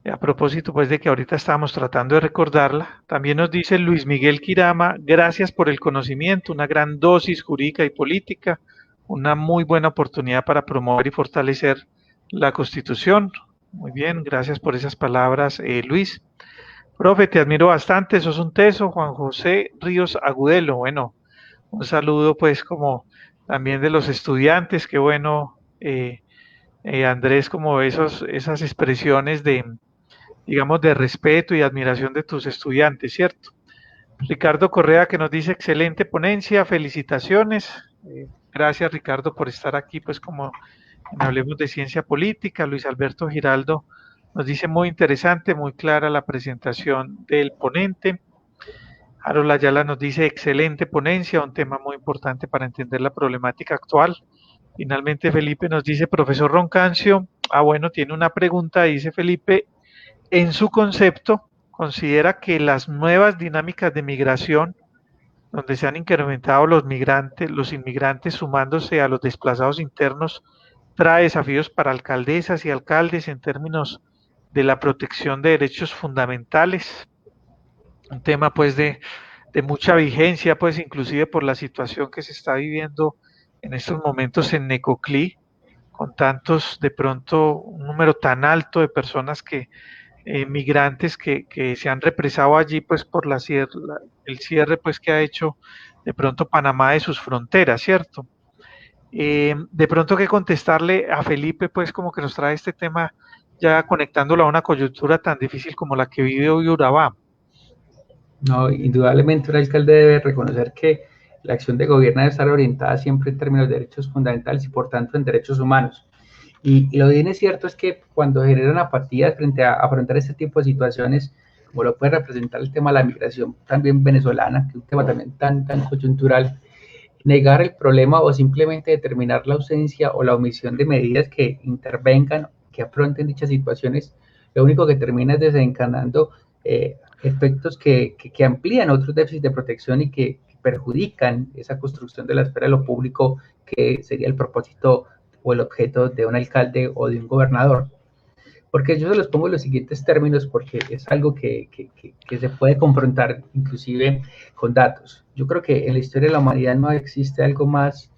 A propósito, pues de que ahorita estábamos tratando de recordarla, también nos dice Luis Miguel Quirama, gracias por el conocimiento, una gran dosis jurídica y política, una muy buena oportunidad para promover y fortalecer la Constitución. Muy bien, gracias por esas palabras, Luis. Profe, te admiro bastante, sos un teso, Juan José Ríos Agudelo. Bueno, un saludo pues como también de los estudiantes, qué bueno, Andrés, como esas expresiones de, digamos, de respeto y admiración de tus estudiantes, ¿cierto? Ricardo Correa que nos dice excelente ponencia, felicitaciones. Gracias Ricardo por estar aquí, pues como en Hablemos de Ciencia Política. Luis Alberto Giraldo nos dice muy interesante, muy clara la presentación del ponente. Harold Ayala nos dice excelente ponencia, un tema muy importante para entender la problemática actual. Finalmente Felipe nos dice, profesor Roncancio, bueno, tiene una pregunta, dice Felipe, en su concepto, considera que las nuevas dinámicas de migración, donde se han incrementado los migrantes, los inmigrantes sumándose a los desplazados internos, trae desafíos para alcaldesas y alcaldes en términos de la protección de derechos fundamentales. Un tema pues de mucha vigencia, pues inclusive por la situación que se está viviendo en estos momentos en Necoclí, con tantos, de pronto, un número tan alto de personas que, migrantes que se han represado allí, pues por el cierre pues que ha hecho de pronto Panamá de sus fronteras, ¿cierto? De pronto que contestarle a Felipe, pues como que nos trae este tema ya conectándolo a una coyuntura tan difícil como la que vive hoy Urabá. No, indudablemente un alcalde debe reconocer que la acción de gobierno debe estar orientada siempre en términos de derechos fundamentales y por tanto en derechos humanos. Y lo bien es cierto es que cuando generan apatía frente a afrontar este tipo de situaciones, como lo puede representar el tema de la migración también venezolana, que es un tema también tan coyuntural, negar el problema o simplemente determinar la ausencia o la omisión de medidas que intervengan, que afronten dichas situaciones, lo único que termina es desencadenando efectos que amplían otros déficits de protección y que perjudican esa construcción de la esfera de lo público, que sería el propósito o el objeto de un alcalde o de un gobernador. Porque yo se los pongo en los siguientes términos porque es algo que se puede confrontar inclusive con datos. Yo creo que en la historia de la humanidad no existe algo más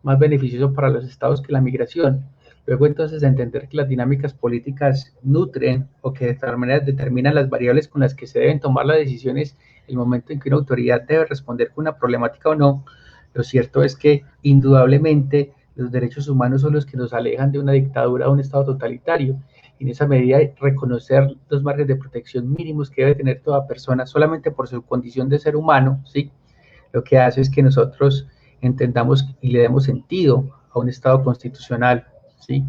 beneficioso para los estados que la migración. Luego entonces entender que las dinámicas políticas nutren o que de tal manera determinan las variables con las que se deben tomar las decisiones el momento en que una autoridad debe responder con una problemática o no. Lo cierto es que indudablemente los derechos humanos son los que nos alejan de una dictadura o un estado totalitario. En esa medida, reconocer los márgenes de protección mínimos que debe tener toda persona solamente por su condición de ser humano, ¿sí? Lo que hace es que nosotros entendamos y le demos sentido a un Estado constitucional, ¿sí?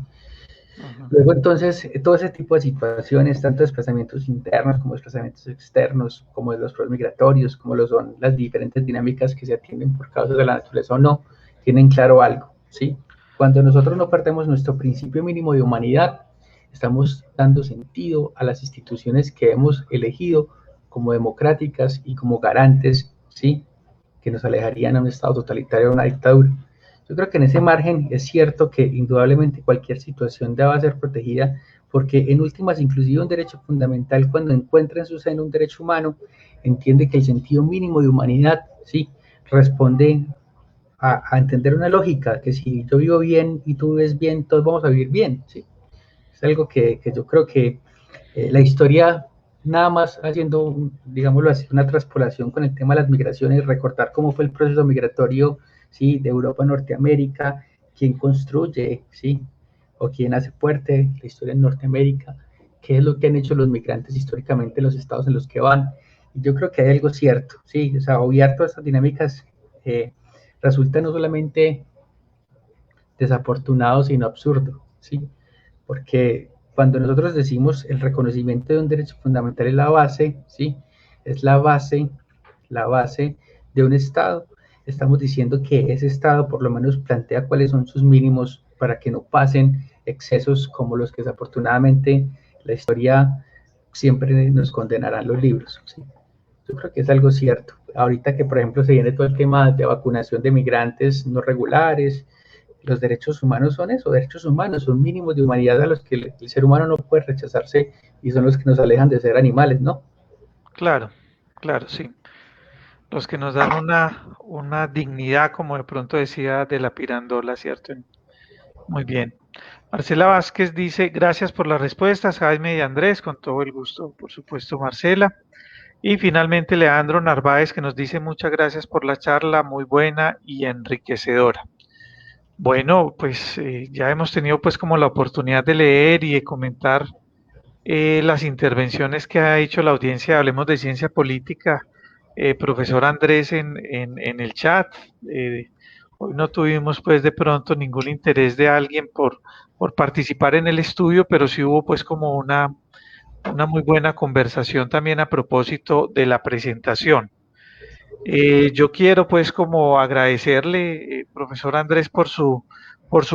Ujú. Luego, entonces, todo ese tipo de situaciones, tanto desplazamientos internos como desplazamientos externos, como de los problemas migratorios, como lo son las diferentes dinámicas que se atienden por causas de la naturaleza o no, tienen claro algo, ¿sí? Cuando nosotros no perdemos nuestro principio mínimo de humanidad, estamos dando sentido a las instituciones que hemos elegido como democráticas y como garantes, ¿sí? Que nos alejarían a un Estado totalitario o a una dictadura. Yo creo que en ese margen es cierto que indudablemente cualquier situación debe ser protegida porque en últimas inclusive un derecho fundamental cuando encuentra en su seno un derecho humano entiende que el sentido mínimo de humanidad sí responde a entender una lógica que si yo vivo bien y tú vives bien todos vamos a vivir bien sí es algo que yo creo que la historia nada más haciendo, digámoslo así, una transpolación con el tema de las migraciones, recordar cómo fue el proceso migratorio, ¿sí? De Europa a Norteamérica, quién construye, ¿sí? O quién hace fuerte la historia en Norteamérica, qué es lo que han hecho los migrantes históricamente en los estados en los que van. Y yo creo que hay algo cierto, ¿sí? O sea, obviar todas estas dinámicas resulta no solamente desafortunado, sino absurdo, ¿sí? Porque cuando nosotros decimos el reconocimiento de un derecho fundamental es la base, ¿sí? Es la base de un Estado. Estamos diciendo que ese Estado por lo menos plantea cuáles son sus mínimos para que no pasen excesos como los que desafortunadamente la historia siempre nos condenarán los libros. ¿Sí? Yo creo que es algo cierto. Ahorita que, por ejemplo, se viene todo el tema de vacunación de migrantes no regulares, los derechos humanos son eso, derechos humanos, son mínimos de humanidad a los que el ser humano no puede rechazarse y son los que nos alejan de ser animales, ¿no? Claro, claro, sí. Los que nos dan una dignidad, como de pronto decía de la pirandola, ¿cierto? Muy bien. Marcela Vázquez dice, gracias por las respuestas, Jaime y Andrés, con todo el gusto, por supuesto, Marcela. Y finalmente Leandro Narváez que nos dice muchas gracias por la charla, muy buena y enriquecedora. Bueno, pues ya hemos tenido pues como la oportunidad de leer y de comentar las intervenciones que ha hecho la audiencia de Hablemos de Ciencia Política, profesor Andrés en el chat. Eh, Hoy no tuvimos pues de pronto ningún interés de alguien por participar en el estudio, pero sí hubo pues como una muy buena conversación también a propósito de la presentación. Yo quiero pues como agradecerle, profesor Andrés, por su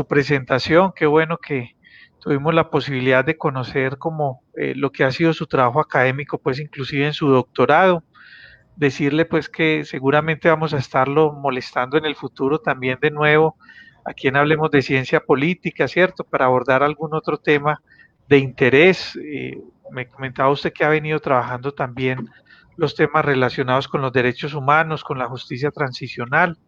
presentación. Qué bueno que tuvimos la posibilidad de conocer como lo que ha sido su trabajo académico, pues inclusive en su doctorado. Decirle pues que seguramente vamos a estarlo molestando en el futuro también de nuevo, aquí en Hablemos de Ciencia Política, ¿cierto? Para abordar algún otro tema de interés. Me comentaba usted que ha venido trabajando también los temas relacionados con los derechos humanos, con la justicia transicional.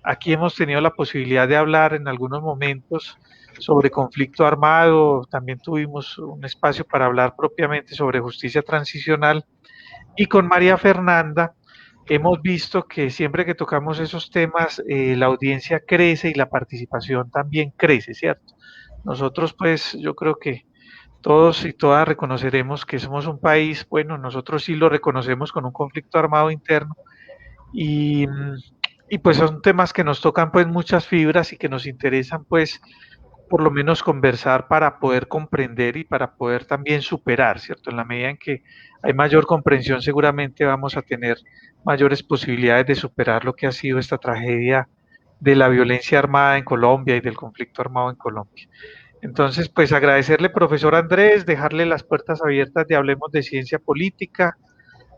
Aquí hemos tenido la posibilidad de hablar en algunos momentos sobre conflicto armado, también tuvimos un espacio para hablar propiamente sobre justicia transicional y con María Fernanda hemos visto que siempre que tocamos esos temas la audiencia crece y la participación también crece, ¿cierto? Nosotros pues yo creo que todos y todas reconoceremos que somos un país, bueno, nosotros sí lo reconocemos con un conflicto armado interno y, y pues son temas que nos tocan pues muchas fibras y que nos interesan pues por lo menos conversar para poder comprender y para poder también superar, ¿cierto? En la medida en que hay mayor comprensión seguramente vamos a tener mayores posibilidades de superar lo que ha sido esta tragedia de la violencia armada en Colombia y del conflicto armado en Colombia. Entonces, pues agradecerle, profesor Andrés, dejarle las puertas abiertas de Hablemos de Ciencia Política,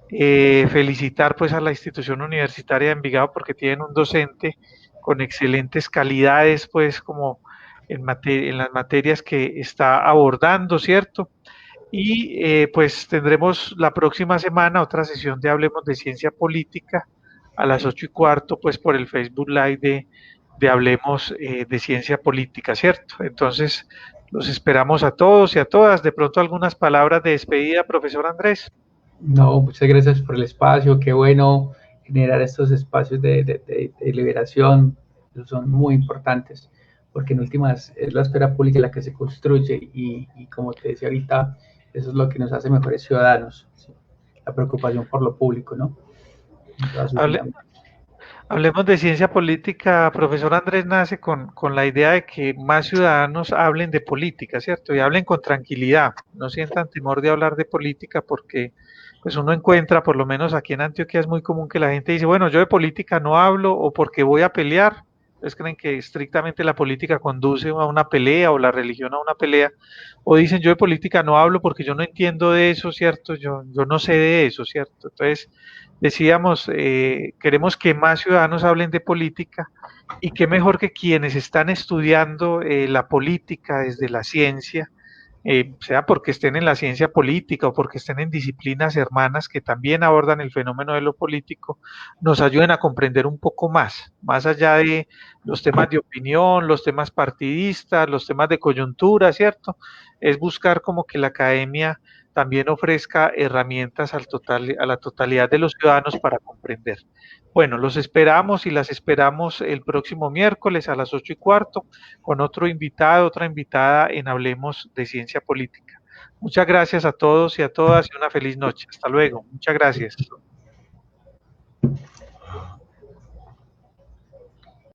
felicitar pues a la institución universitaria de Envigado porque tienen un docente con excelentes calidades pues como en las materias que está abordando, ¿cierto? Y pues tendremos la próxima semana otra sesión de Hablemos de Ciencia Política a las 8:15 pues por el Facebook Live de Hablemos de Ciencia Política, ¿cierto? Entonces los esperamos a todos y a todas. De pronto algunas palabras de despedida, profesor Andrés. No, muchas gracias por el espacio. Qué bueno generar estos espacios de liberación. Son muy importantes porque en últimas es la esfera pública la que se construye y como te decía ahorita, eso es lo que nos hace mejores ciudadanos. ¿Sí? La preocupación por lo público, ¿no? En todas sus Hable, dinámicas. Hablemos de ciencia política. Profesor Andrés nace con la idea de que más ciudadanos hablen de política, ¿cierto? Y hablen con tranquilidad, no sientan temor de hablar de política porque pues uno encuentra, por lo menos aquí en Antioquia es muy común que la gente dice, bueno, yo de política no hablo o porque voy a pelear. Entonces creen que estrictamente la política conduce a una pelea o la religión a una pelea. O dicen, yo de política no hablo porque yo no entiendo de eso, ¿cierto? Yo no sé de eso, ¿cierto? Entonces, decíamos, queremos que más ciudadanos hablen de política y qué mejor que quienes están estudiando la política desde la ciencia, sea porque estén en la ciencia política o porque estén en disciplinas hermanas que también abordan el fenómeno de lo político, nos ayuden a comprender un poco más allá de los temas de opinión, los temas partidistas, los temas de coyuntura, ¿cierto? Es buscar como que la academia también ofrezca herramientas a la totalidad de los ciudadanos para comprender. Bueno, los esperamos y las esperamos el próximo miércoles a las 8:15 con otro invitado, otra invitada en Hablemos de Ciencia Política. Muchas gracias a todos y a todas y una feliz noche. Hasta luego. Muchas gracias.